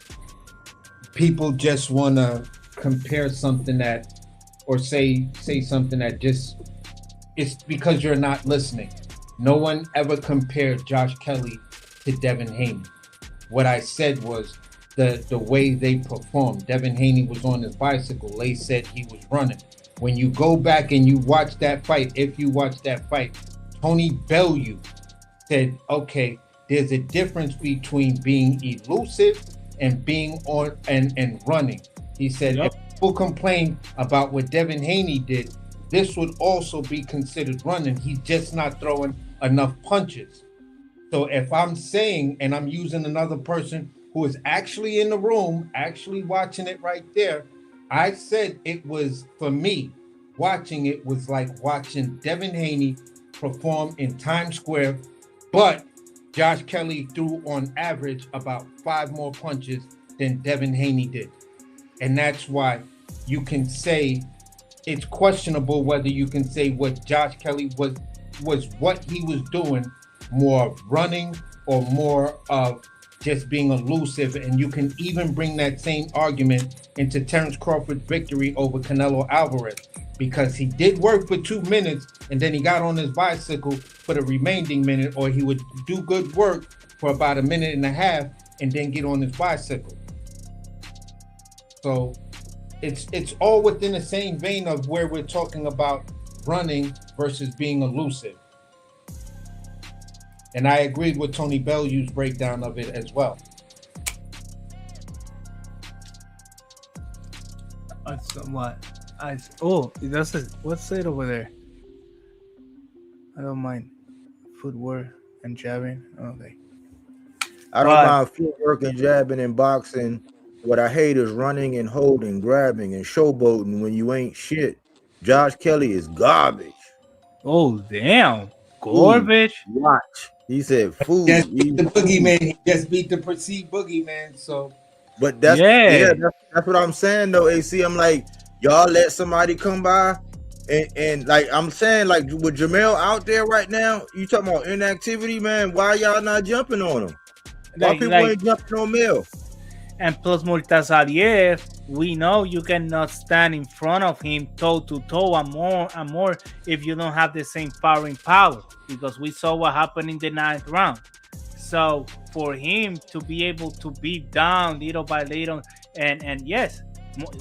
people just want to compare something that, or say something that just, it's because you're not listening. No one ever compared Josh Kelly to Devin Haney. What I said was the way they performed. Devin Haney was on his bicycle. They said he was running. When you go back and you watch that fight, if you watch that fight, Tony Bellew said, okay, there's a difference between being elusive and being on and running. He said, if people complain about what Devin Haney did, this would also be considered running. He's just not throwing enough punches. So if I'm saying, and I'm using another person who is actually in the room, actually watching it right there, I said it was, for me, watching it was like watching Devin Haney perform in Times Square, but Josh Kelly threw on average about 5 more punches than Devin Haney did. And that's why you can say it's questionable whether you can say what Josh Kelly was what he was doing, more of running or more of just being elusive. And you can even bring that same argument into Terrence Crawford's victory over Canelo Alvarez, because he did work for 2 minutes and then he got on his bicycle for the remaining minute, or he would do good work for about a minute and a half and then get on his bicycle. So it's all within the same vein of where we're talking about running versus being elusive. And I agreed with Tony Bellew's breakdown of it as well. What's it over there? I don't mind footwork and jabbing. Okay. I don't mind footwork and jabbing and boxing. What I hate is running and holding, grabbing and showboating when you ain't shit. Josh Kelly is garbage. Oh, damn. Garbage. Watch. He said food. Just beat the Boogeyman. He just beat the perceived Boogeyman. So, but that's that's what I'm saying though, AC. I'm like, y'all let somebody come by and like I'm saying, like with Jamel out there right now, you talking about inactivity, man. Why y'all not jumping on him? Why people ain't jumping on Mill? And plus Multazaliev, we know you cannot stand in front of him toe to toe and more if you don't have the same firing power, because we saw what happened in the 9th round. So for him to be able to beat down little by little, and yes,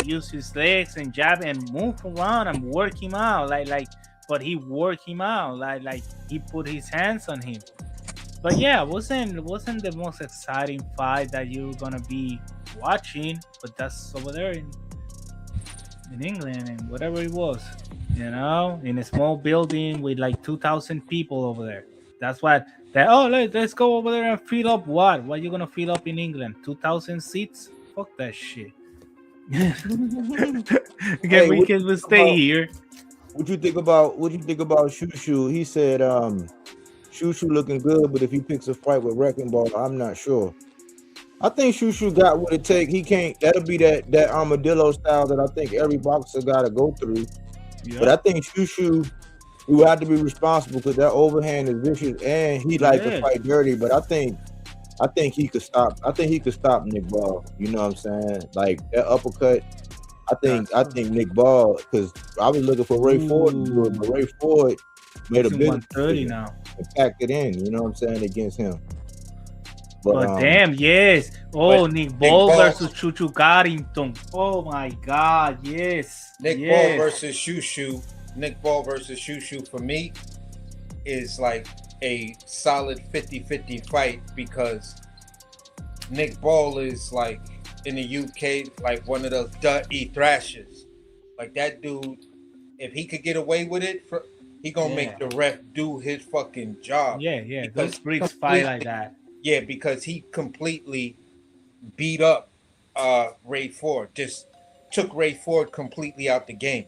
use his legs and jab and move around and work him out. But he worked him out. Like he put his hands on him. But yeah, wasn't the most exciting fight that you're gonna be watching. But that's over there in England and whatever it was, in a small building with like 2,000 people over there. That's what. Let's go over there and fill up. What are you gonna fill up in England? 2,000 seats? Fuck that shit. Again, we can stay here. What you think about Shushu? He said Shushu looking good, but if he picks a fight with Wrecking Ball, I'm not sure. I think Shushu got what it takes. He can't. That'll be that armadillo style that I think every boxer got to go through. Yeah. But I think Shushu, he will have to be responsible because that overhand is vicious, and he likes to fight dirty. But I think he could stop. I think he could stop Nick Ball. You know what I'm saying? Like that uppercut. I think Nick Ball, because I was looking for Ray Ford to do it, but Ray Ford made a big 130 now. And packed it in. You know what I'm saying, against him. But damn, yes. Oh, Nick Ball versus Chuchu Garrington. Oh my God, yes. Nick Ball versus Shushu. Nick Ball versus Shushu for me is like a solid 50-50 fight because Nick Ball is like in the UK like one of those dirty thrashers. Like that dude, if he could get away with it, he gonna make the ref do his fucking job. Yeah. Those Greeks fight like that. Yeah, because he completely beat up Ray Ford. Just took Ray Ford completely out the game.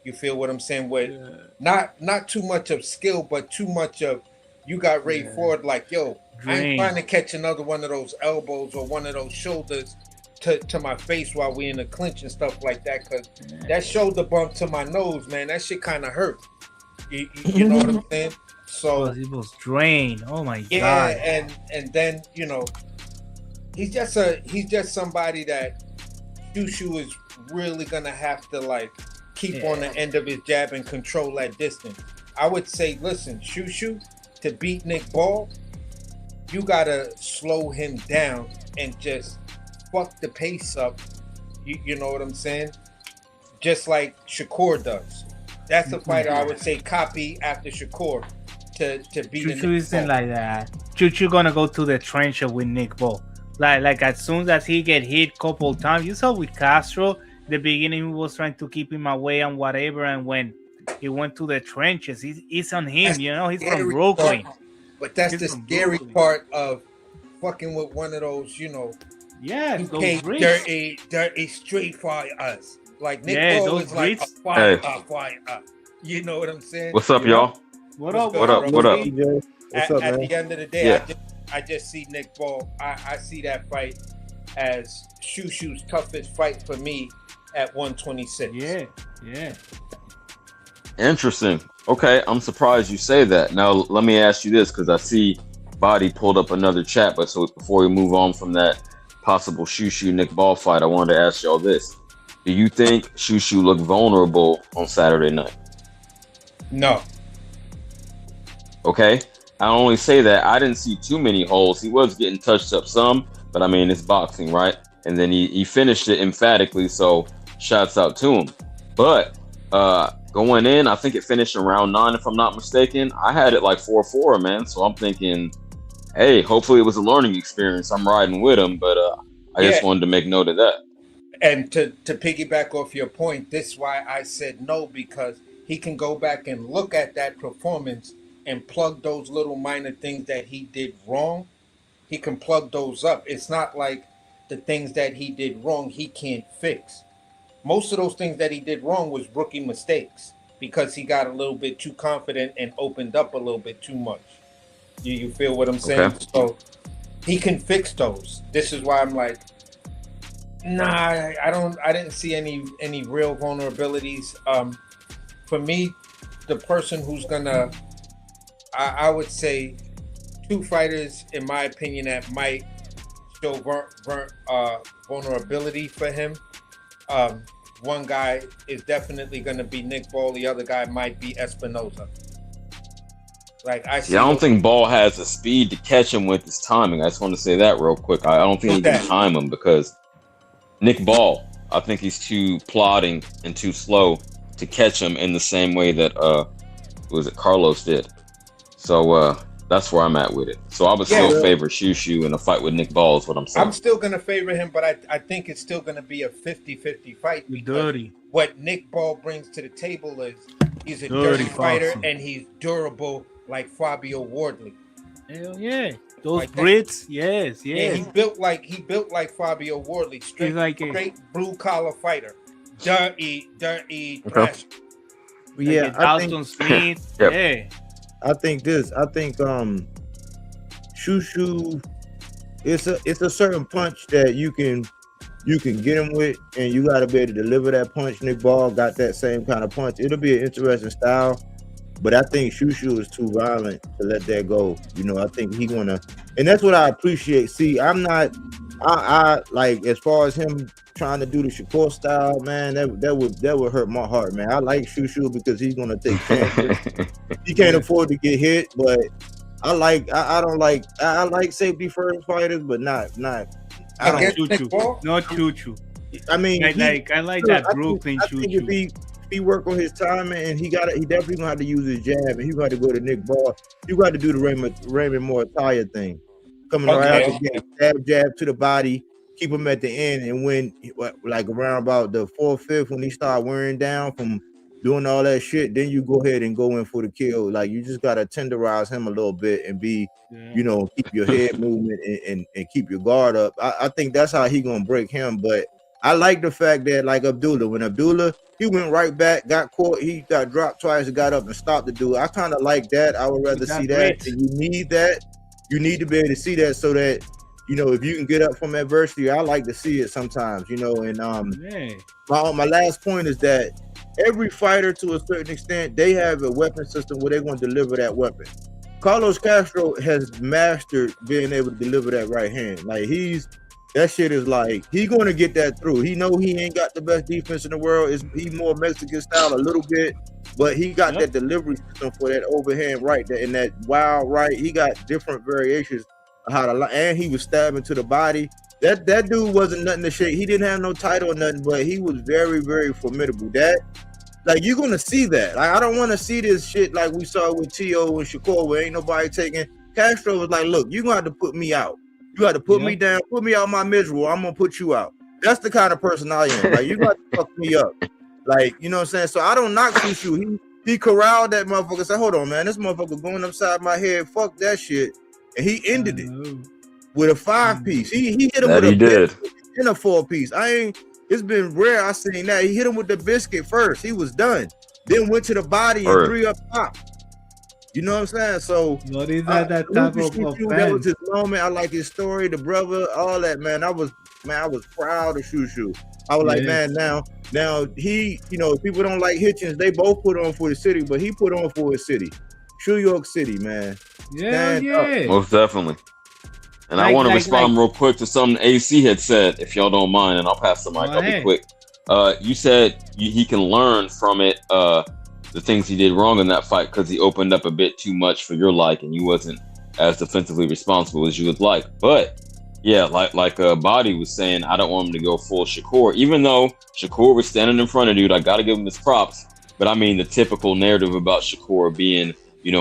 You feel what I'm saying? With not too much of skill, but too much of you got Ray Ford like, yo, I ain't trying to catch another one of those elbows or one of those shoulders to my face while we in the clinch and stuff like that. Cause that shoulder bump to my nose, man, that shit kind of hurt. You know what I'm saying? So he was drained. Oh my God. Yeah, and then he's just somebody that Shushu is really gonna have to like keep on the end of his jab and control that distance. I would say, listen, Shushu, to beat Nick Ball, you gotta slow him down and just fuck the pace up. You know what I'm saying? Just like Shakur does. That's a fighter I would say copy after Shakur to beat Chuchu isn't like that. Chuchu gonna go to the trench with Nick Ball. Like as soon as he get hit couple times, you saw with Castro, the beginning he was trying to keep him away and whatever, and when he went to the trenches, he's on him. He's from Brooklyn. But that's the scary part of fucking with one of those, Yeah, those dirty street fighters. Like Nick Ball is like a fighter. You know what I'm saying? What's up, y'all? What up? What up? At the end of the day, I just see Nick Ball. I see that fight as Shushu's toughest fight for me at 126. Yeah. Interesting. Okay, I'm surprised you say that. Now, let me ask you this, because I see Body pulled up another chat, but so before we move on from that possible Shushu Nick Ball fight, I wanted to ask y'all this. Do you think Shushu looked vulnerable on Saturday night? No. Okay. I only say that I didn't see too many holes. He was getting touched up some, but I mean, it's boxing, right? And then he finished it emphatically, so shouts out to him. But going in, I think it finished in round 9, if I'm not mistaken. I had it like 4-4, man. So I'm thinking, hey, hopefully it was a learning experience. I'm riding with him, but I just wanted to make note of that. And to piggyback off your point, this is why I said no, because he can go back and look at that performance and plug those little minor things that he did wrong. He can plug those up. It's not like the things that he did wrong he can't fix. Most of those things that he did wrong was rookie mistakes because he got a little bit too confident and opened up a little bit too much. You feel what I'm saying? Okay. So he can fix those. This is why I'm like, nah, I didn't see any real vulnerabilities. For me, the person who's gonna, I would say, 2 fighters, in my opinion, that might show vulnerability for him. One guy is definitely going to be Nick Ball. The other guy might be Espinoza. I don't think Ball has the speed to catch him with his timing. I just want to say that real quick. I don't think he can time him because Nick Ball. I think he's too plodding and too slow to catch him in the same way that was it Carlos did. So that's where I'm at with it. So I would still favor Shushu in a fight with Nick Ball is what I'm saying. I'm still going to favor him, but I think it's still going to be a 50-50 fight because what Nick Ball brings to the table is he's a dirty fighter and he's durable like Fabio Wardley. Hell yeah. Those like Brits, yes. Yeah, he built like Fabio Wardley, straight blue collar fighter. Dirty trash. Yeah, I think Smith. Yeah. I think Shushu, it's a certain punch that you can get him with, and you got to be able to deliver that punch. Nick Ball got that same kind of punch. It'll be an interesting style, but I think Shushu is too violent to let that go. You know, I think he wanna, and that's what I appreciate. See, I like, as far as him trying to do the Shakur style, man, that would hurt my heart, man. I like Shushu because he's gonna take chances. He can't afford to get hit, but I like safety first fighters, but not. I don't Chuchu. Not Chuchu. I mean, I like that Brooklyn I think Chuchu. if he work on his timing, and he definitely gonna have to use his jab, and he got to go to Nick Ball. You got to do the Raymond Mortalia thing, coming right out the gate, jab to the body, keep him at the end, and when like around about the 4th, 5th, when he start wearing down from doing all that shit, then you go ahead and go in for the kill. Like, you just gotta tenderize him a little bit and be, keep your head movement and keep your guard up. I think that's how he gonna break him. But I like the fact that, like when Abdullah, he went right back, got caught, he got dropped twice and got up and stopped the dude. I kind of like that. I would rather see that. And you need that. You need to be able to see that so that, if you can get up from adversity. I like to see it sometimes, and my last point is that every fighter, to a certain extent, they have a weapon system where they're going to deliver that weapon. Carlos Castro has mastered being able to deliver that right hand. Like, that shit is like, he's going to get that through. He know he ain't got the best defense in the world. He's more Mexican style a little bit, but he got that delivery system for that overhand right there, and that wild right. He got different variations of how to, and he was stabbing to the body. That dude wasn't nothing to shake. He didn't have no title or nothing, but he was very, very formidable. Like, you're gonna see that. Like, I don't want to see this shit like we saw with Tio and Shakur, where ain't nobody taking. Castro was like, look, you're gonna have to put me out. You got to put me down, put me out my miserable. I'm gonna put you out. That's the kind of person I am. Like, you got to fuck me up. Like, you know what I'm saying? So I don't knock Shushu. He corralled that motherfucker. Said, hold on, man, this motherfucker going upside my head. Fuck that shit. And he ended it with a 5-piece. He hit him with a biscuit and a 4-piece. It's been rare I seen that. He hit him with the biscuit first. He was done. Then went to the body and 3 up top. You know what I'm saying? So that was his moment. I like his story, the brother, all that, man. I was proud of Shushu. I was like, man, now he, if people don't like Hitchens, they both put on for the city, but he put on for his city. New York City, man. Most definitely. And I want to respond real quick to something AC had said, if y'all don't mind, and I'll pass the mic. I'll be quick. You said he can learn from it, the things he did wrong in that fight, because he opened up a bit too much for your liking. You wasn't as defensively responsible as you would like. But yeah, like Body was saying, I don't want him to go full Shakur. Even though Shakur was standing in front of dude, I got to give him his props. But I mean, the typical narrative about Shakur being,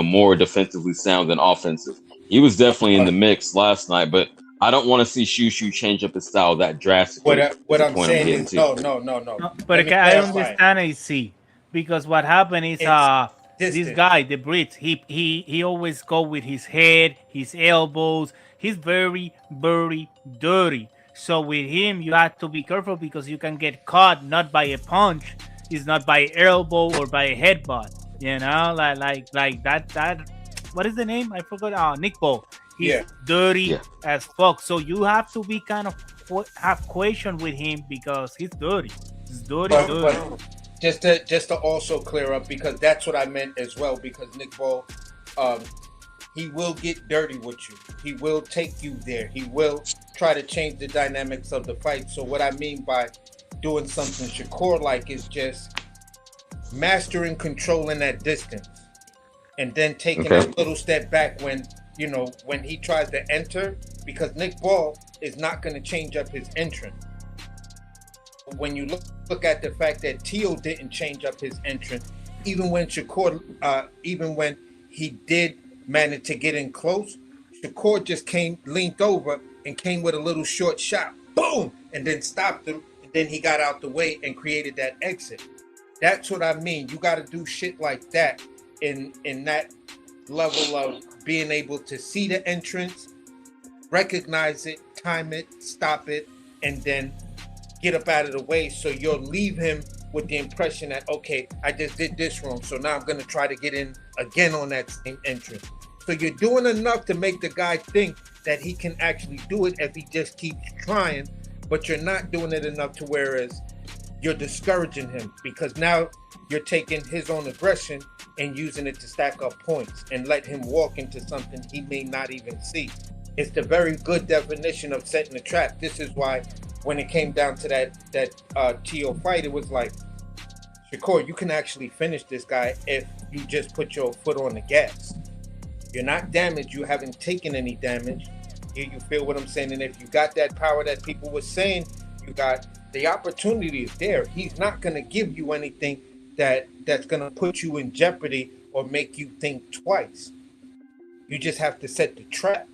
more defensively sound than offensive. He was definitely in the mix last night, but I don't want to see Shushu change up his style that drastically. What I'm saying is, no. But I understand AC, because what happened is this guy, the Brits, he always go with his head, his elbows. He's very, very dirty. So with him, you have to be careful because you can get caught not by a punch, it's not by elbow or by a headbutt. Like that. What is the name? I forgot. Nick Ball. He's dirty as fuck. So you have to be kind of have question with him because he's dirty. He's dirty. But just to also clear up, because that's what I meant as well. Because Nick Ball, he will get dirty with you. He will take you there. He will try to change the dynamics of the fight. So what I mean by doing something Shakur-like is just mastering controlling that distance, and then taking a little step back when he tries to enter, because Nick Ball is not going to change up his entrance. when you look at the fact that Teo didn't change up his entrance, even when Shakur, even when he did manage to get in close, Shakur just leaned over and came with a little short shot, boom, and then stopped him. And then he got out the way and created that exit. That's what I mean. You got to do shit like that in that level of being able to see the entrance, recognize it, time it, stop it, and then get up out of the way. So you'll leave him with the impression that, okay, I just did this wrong, so now I'm going to try to get in again on that same entrance. So you're doing enough to make the guy think that he can actually do it if he just keeps trying, but you're not doing it enough to whereas you're discouraging him, because now you're taking his own aggression and using it to stack up points and let him walk into something he may not even see. It's the very good definition of setting a trap. This is why when it came down to that Teo fight, it was like, Shakur, you can actually finish this guy if you just put your foot on the gas. You're not damaged. You haven't taken any damage. You feel what I'm saying? And if you got that power that people were saying, you got the opportunity is there. He's not going to give you anything that's going to put you in jeopardy or make you think twice. You just have to set the trap.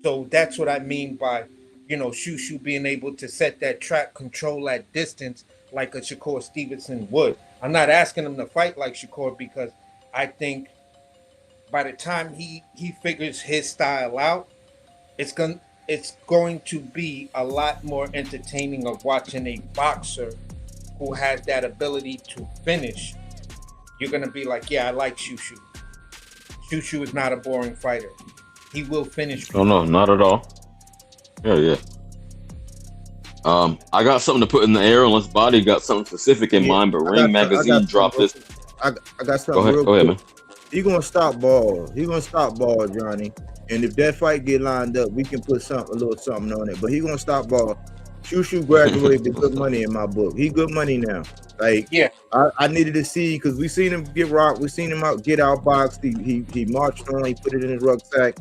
So that's what I mean by, Shushu being able to set that trap, control that distance like a Shakur Stevenson would. I'm not asking him to fight like Shakur because I think by the time he figures his style out, it's going to be a lot more entertaining of watching a boxer who has that ability to finish. You're going to be like, yeah, I like Shushu. Shushu is not a boring fighter. He will finish. Oh, no, not at all. Yeah. I got something to put in the air unless Body got something specific in mind, but Ring Magazine dropped this. I got something. Go ahead, man. He gonna stop ball, Johnny. And if that fight get lined up, we can put a little something on it. But he gonna stop ball. Shushu graduated to good money in my book. He good money now. Like, yeah, I needed to see because we seen him get rocked. We seen him get outboxed. He marched on. He put it in his rucksack.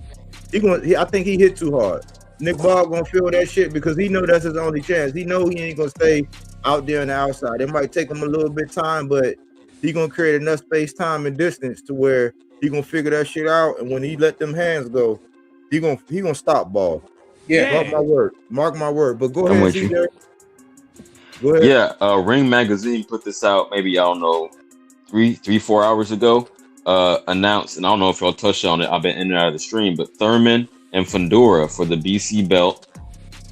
I think he hit too hard. Nick Bob gonna feel that shit because he know that's his only chance. He know he ain't gonna stay out there on the outside. It might take him a little bit of time, but he gonna create enough space, time, and distance to where he gonna figure that shit out. And when he let them hands go, he gonna stop ball. Yeah, mark my word. But go ahead, CJ. Go ahead. Yeah, Ring Magazine put this out maybe, I don't know, 4 hours ago. Announced, and I don't know if y'all touched on it. I've been in and out of the stream, but Thurman and Fundora for the BC belt.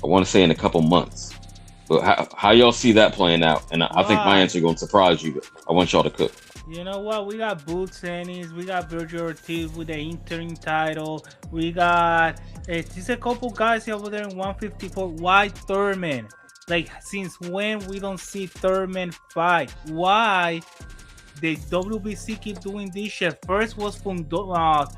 I want to say in a couple months. But how y'all see that playing out? And I think my answer is going to surprise you, but I want y'all to cook. You know what? We got Boots Ennis. We got Virgil Ortiz with the interim title. We got there's a couple guys over there in 154. Why Thurman? Like, since when we don't see Thurman fight? Why the WBC keep doing this shit? First was from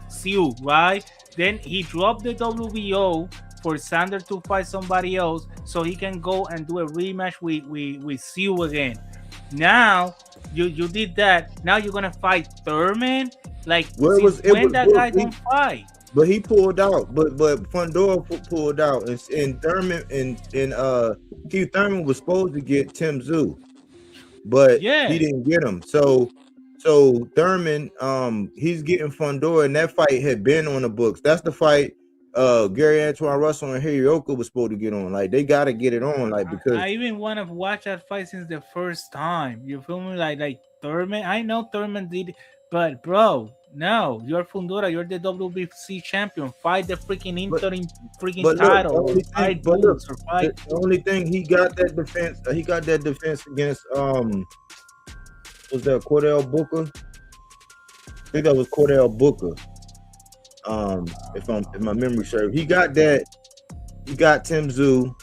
Siu, right? Then he dropped the WBO for Xander to fight somebody else so he can go and do a rematch with Siu again. Now you did that. Now you're gonna fight Thurman? Like, that guy don't fight? But he pulled out. But Fundora pulled out, and Thurman and Keith Thurman was supposed to get Tim Tszyu, but he didn't get him. So Thurman, he's getting Fundora, and that fight had been on the books. That's the fight Gary Antoine Russell and Hirooka was supposed to get on. Like, they gotta get it on, like, because I even want to watch that fight since the first time. You feel me? Like Thurman. I know Thurman did, but bro, no, you're Fundora. You're the WBC champion. Fight the freaking interim title. The only thing he got that defense. He got that defense against was that Cordell Booker? I think that was Cordell Booker. If my memory serves, he got that. He got Tim Tszyu,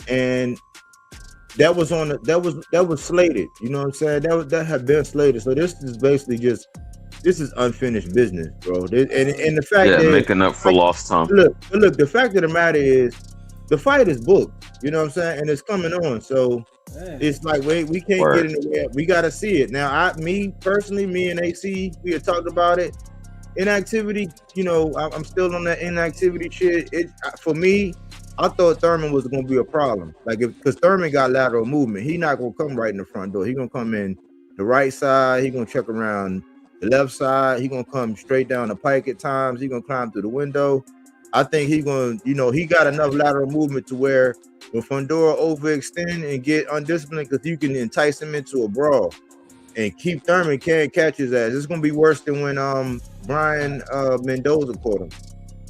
and that was slated. You know what I'm saying? That had been slated. So this is basically this is unfinished business, bro. And the fact that making up for lost time. Look. The fact of the matter is, the fight is booked. You know what I'm saying? And it's coming on. So it's like we can't get in the way. We got to see it now. Me and AC, we had talked about it. Inactivity, I'm still on that inactivity shit. For me, I thought Thurman was going to be a problem. Like, because Thurman got lateral movement, he not going to come right in the front door. He going to come in the right side. He going to check around the left side. He going to come straight down the pike at times. He going to climb through the window. I think he going to, he got enough lateral movement to where when Fundora overextend and get undisciplined, because you can entice him into a brawl and keep Thurman can't catch his ass. It's going to be worse than when Brian Mendoza caught him.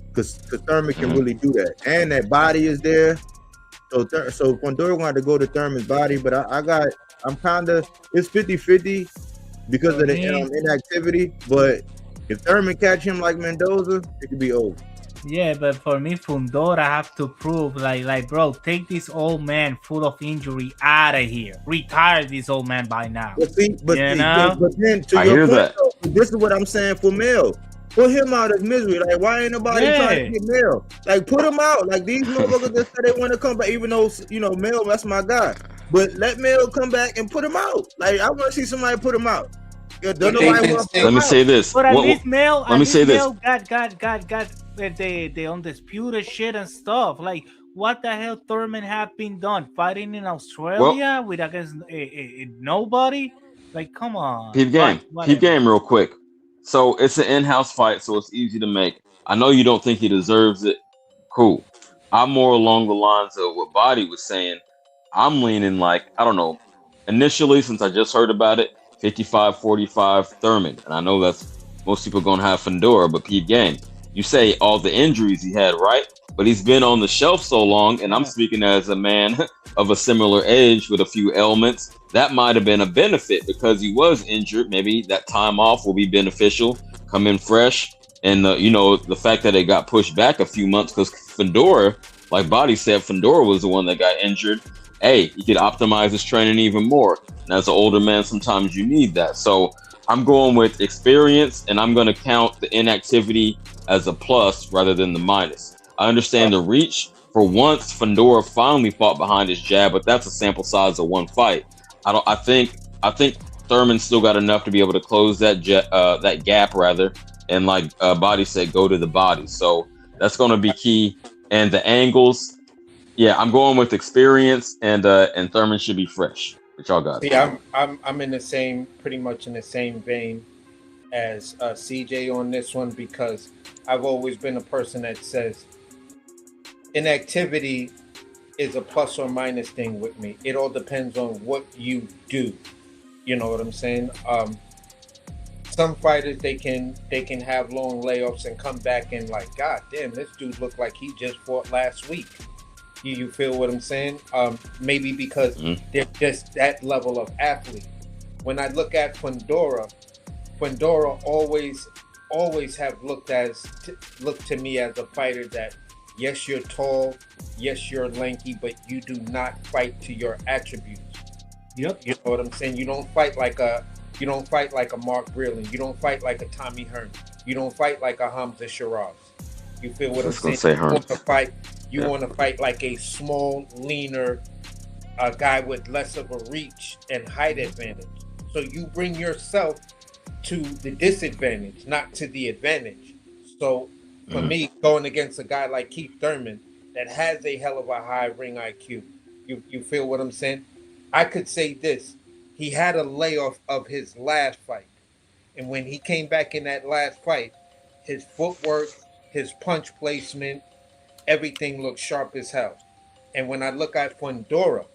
Because Thurman can really do that. And that body is there. So Fundora going to have to go to Thurman's body. But I'm kind of, it's 50-50 because of the inactivity. But if Thurman catch him like Mendoza, it could be over. Yeah, but for me, Fundora have to prove, like, bro, take this old man full of injury out of here. Retire this old man by now. But then to I your hear point, that. though, this is what I'm saying for Mel. Put him out of misery. Like, why ain't nobody trying to get Mel? Like, put him out. Like, these motherfuckers that say they want to come back, even though, Mel, that's my guy. But let Mel come back and put him out. Like, I want to see somebody put him out. Let me say this. But at least Mel, let me say this. got the undisputed shit and stuff. Like, what the hell Thurman have been done? Fighting in Australia with against nobody? Like, come on. Keep game real quick. So it's an in-house fight, so it's easy to make. I know you don't think he deserves it. Cool. I'm more along the lines of what Body was saying. I'm leaning like, I don't know, initially, since I just heard about it, 55-45 Thurman. And I know that's most people going to have Fundora, but Pete Gang, you say all the injuries he had, right? But he's been on the shelf so long, and I'm speaking as a man of a similar age with a few ailments. That might have been a benefit because he was injured. Maybe that time off will be beneficial. Come in fresh. And, the fact that it got pushed back a few months because Fundora, like Body said, Fundora was the one that got injured. Hey, he could optimize his training even more. And as an older man, sometimes you need that. So I'm going with experience, and I'm going to count the inactivity as a plus rather than the minus. I understand the reach. For once, Fundora finally fought behind his jab, but that's a sample size of one fight. I think Thurman still got enough to be able to close that gap rather, and like Body said, go to the body. So that's going to be key. And the angles, yeah, I'm going with experience, and Thurman should be fresh. What y'all got? See, I'm in pretty much in the same vein as CJ on this one, because I've always been a person that says inactivity is a plus or minus thing with me. It all depends on what you do. You know what I'm saying? Some fighters, they can have long layoffs and come back and like, God damn, this dude looked like he just fought last week. You feel what I'm saying? Maybe because they're just that level of athlete. When I look at Fundora always have looked to me as a fighter that, yes, you're tall, yes, you're lanky, but you do not fight to your attributes. Yep. You know what I'm saying? You don't fight like a Mark Breland. You don't fight like a Tommy Hearn. You don't fight like a Hamza Shiraz. You feel what I'm saying? You want to fight like a small, leaner guy with less of a reach and height advantage. So you bring yourself to the disadvantage, not to the advantage. So for me, going against a guy like Keith Thurman that has a hell of a high ring IQ, you feel what I'm saying? I could say this. He had a layoff of his last fight. And when he came back in that last fight, his footwork, his punch placement, everything looked sharp as hell. And when I look at Fundora,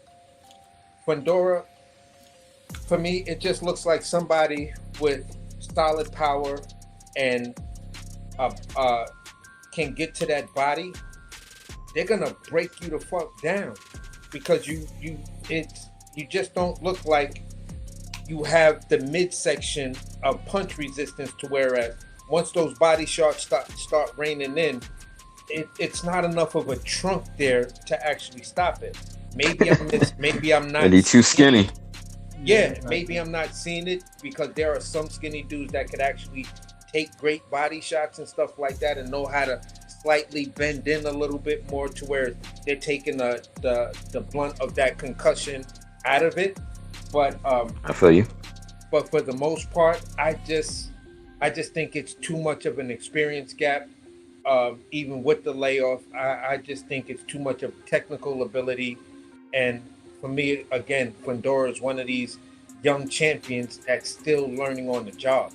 for me, it just looks like somebody with solid power and can get to that body. They're gonna break you the fuck down because you just don't look like you have the midsection of punch resistance to whereas once those body shots start raining in, it's not enough of a trunk there to actually stop it. Maybe I'm not. And he's too skinny. Yeah, maybe I'm not seeing it because there are some skinny dudes that could actually take great body shots and stuff like that and know how to slightly bend in a little bit more to where they're taking the blunt of that concussion out of it. But I feel you. But for the most part, I just think it's too much of an experience gap. even with the layoff. I just think it's too much of technical ability. And for me, again, Fundora is one of these young champions that's still learning on the job.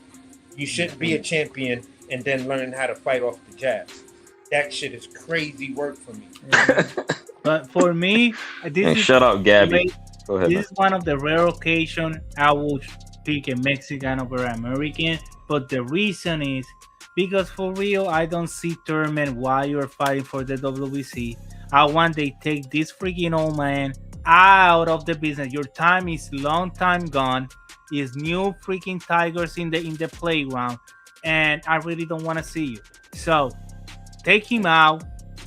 You shouldn't be a champion and then learn how to fight off the jabs. That shit is crazy work for me. But for me, this And is shout out Gabby. great. Go ahead, man. This is one of the rare occasions I will pick a Mexican over American. But the reason is because for real, I don't see tournament why you're fighting for the WBC. I want they take this freaking old man out of the business. Your time is long time gone. Is new freaking tigers in the playground, and I really don't want to see you. So take him out.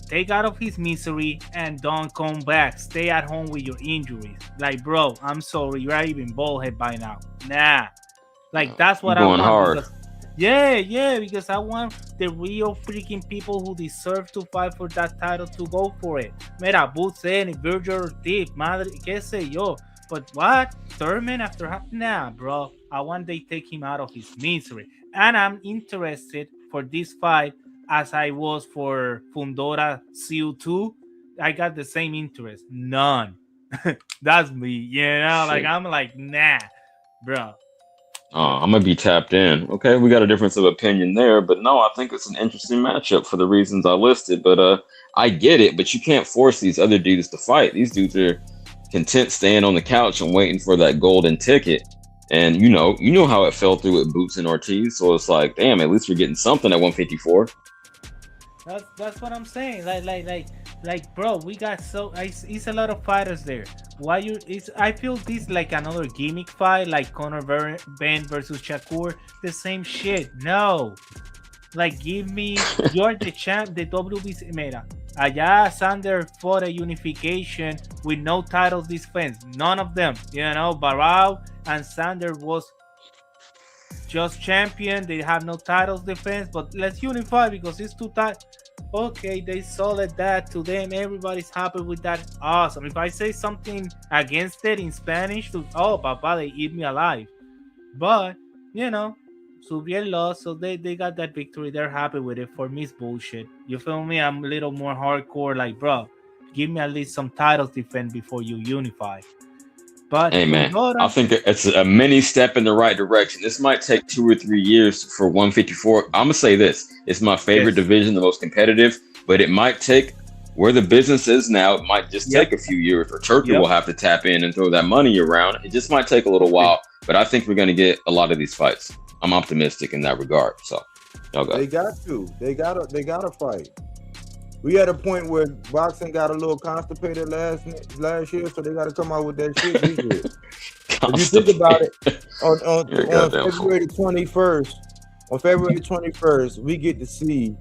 Take out of his misery and don't come back. Stay at home with your injuries. Like, bro, I'm sorry, you're even ballhead by now. Nah, like that's what I Going want. hard. Because, because I want the real freaking people who deserve to fight for that title to go for it. Mira, Boots, Virgil Ortiz, madre, qué sé yo. But what? Thurman after nah, bro. I want they take him out of his misery, and I'm interested for this fight as I was for Fundora CO2. I got the same interest. None. That's me, like I'm like, nah, bro. I'm gonna be tapped in. Okay, we got a difference of opinion there, but no, I think it's an interesting matchup for the reasons I listed. But I get it, but you can't force these other dudes to fight. These dudes are content staying on the couch and waiting for that golden ticket. And you know how it fell through with Boots and Ortiz. So it's like, damn, at least we're getting something at 154. That's what I'm saying. Like, bro, we got it's a lot of fighters there. Why you? I feel this like another gimmick fight, like Conor Ben versus Shakur. The same shit. No, like give me you're the champ, the WBC. Mira, allá Xander fought a unification with no titles defense. None of them. Barao and Xander was just champion. They have no titles defense, but let's unify because it's too tight. Okay, they sold that to them. Everybody's happy with that. Awesome. If I say something against it in Spanish, papa, they eat me alive. But Subiel lost, so they got that victory. They're happy with it. For me, it's bullshit. You feel me? I'm a little more hardcore. Like, bro, give me at least some titles defense before you unify. But hey man, I think it's a mini step in the right direction. This might take 2 or 3 years for 154. I'm gonna say this: it's my favorite division, the most competitive. But it might take where the business is now. It might just take a few years, or Turkey will have to tap in and throw that money around. It just might take a little while, but I think we're gonna get a lot of these fights. I'm optimistic in that regard. So, y'all got they got to. They gotta fight. We at a point where boxing got a little constipated last year, so they got to come out with that shit. If you think about it, on February 21st, we get to see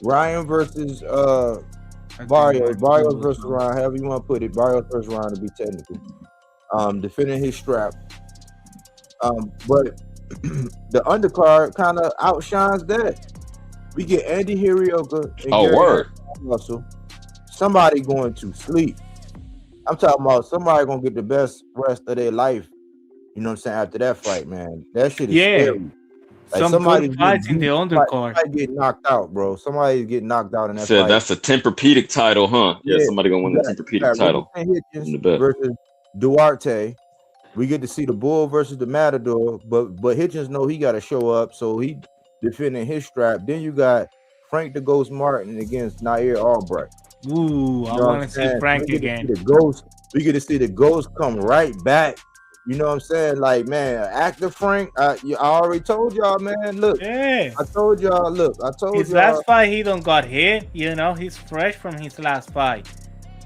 Ryan versus Barrios versus Ryan, however you want to put it. Barrios versus Ryan to be technical. Defending his strap. But the undercard kind of outshines that. We get Andy Hirioka and Gary Russell. Somebody going to sleep. I'm talking about somebody gonna get the best rest of their life. You know what I'm saying? After that fight, man, that shit is scary. Like some good fights in the undercard. Somebody get knocked out, bro. Somebody get knocked out in that fight. That's a Tempur-Pedic title, huh? Yeah, somebody gonna win the Tempur-Pedic title. Versus Duarte. We get to see the Bull versus the Matador, but Hitchens know he got to show up, so he defending his strap. Then you got Frank the Ghost Martin against Nair Albright. Ooh, I want to see Frank again. We get to see the Ghost come right back. You know what I'm saying? Like, man, actor Frank, I already told y'all, man. Look, I told y'all. His last fight, he don't got hit. He's fresh from his last fight.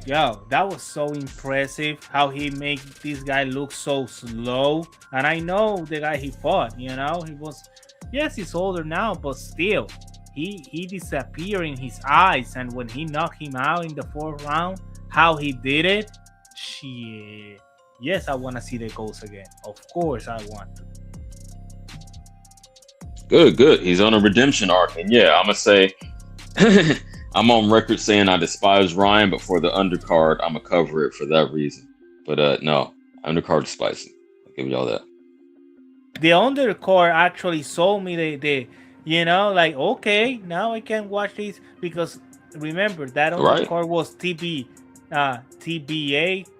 Yo, that was so impressive how he made this guy look so slow. And I know the guy he fought, he was, yes, he's older now, but still, he disappeared in his eyes. And when he knocked him out in the 4th round, how he did it, shit. Yes, I want to see the Ghost again. Of course I want to. Good. He's on a redemption arc. And yeah, I'm going to say... I'm on record saying I despise Ryan, but for the undercard, I'm going to cover it for that reason. But no, undercard is spicy. I'll give y'all that. The undercard actually sold me Like okay, now I can watch these because remember that Right? undercard was TBA,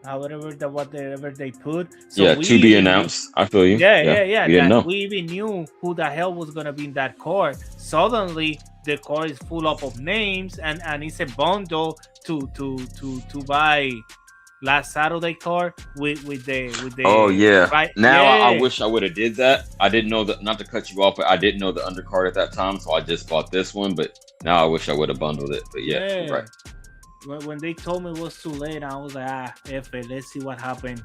whatever they put. So Yeah, we to be even knew, announced. I feel you. Yeah, yeah, we didn't that know. we even knew who the hell was gonna be in that card. Suddenly, the card is full up of names, and it's a bundle to buy last Saturday card with the Oh yeah. right, Now I yeah, wish I would have did that. I didn't know that. Not to cut you off, but I didn't know the undercard at that time, so I just bought this one. But now I wish I would have bundled it. But yeah, you're yeah. right. When they told me it was too late, I was like, F it, let's see what happened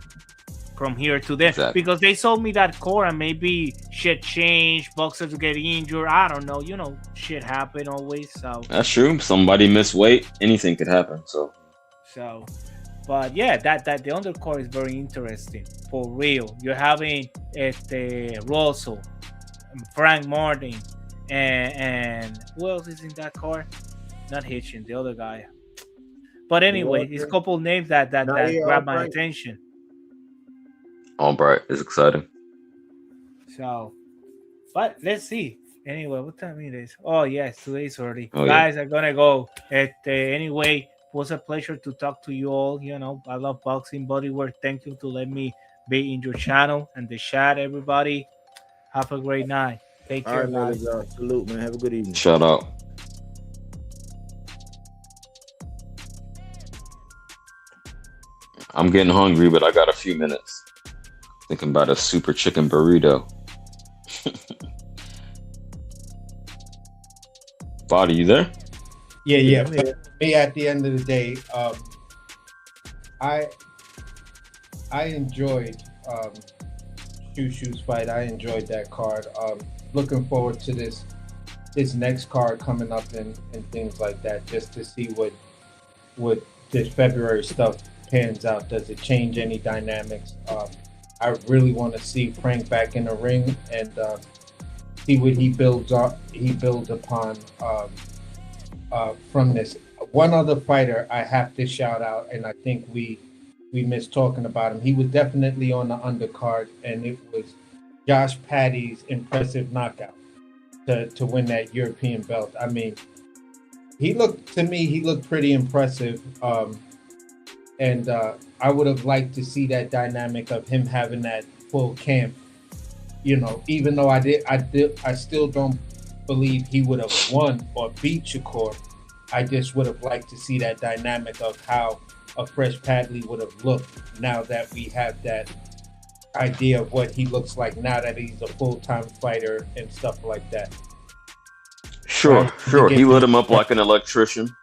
from here to there. Exactly. Because they sold me that core and maybe shit changed, boxers get injured. I don't know. Shit happen always. That's true. Somebody miss weight. Anything could happen. So But yeah, that the undercard is very interesting for real. You're having Russell, Frank Martin, and who else is in that card? Not Hitchin, the other guy. But anyway, it's a couple names that grab my attention. Albright is exciting. So, but let's see. Anyway, what time it is? Oh yes, today's early. Oh, Guys, I'm gonna go. Anyway, it was a pleasure to talk to you all. I love boxing, bodywork. Thank you to let me be in your channel and the chat. Everybody, have a great night. Take care, guys. Salute, man. Have a good evening. Shout out. I'm getting hungry, but I got a few minutes. Thinking about a super chicken burrito. Body, you there? Yeah. For me, at the end of the day, I enjoyed Shushu's fight. I enjoyed that card. Looking forward to this next card coming up and things like that, just to see what this February stuff pans out. Does it change any dynamics? I really want to see Frank back in the ring and see what he builds upon from this. One other fighter I have to shout out, and I think we missed talking about him. He was definitely on the undercard, and it was Josh Paddy's impressive knockout to win that European belt. I mean, he looked pretty impressive. And I would have liked to see that dynamic of him having that full camp. Even though I still don't believe he would have won or beat Shakur. I just would have liked to see that dynamic of how a fresh Padley would have looked now that we have that idea of what he looks like now that he's a full-time fighter and stuff like that. Sure. He lit him up like an electrician,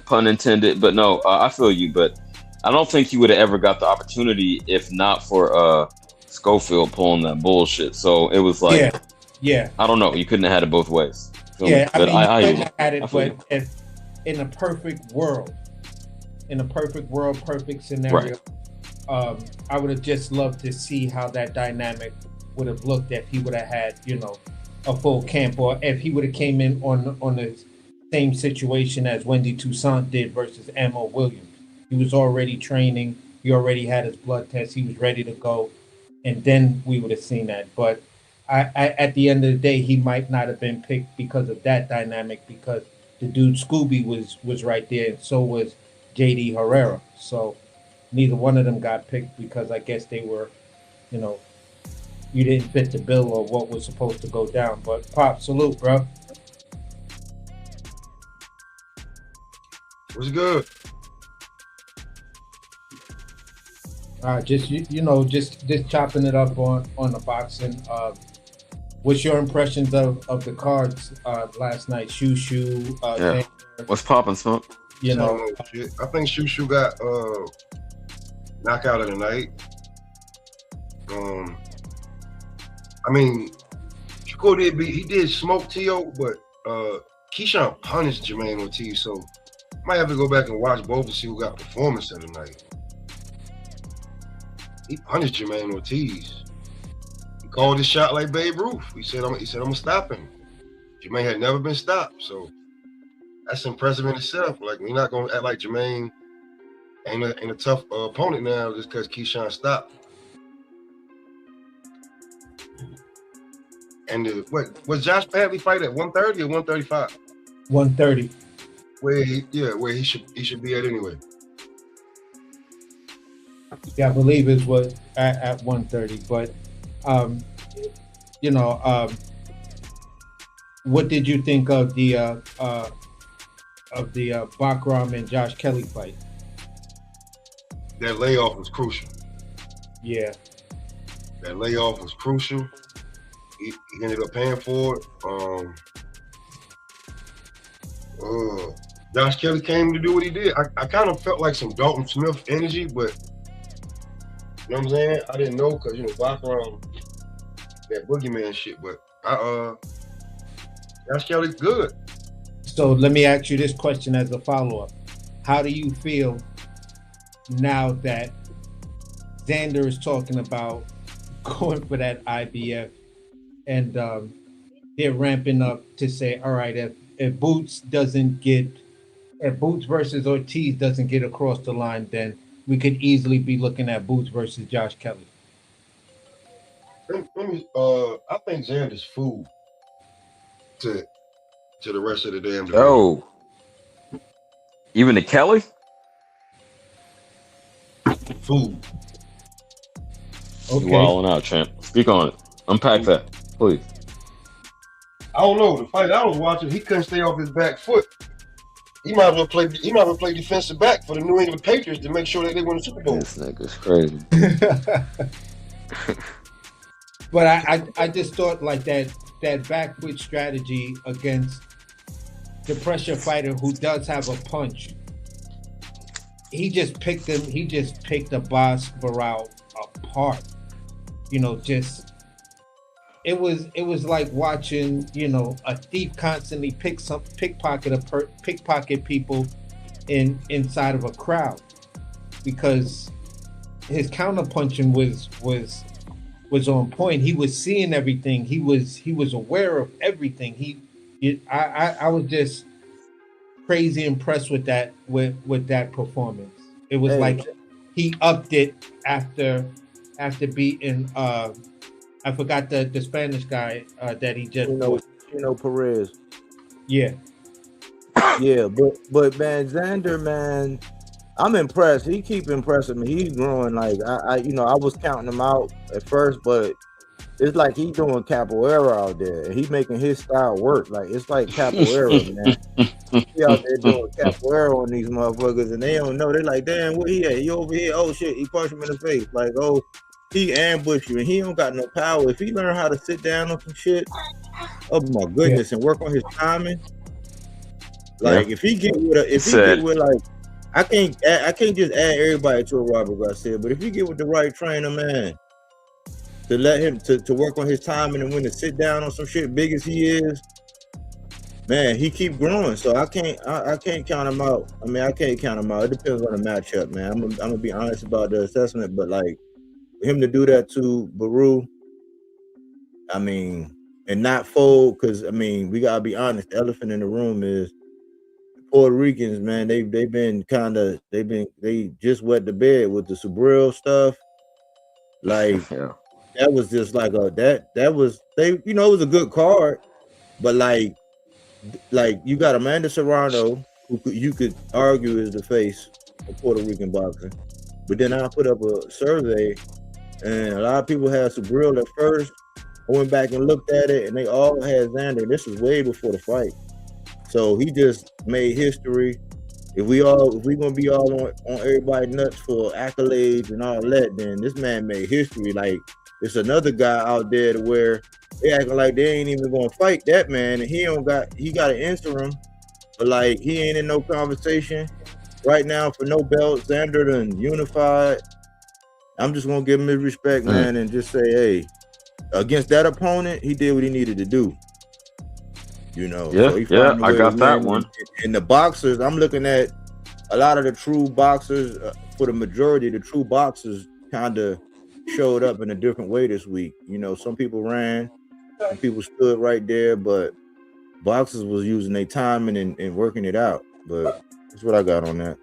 pun intended. But no, I feel you. But I don't think he would have ever got the opportunity if not for Schofield pulling that bullshit. So it was like, yeah. I don't know. You couldn't have had it both ways. Yeah, but I mean, you couldn't have had it, but if in a perfect world, perfect scenario, right. I would have just loved to see how that dynamic would have looked if he would have had, a full camp, or if he would have came in on the same situation as Wendy Toussaint did versus Ammo Williams. He was already training. He already had his blood test. He was ready to go, and then we would have seen that. But I at the end of the day, he might not have been picked because of that dynamic, because the dude Scooby was right there, and so was JD Herrera. So neither one of them got picked because I guess they were, you didn't fit the bill or what was supposed to go down. But Pop, salute, bro. What's good? Just just chopping it up on the boxing. What's your impressions of the cards last night? Shushu, Xander. What's popping, Smoke? I think Shushu got knockout of the night. I mean, Shakur did smoke Teo, but Keyshawn punished Jermaine Ortiz, so might have to go back and watch both to see who got performance of the night. He punished Jermaine Ortiz. He called his shot like Babe Ruth. He said I'm gonna stop him. Jermaine had never been stopped, so that's impressive in itself. Like, we're not gonna act like Jermaine ain't a tough opponent now just because Keyshawn stopped. And what was Josh Padley fight at 130 or 135? 130. Where he should be at anyway. Yeah, I believe it was at 130. But what did you think of the Bakhram and Josh Kelly fight? That layoff was crucial. Yeah. That layoff was crucial. He ended up paying for it. Josh Kelly came to do what he did. I kind of felt like some Dalton Smith energy, but you know what I'm saying? I didn't know because, Bakhram, that boogeyman shit, but Josh Kelly's good. So let me ask you this question as a follow-up. How do you feel now that Xander is talking about going for that IBF and they're ramping up to say, all right, if Boots versus Ortiz doesn't get across the line, then we could easily be looking at Boots versus Josh Kelly? I think Xander's food to the rest of the damn division. Oh, even to Kelly? Food. Okay. Wilding out, champ. Speak on it. Unpack that, please. I don't know. The fight I was watching, he couldn't stay off his back foot. He might as well play defensive back for the New England Patriots to make sure that they win the Super Bowl. This nigga's crazy. But I just thought like that back foot strategy against the pressure fighter who does have a punch. He just picked the boss Barao apart. It was like watching, a thief constantly pickpocket people inside of a crowd, because his counter punching was on point. He was seeing everything. He was aware of everything. I was just crazy impressed with that performance. It was like he upped it after beating I forgot the Spanish guy that he just Perez. Yeah. Yeah, but man, Xander, man, I'm impressed. He keep impressing me. He's growing. Like I was counting him out at first, but it's like he's doing capoeira out there, and he's making his style work. Like it's like capoeira, man. He out there doing capoeira on these motherfuckers, and they don't know. They're like, damn, where he at? He over here? Oh shit, he punched him in the face. Like, oh, he ambushed you, and he don't got no power. If he learn how to sit down on some shit, oh my goodness, and work on his timing. Like if he get with like. I can't just add everybody to what Robert Garcia, but if you get with the right trainer, man, to let him to work on his timing and when to sit down on some shit big as he is, man, he keep growing. So I can't count him out. I mean, I can't count him out. It depends on the matchup, man. I'm gonna be honest about the assessment, but like him to do that to Baru, I mean, and not fold, because I mean, we gotta be honest. The elephant in the room is Puerto Ricans, man. They just wet the bed with the Subriel stuff. Like that was just like that was it was a good card, but like you got Amanda Serrano, who you could argue is the face of Puerto Rican boxing, but then I put up a survey, and a lot of people had Subriel at first. I went back and looked at it, and they all had Xander. This was way before the fight. So he just made history. If we gonna be all on everybody nuts for accolades and all that, then this man made history. Like it's another guy out there to where they acting like they ain't even gonna fight that man, and he got an interim, but like he ain't in no conversation right now for no belt. Xander done unified. I'm just gonna give him his respect, man, and just say, hey, against that opponent, he did what he needed to do. So I got that one. And the boxers, I'm looking at a lot of the true boxers. For the majority, the true boxers kind of showed up in a different way this week. Some people ran, some people stood right there, but boxers was using their timing and working it out. But that's what I got on that.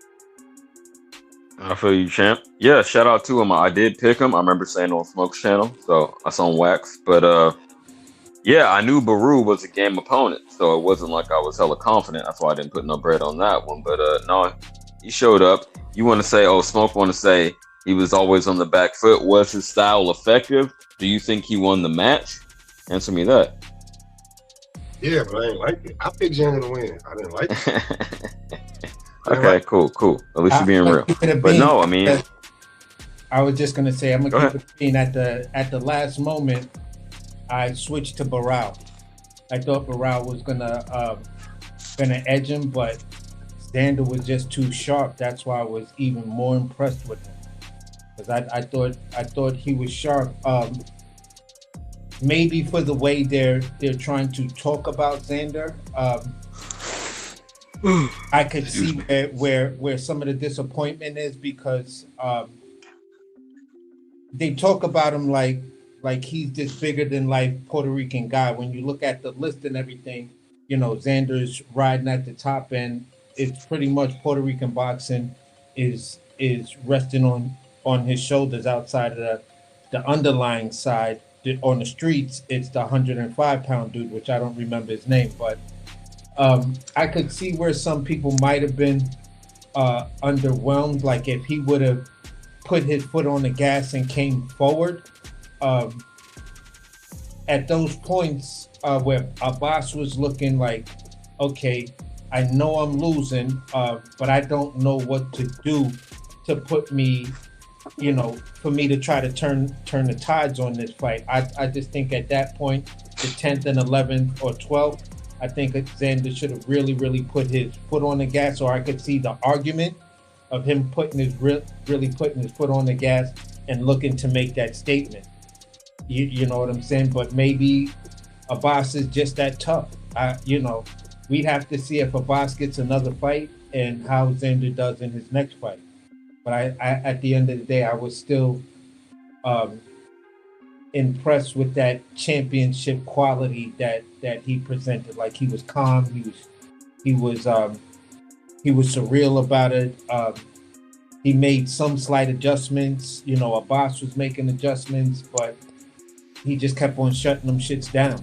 I feel you, champ. Yeah, shout out to him. I did pick him. I remember saying on Smoke's channel, so that's on wax. But Yeah, I knew Baru was a game opponent, so it wasn't like I was hella confident. That's why I didn't put no bread on that one. But no, he showed up. You want to say, Smoke want to say he was always on the back foot. Was his style effective? Do you think he won the match? Answer me that. Yeah, but I ain't like it. I picked Xander to win. I didn't like it. Okay, cool. At least you're being real. But no, I mean, I was just gonna say I'm gonna Go keep it being at the last moment. I switched to Barao. I thought Barao was gonna edge him, but Xander was just too sharp. That's why I was even more impressed with him, because I thought he was sharp. Maybe for the way they're trying to talk about Xander, I could see where some of the disappointment is, because they talk about him like he's this bigger than life Puerto Rican guy. When you look at the list and everything, Xander's riding at the top, and it's pretty much Puerto Rican boxing is resting on his shoulders. Outside of the underlying side, on the streets, it's the 105-pound dude, which I don't remember his name, but I could see where some people might have been underwhelmed. Like if he would have put his foot on the gas and came forward. At those points where Abbas was looking like, okay, I know I'm losing, but I don't know what to do to put me, for me to try to turn the tides on this fight. I just think at that point, the 10th and 11th or 12th, I think Xander should have really, really put his foot on the gas, or I could see the argument of him really putting his foot on the gas and looking to make that statement. You know what I'm saying? But maybe Abbas is just that tough. We'd have to see if Abbas gets another fight and how Xander does in his next fight. But I at the end of the day, I was still impressed with that championship quality that he presented. Like he was calm, he was surreal about it. He made some slight adjustments. Abbas was making adjustments, but he just kept on shutting them shits down.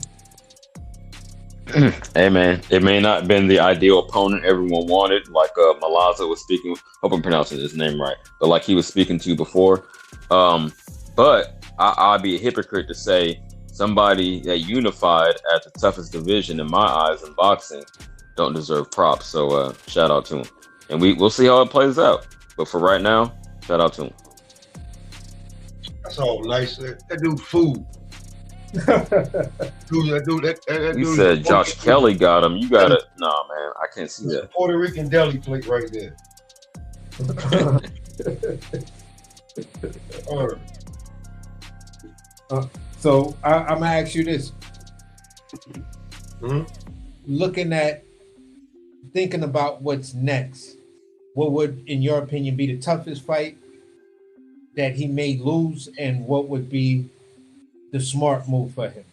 Hey man, it may not have been the ideal opponent everyone wanted, like Malaza was speaking. Hope I'm pronouncing his name right, but like he was speaking to before. But I'd be a hypocrite to say somebody that unified at the toughest division in my eyes in boxing don't deserve props. So shout out to him, and we'll see how it plays out. But for right now, shout out to him. That's all nice. That dude food. That You dude said Josh Kelly got him. You got it. Nah, man, I can't see that. Puerto Rican deli plate right there. All right. So I'm gonna ask you this: thinking about what's next, what would, in your opinion, be the toughest fight that he may lose, and what would be the smart move for him,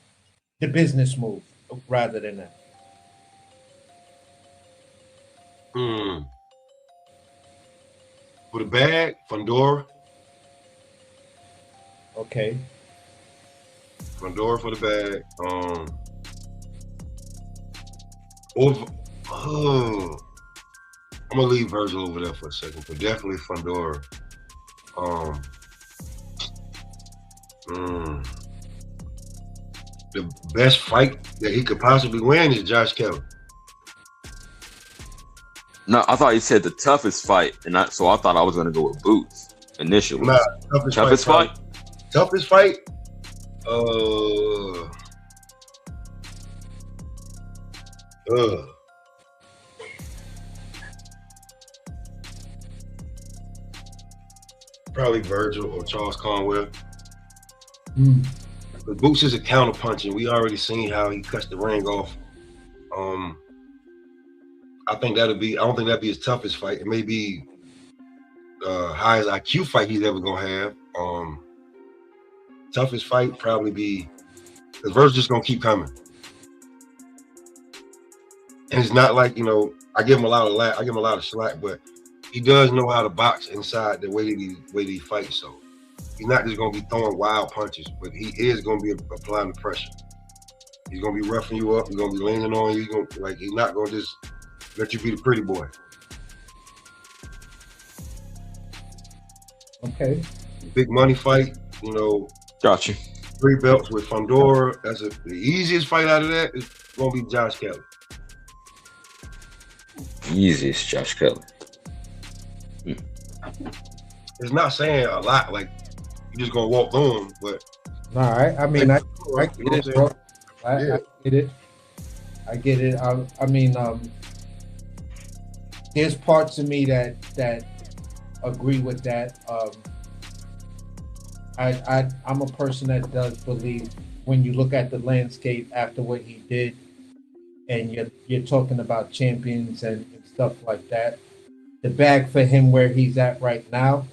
the business move, rather than that? For the bag, Fundora. Okay. Fundora for the bag. I'm gonna leave Virgil over there for a second, but definitely Fundora. The best fight that he could possibly win is Josh Kelly. No, I thought you said the toughest fight, so I thought I was gonna go with Boots initially. Nah, toughest fight. Toughest fight. Probably Virgil or Charles Conwell. But Boots is a counterpuncher, and we already seen how he cuts the ring off. I don't think that'd be his toughest fight. It may be highest IQ fight he's ever gonna have. Toughest fight probably be, because Virgil's just gonna keep coming. And it's not like, I give him a lot of slack, but he does know how to box inside the way that he fights. So he's not just gonna be throwing wild punches, but he is gonna be applying the pressure. He's gonna be roughing you up. He's gonna be leaning on you. He's not gonna just let you be the pretty boy. Okay. Big money fight, Got you. 3 belts with Fundora. That's the easiest fight out of that is gonna be Josh Kelly. Easiest Josh Kelly. It's not saying a lot, like you just gonna walk on, but All right. I mean, I get it, bro. I get it. I get it. I mean, there's parts of me that agree with that. I'm a person that does believe when you look at the landscape after what he did, and you're talking about champions and stuff like that. The bag for him where he's at right now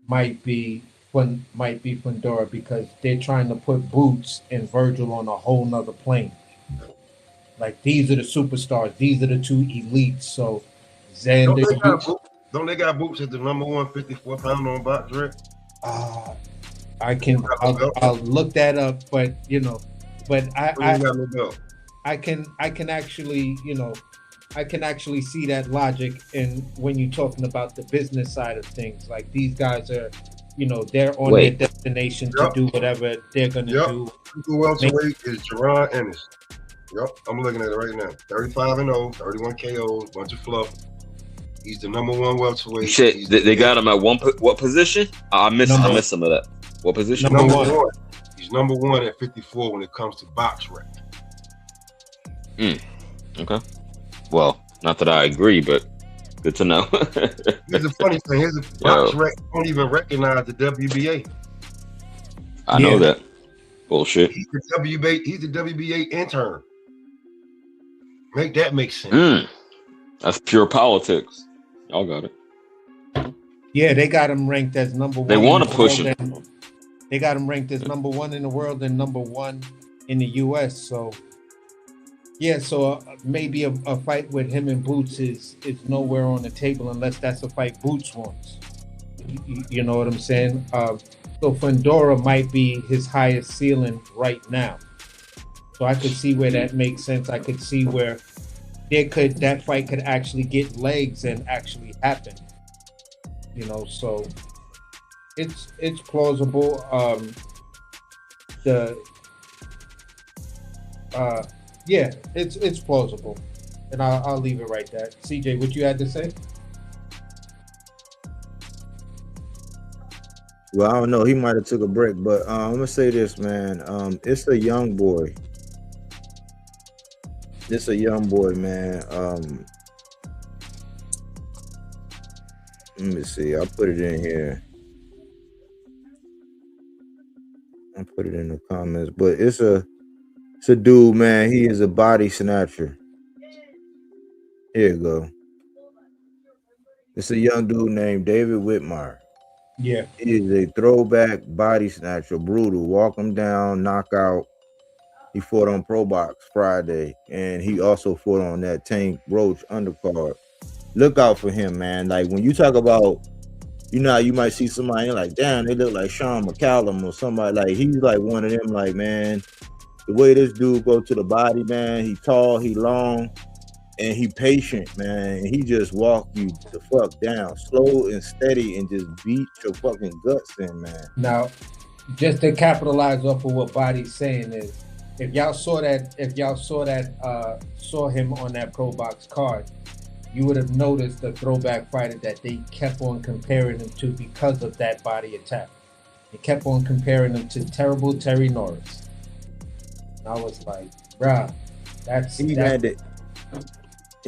might be Fundora, because they're trying to put Boots and Virgil on a whole nother plane. Like, these are the superstars. These are the 2 elites. So Xander, don't they got Boots at the number 1 54-pounder on box, Rick? I'll look that up, but I can actually, I can actually see that logic in when you're talking about the business side of things. Like, these guys are, they're on their destination to do whatever they're gonna do. Who else away is Jerron Ennis? Yep, I'm looking at it right now. 35-0, 31 KOs, bunch of fluff. He's the number 1 welterweight. Shit, they got him at what position? I missed some of that. What position? Number one. He's number 1 at 54 when it comes to box rec. Okay. Well, not that I agree, but good to know. Here's the funny thing. Here's the box rec don't even recognize the WBA. I know that. Bullshit. He's the WBA intern. Make that make sense. That's pure politics. Y'all got it. Yeah, they got him ranked as number 1. They want to push him. They got him ranked as number 1 in the world and number 1 in the U.S. So, yeah, maybe a fight with him and Boots is nowhere on the table unless that's a fight Boots wants. You know what I'm saying? So Fundora might be his highest ceiling right now. So I could see where that makes sense. I could see where that fight could actually get legs and actually happen. So it's plausible. It's plausible, and I'll leave it right there. CJ, what you had to say? Well, I don't know. He might have took a break, but I'm gonna say this, man. It's a young boy. It's a young boy, man. Let me see. I'll put it in here. I'll put it in the comments. But it's a dude, man. He is a body snatcher. Here you go. It's a young dude named David Whitmire. Yeah. He is a throwback body snatcher, brutal. Walk him down, knockout. He fought on Pro Box Friday, and he also fought on that Tank Roach undercard. Look out for him, man. Like, when you talk about, you might see somebody like, damn, they look like Sean McCallum or somebody. Like, he's like one of them, like, man, the way this dude go to the body, man, he tall, he long, and he patient, man. And he just walk you the fuck down, slow and steady, and just beat your fucking guts in, man. Now, just to capitalize off of what Body's saying is, if y'all saw him on that Pro Box card, you would have noticed the throwback fighter that they kept on comparing him to because of that body attack. They kept on comparing him to terrible Terry Norris. And I was like, bruh, He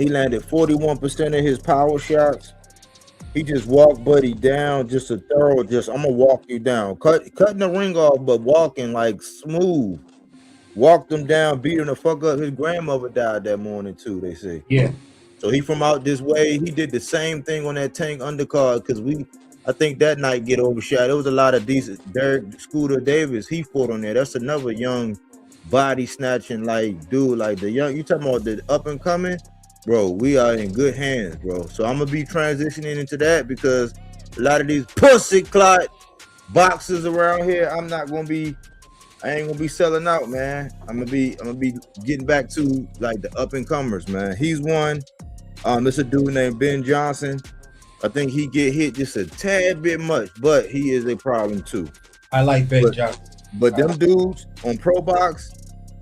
landed 41% of his power shots. He just walked Buddy down, just a thorough, I'm gonna walk you down. Cutting the ring off, but walking like smooth. Walked him down, beat him the fuck up. His grandmother died that morning too, they say. Yeah. So he from out this way. He did the same thing on that Tank undercard because I think that night get overshot. There was a lot of decent. Derek Scooter Davis, he fought on there. That's another young body snatching like dude, like the young. You talking about the up and coming, bro? We are in good hands, bro. So I'm gonna be transitioning into that because a lot of these pussy clot boxers around here, I'm not gonna be I ain't gonna be selling out, man. I'm gonna be getting back to like the up and comers, man. He's one. There's a dude named Ben Johnson. I think he get hit just a tad bit much, but he is a problem too. I like Ben Johnson. But them dudes on Pro Box.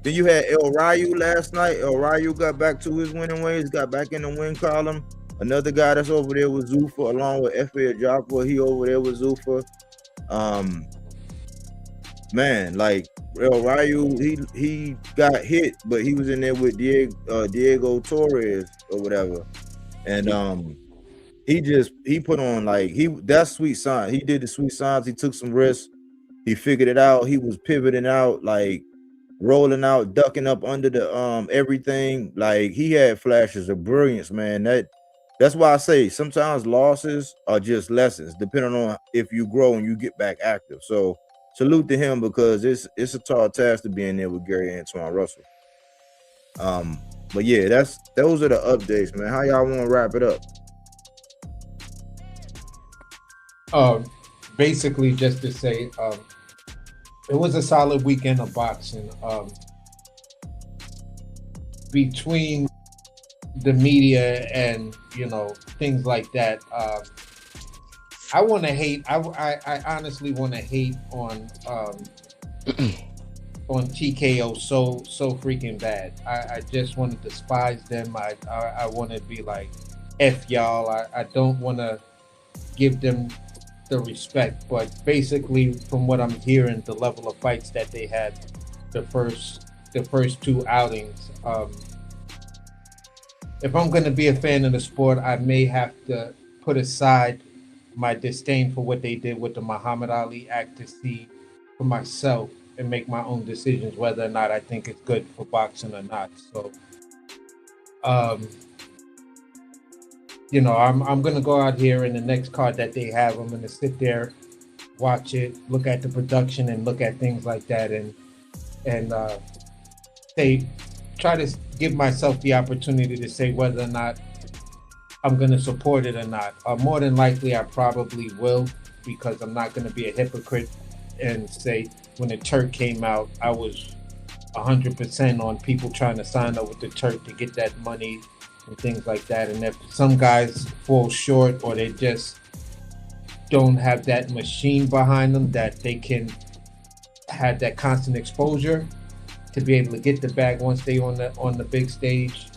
Then you had El Ryu last night. El Ryu got back to his winning ways, got back in the win column. Another guy that's over there with Zuffa, along with F.A. Joppa. He over there with Zuffa. Man, like El Ryu, he got hit, but he was in there with Diego Torres or whatever. And he put on like that's sweet sign. He did the sweet signs, he took some risks, he figured it out, he was pivoting out, like rolling out, ducking up under the everything. Like he had flashes of brilliance, man. That's why I say sometimes losses are just lessons, depending on if you grow and you get back active. So salute to him, because it's a tall task to be in there with Gary Antoine Russell. But yeah, those are the updates, man. How y'all want to wrap it up? Basically just to say, it was a solid weekend of boxing. Between the media and things like that, I want to hate. I honestly want to hate on TKO so freaking bad. I just want to despise them. I want to be like, F y'all. I don't want to give them the respect, but basically from what I'm hearing, the level of fights that they had the first two outings, if I'm going to be a fan of the sport, I may have to put aside my disdain for what they did with the Muhammad Ali act to see for myself and make my own decisions whether or not I think it's good for boxing or not. So I'm going to go out here in the next card that they have. I'm going to sit there, watch it, look at the production and look at things like that, and try to give myself the opportunity to say whether or not I'm going to support it or not. More than likely, I probably will, because I'm not going to be a hypocrite and say when the Turk came out, I was 100% on people trying to sign up with the Turk to get that money and things like that. And if some guys fall short or they just don't have that machine behind them that they can have that constant exposure to be able to get the bag once they on the big stage,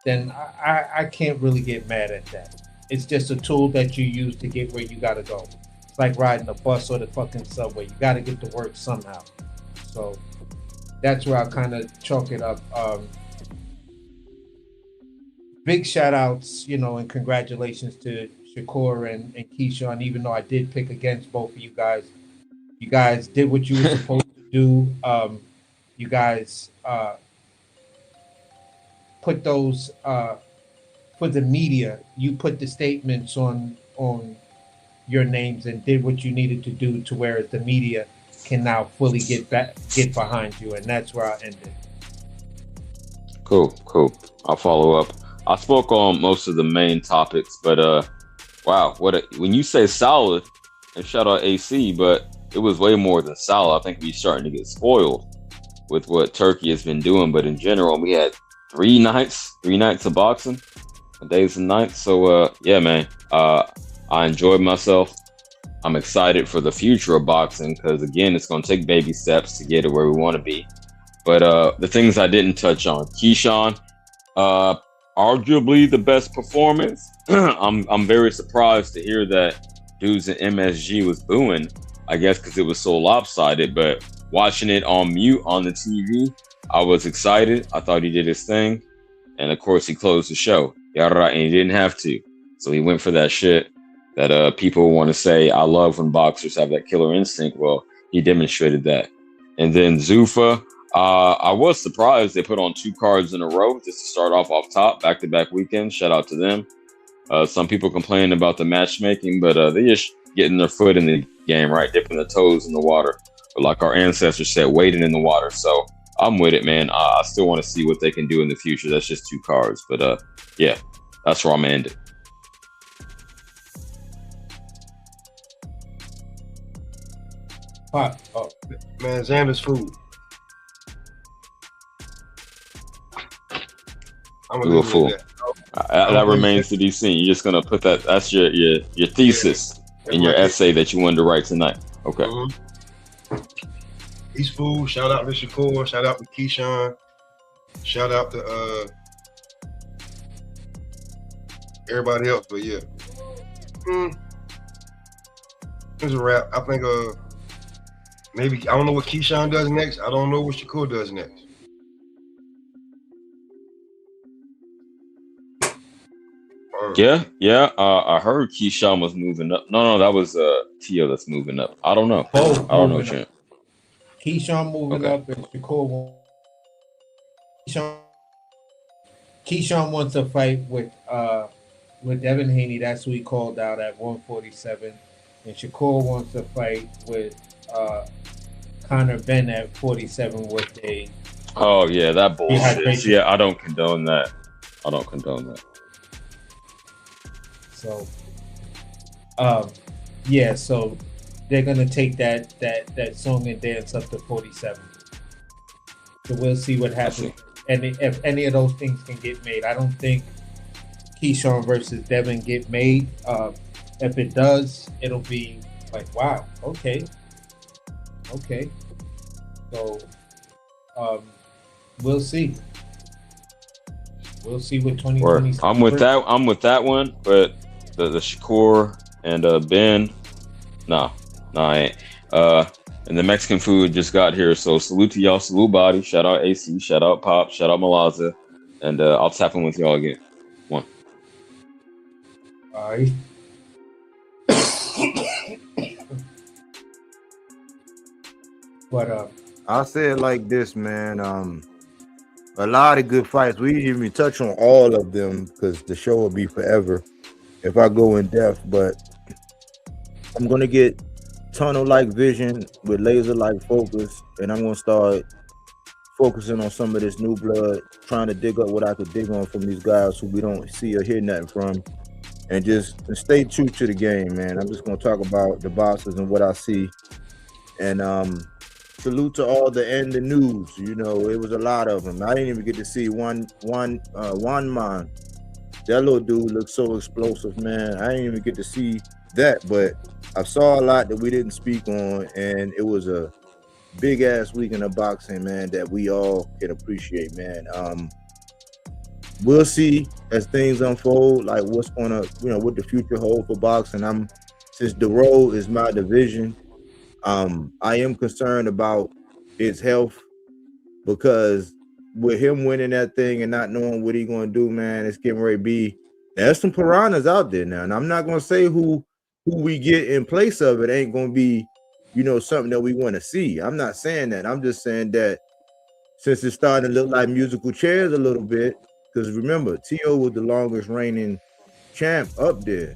then I can't really get mad at that. It's just a tool that you use to get where you gotta go. It's like riding a bus or the fucking subway. You gotta get to work somehow. So that's where I kind of chalk it up. Big shout outs, and congratulations to Shakur and Keyshawn, even though I did pick against both of you guys. You guys did what you were supposed to do. You guys put those for the media. You put the statements on your names and did what you needed to do to where the media can now fully get behind you, and that's where I ended. Cool. I'll follow up. I spoke on most of the main topics, but wow, when you say solid, and shout out AC, but it was way more than solid. I think we're starting to get spoiled with what Turkey has been doing, but in general, we had three nights of boxing, days and nights. So yeah, man, I enjoyed myself. I'm excited for the future of boxing because again, it's going to take baby steps to get it where we want to be. But the things I didn't touch on, Keyshawn, arguably the best performance. I'm very surprised to hear that dudes in MSG was booing, I guess because it was so lopsided, but watching it on mute on the TV, I was excited. I thought he did his thing. And of course he closed the show. And he didn't have to. So he went for that shit that people want to say, I love when boxers have that killer instinct. Well, he demonstrated that. And then Zuffa, I was surprised they put on 2 cards in a row just to start off top, back-to-back weekends. Shout out to them. Some people complain about the matchmaking, but they just getting their foot in the game, right? Dipping their toes in the water. But like our ancestors said, wading in the water. So I'm with it, man. I still want to see what they can do in the future. That's just 2 cards. But yeah, that's where I'm ending. Oh. Man, Xander's food. I'm We gonna were leave fool. it at that. That remains to be seen. You're just gonna put that. That's your thesis in your essay that you wanted to write tonight. Okay. He's fool. Shout out to Shakur. Shout out to Keyshawn. Shout out to everybody else. But yeah, it's a wrap. I think maybe I don't know what Keyshawn does next. I don't know what Shakur does next. Yeah. I heard Keyshawn was moving up. No, that was Tio that's moving up. I don't know. Both I don't know, moving champ. up. Keyshawn moving up and Shakur. Keyshawn wants to fight with Devin Haney. That's who he called out at 147. And Shakur wants to fight with Conor Ben at 47 with a. Oh yeah, that bullshit. Yeah, I don't condone that. So, yeah. So they're gonna take that song and dance up to 47. So we'll see what happens. And if any of those things can get made, I don't think Keyshawn versus Devin get made. If it does, it'll be like, wow, okay. So, we'll see. We'll see what 2020. I'm with that one, but the Shakur and Ben, I ain't. And the Mexican food just got here, so salute to y'all, salute Body, shout out AC, shout out Pop, shout out Malaza, and I'll tap in with y'all again. One. All right. But I'll say it like this, man. A lot of good fights. We didn't even touch on all of them because the show will be forever if I go in depth. But I'm gonna get tunnel-like vision with laser-like focus, and I'm gonna start focusing on some of this new blood, trying to dig up what I could dig on from these guys who we don't see or hear nothing from, and just stay true to the game, man. I'm just gonna talk about the boxers and what I see, and salute to all the news. You know, it was a lot of them. I didn't even get to see one man. That little dude looked so explosive, man. I didn't even get to see that, but I saw a lot that we didn't speak on, and it was a big ass weekend of boxing, man, that we all can appreciate, man. We'll see as things unfold, like what's gonna, what the future hold for boxing. Since the road is my division, I am concerned about his health, because with him winning that thing and not knowing what he's gonna do, man, it's getting ready to be. There's some piranhas out there now, and I'm not gonna say who we get in place of it ain't gonna be, something that we want to see. I'm not saying that. I'm just saying that since it's starting to look like musical chairs a little bit, because remember, T.O. was the longest reigning champ up there.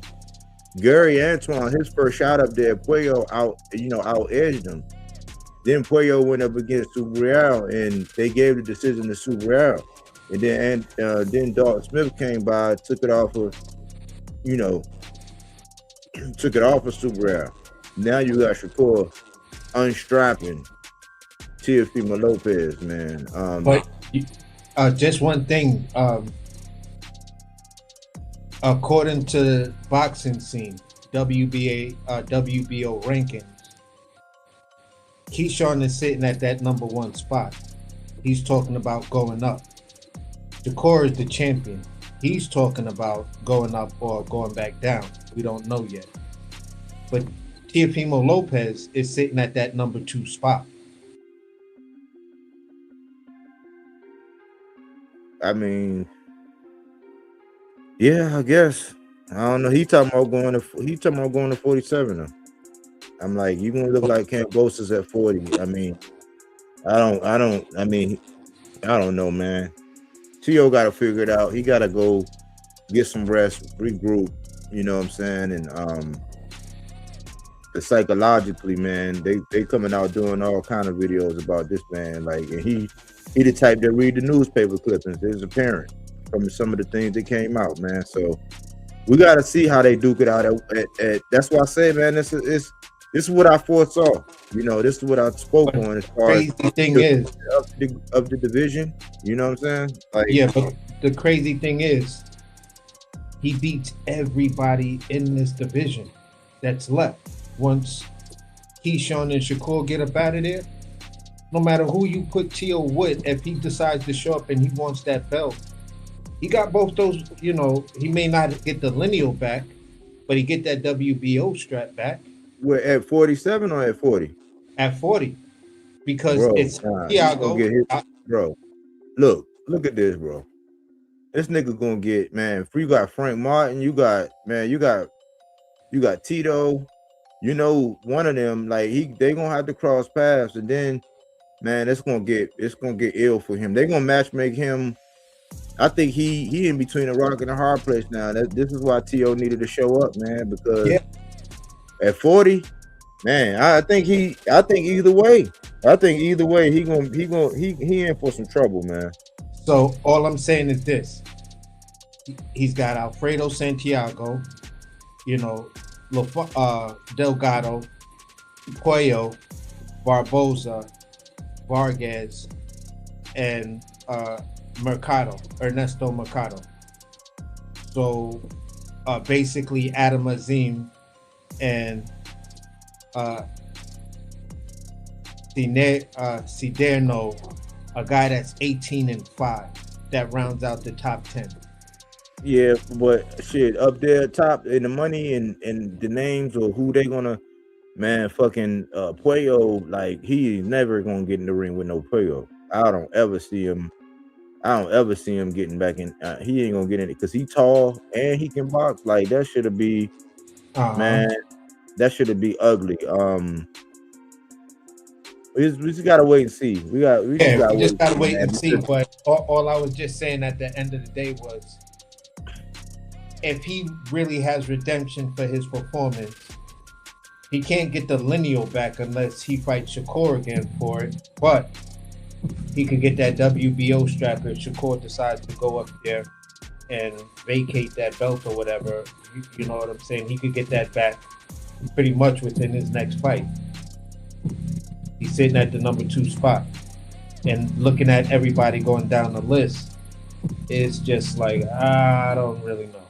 Gary Antoine, his first shot up there, Puerto out-edged him. Then Puerto went up against Subriel, and they gave the decision to Subriel. And then Dalton Smith came by, took it off of Subriel. Now you got Shakur unstrapping Teofimo Lopez, man. But just one thing. According to boxing scene, WBO rankings, Keyshawn is sitting at that number 1 spot. He's talking about going up. Shakur is the champion. He's talking about going up or going back down. We don't know yet. But Teofimo Lopez is sitting at that number 2 spot. I mean, yeah, I guess. I don't know. He talking about going to 47 now. I'm like, you gonna look like Cambosis at 40. I mean, I don't know, man. T.O. got to figure it out. He got to go get some rest, regroup. You know what I'm saying? And psychologically, man, they coming out doing all kind of videos about this man. Like, and he the type that read the newspaper clippings. It's apparent from some of the things that came out, man. So we got to see how they duke it out. At that's why I say, man, it's this is what I foresaw. You know, this is what I spoke But on as far as crazy thing is, of the division. You know what I'm saying? Like, yeah, but the crazy thing is, he beats everybody in this division that's left. Once Keyshawn and Shakur get up out of there, no matter who you put Tio with, if he decides to show up and he wants that belt, he got both those. You know, he may not get the lineal back, but he get that WBO strap back. we're at 47 or at 40? At 40, because Bro, it's nah, Thiago. get hit, bro. Look at this, bro. This nigga gonna get, man. You got Frank Martin, you got Tito. You know, one of them, like they gonna have to cross paths, and then, man, it's gonna get ill for him. They gonna match make him. I think he in between a rock and a hard place now. This is why T.O. needed to show up, man, because at 40, man, I think either way he in for some trouble, man. So all I'm saying is this: he's got Alfredo Santiago, you know, Delgado, Puerto, Barboza, Vargas, and Ernesto Mercado. So basically Adam Azim and Siderno, a guy that's 18-5, that rounds out the top 10. Yeah, but shit, up there top in the money and the names or who they gonna, man, fucking Puello, like he never gonna get in the ring with no Puello. I don't ever see him getting back in. He ain't gonna get in it because he tall and he can box. Like that should be, man, that should be ugly. We just gotta wait and see. We just gotta wait and see. But all I was just saying at the end of the day was, if he really has redemption for his performance, he can't get the lineal back unless he fights Shakur again for it. But he could get that WBO strap if Shakur decides to go up there and vacate that belt or whatever. You know what I'm saying? He could get that back pretty much within his next fight. He's sitting at the number 2 spot. And looking at everybody going down the list, it's just like, I don't really know.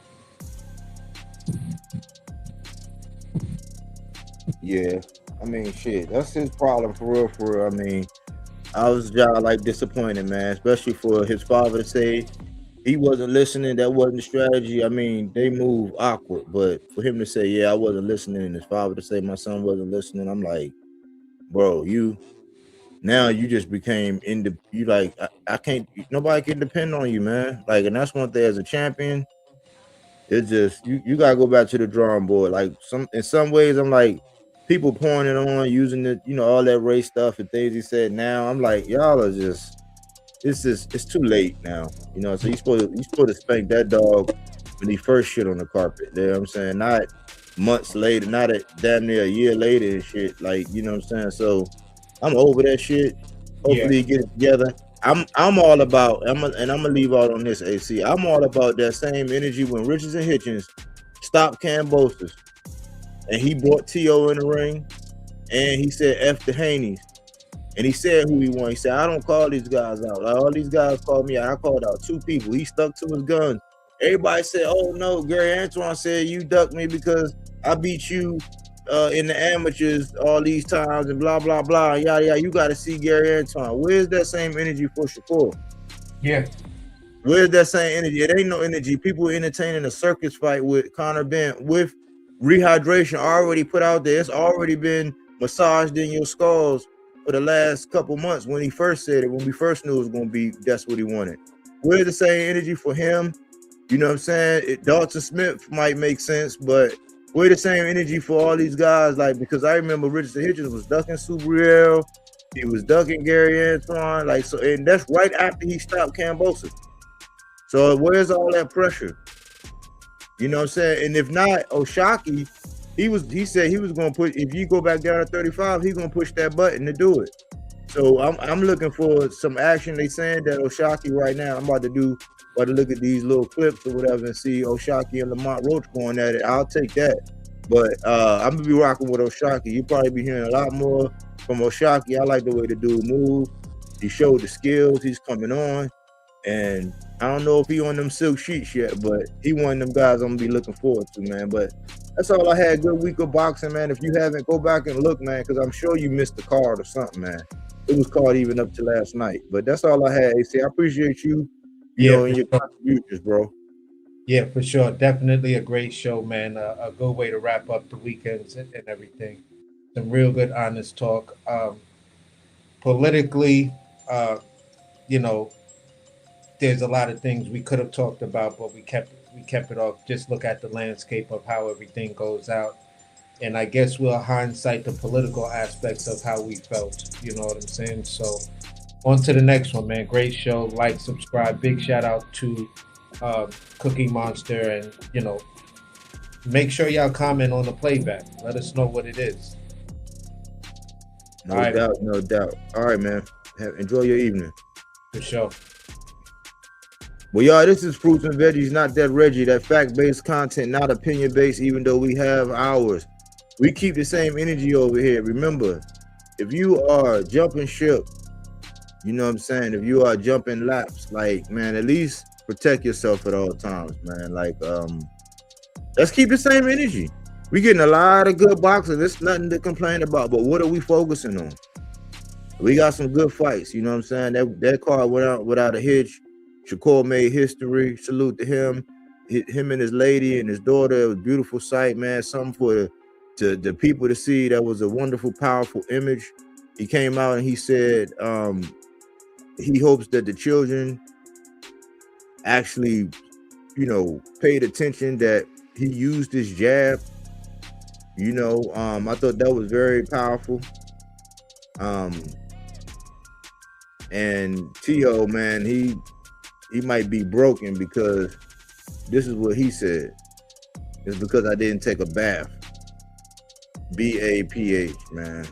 Yeah, I mean, shit, that's his problem for real. I mean, I was like disappointed, man, especially for his father to say he wasn't listening. That wasn't the strategy. I mean, they move awkward, but for him to say, yeah, I wasn't listening, and his father to say my son wasn't listening, I'm like, bro, you just became you like, I can't, nobody can depend on you, man. Like, and that's one thing as a champion. It's just you gotta go back to the drawing board. Like in some ways, I'm like, people pouring it on, using it, you know, all that race stuff and things he said. Now I'm like, y'all are just, it's too late now, you know. So you supposed to spank that dog when he first shit on the carpet. You know what I'm saying? Not months later, not damn near a year later and shit. Like, you know what I'm saying? So I'm over that shit. Hopefully he get it together. I'm all about, I'm gonna leave out on this, AC. I'm all about that same energy when Richards and Hitchens stopped Cambosis and he brought T.O. in the ring and he said F the Haneys. And he said who he wanted. He said, I don't call these guys out. Like, all these guys called me out. I called out 2 people. He stuck to his guns. Everybody said, oh no, Gary Antoine said you ducked me because I beat you in the amateurs all these times and blah, blah, blah. Yada, yada. You got to see Gary Antoine. Where's that same energy for Shakur? Yeah. Where's that same energy? It ain't no energy. People entertaining a circus fight with Conor Benn with rehydration already put out there. It's already been massaged in your skulls for the last couple months when he first said it, when we first knew it was going to be, that's what he wanted. Where's the same energy for him? You know what I'm saying? Dalton Smith might make sense, but we're the same energy for all these guys. Like, because I remember Richardson Hitchens was ducking Subriel, he was ducking Gary Antoine, like, so, and that's right after he stopped Cambosis. So where's all that pressure? You know what I'm saying? And if not, Oshaki, he said he was gonna put, if you go back down to 35, he's gonna push that button to do it. So I'm looking for some action. They saying that Oshaki right now, I'm about to look at these little clips or whatever and see Oshaki and Lamont Roach going at it. I'll take that. But I'm gonna be rocking with Oshaki. You probably be hearing a lot more from Oshaki. I like the way the dude moves. He showed the skills. He's coming on, and I don't know if he on them silk sheets yet, but he one of them guys I'm gonna be looking forward to, man. But that's all I had. Good week of boxing, man. If you haven't, go back and look, man, because I'm sure you missed the card or something, man. It was called even up to last night. But that's all I had, AC. I appreciate you, you know, and your contributions, bro. Yeah, for sure. Definitely a great show, man. A good way to wrap up the weekends and everything. Some real good, honest talk. Politically, you know, there's a lot of things we could have talked about, but we kept it off. Just look at the landscape of how everything goes out, and I guess we'll hindsight the political aspects of how we felt. You know what I'm saying? So, on to the next one, man. Great show. Like, subscribe. Big shout out to Cookie Monster, and make sure y'all comment on the playback. Let us know what it is. No All right, doubt, no doubt. All right, man. Enjoy your evening. for sure. Well, y'all, this is Fruits and Veggies, not that Reggie. That fact-based content, not opinion-based, even though we have ours. We keep the same energy over here. Remember, if you are jumping ship, you know what I'm saying? If you are jumping laps, like, man, at least protect yourself at all times, man. Like, let's keep the same energy. We getting a lot of good boxing. There's nothing to complain about, but what are we focusing on? We got some good fights, you know what I'm saying? That card went out without a hitch. Shakur made history. Salute to him. Him and his lady and his daughter. It was a beautiful sight, man. Something for the people to see. That was a wonderful, powerful image. He came out and he said he hopes that the children actually, paid attention, that he used his jab. I thought that was very powerful. And Tio, man, he might be broken because this is what he said. It's because I didn't take a bath. BAPH, man.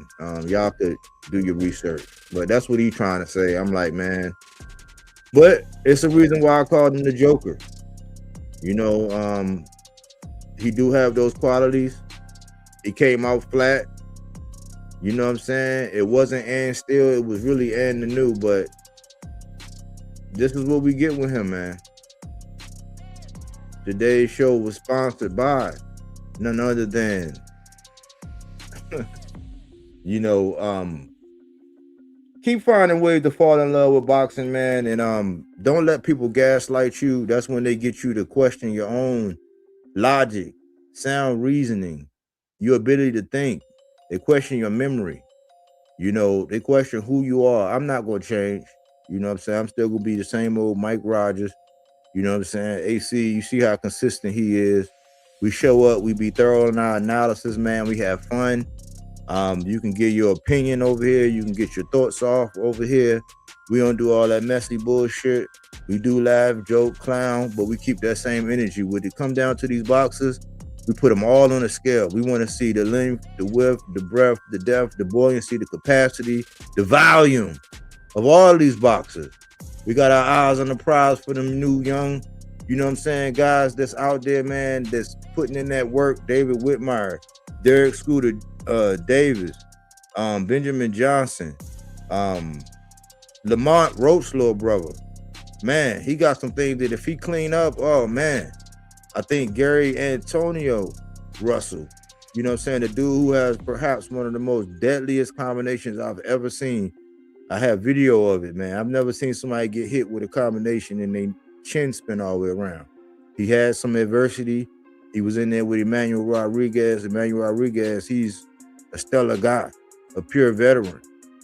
Y'all could do your research, but that's what he's trying to say. I'm like, man, but it's a reason why I called him the Joker. He do have those qualities. He came out flat. You know what I'm saying? It wasn't and still, it was really and the new, but this is what we get with him, man. Today's show was sponsored by none other than, keep finding ways to fall in love with boxing, man, and don't let people gaslight you. That's when they get you to question your own logic, sound reasoning, your ability to think. They question your memory. They question who you are. I'm not going to change. You know what I'm saying? I'm still going to be the same old Mike Rogers. You know what I'm saying? AC, you see how consistent he is. We show up. We be thorough in our analysis, man. We have fun. You can get your opinion over here. You can get your thoughts off over here. We don't do all that messy bullshit. We do laugh, joke, clown, but we keep that same energy. When it come down to these boxes, we put them all on a scale. We want to see the length, the width, the breadth, the depth, the buoyancy, the capacity, the volume of all these boxers. We got our eyes on the prize for them new, young, you know what I'm saying, guys that's out there, man, that's putting in that work. David Whitmire, Derek Scooter Davis, Benjamin Johnson, Lamont Roach's little brother. Man, he got some things that if he clean up, oh, man. I think Gary Antonio Russell, you know what I'm saying, the dude who has perhaps one of the most deadliest combinations I've ever seen. I have video of it, man. I've never seen somebody get hit with a combination and they chin spin all the way around. He had some adversity. He was in there with Emmanuel Rodriguez. Emmanuel Rodriguez, he's a stellar guy, a pure veteran.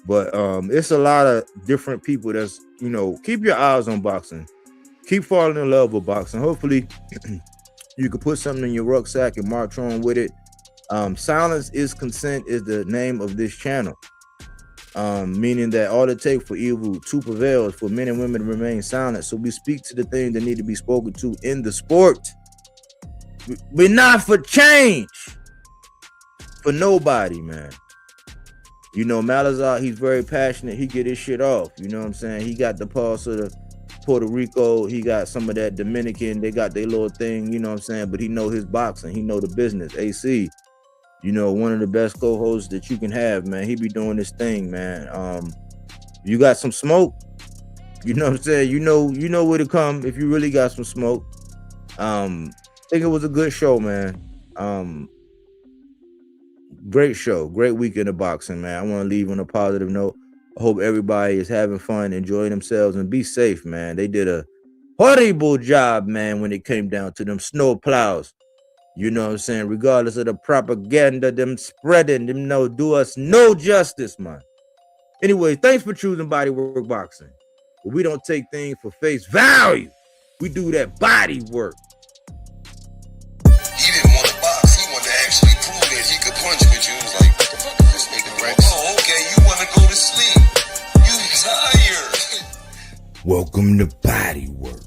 But it's a lot of different people that's, keep your eyes on boxing. Keep falling in love with boxing. Hopefully, you can put something in your rucksack and march on with it. Silence is consent is the name of this channel. Meaning that all it takes for evil to prevail is for men and women to remain silent. So we speak to the things that need to be spoken to in the sport. We're not for change. For nobody, man. Malazar, he's very passionate. He get his shit off. You know what I'm saying? He got the pulse of the Puerto Rico, he got some of that Dominican, they got their little thing, you know what I'm saying, but he know his boxing, he know the business. AC, one of the best co-hosts that you can have, man. He be doing this thing, man. You got some smoke, you know what I'm saying? You know where to come if you really got some smoke. I think it was a good show, man. Great show, great weekend of boxing, man. I want to leave on a positive note. I hope everybody is having fun, enjoying themselves, and be safe, man. They did a horrible job, man, when it came down to them snow plows. You know what I'm saying? Regardless of the propaganda, them spreading, them do us no justice, man. Anyway, thanks for choosing Bodywork Boxing. But we don't take things for face value. We do that body work. He didn't want to box. He wanted to actually prove that he could punch with you. He was like, what the fuck is this nigga, right? Oh, okay, you want to go to sleep. You tired. Welcome to Bodywork.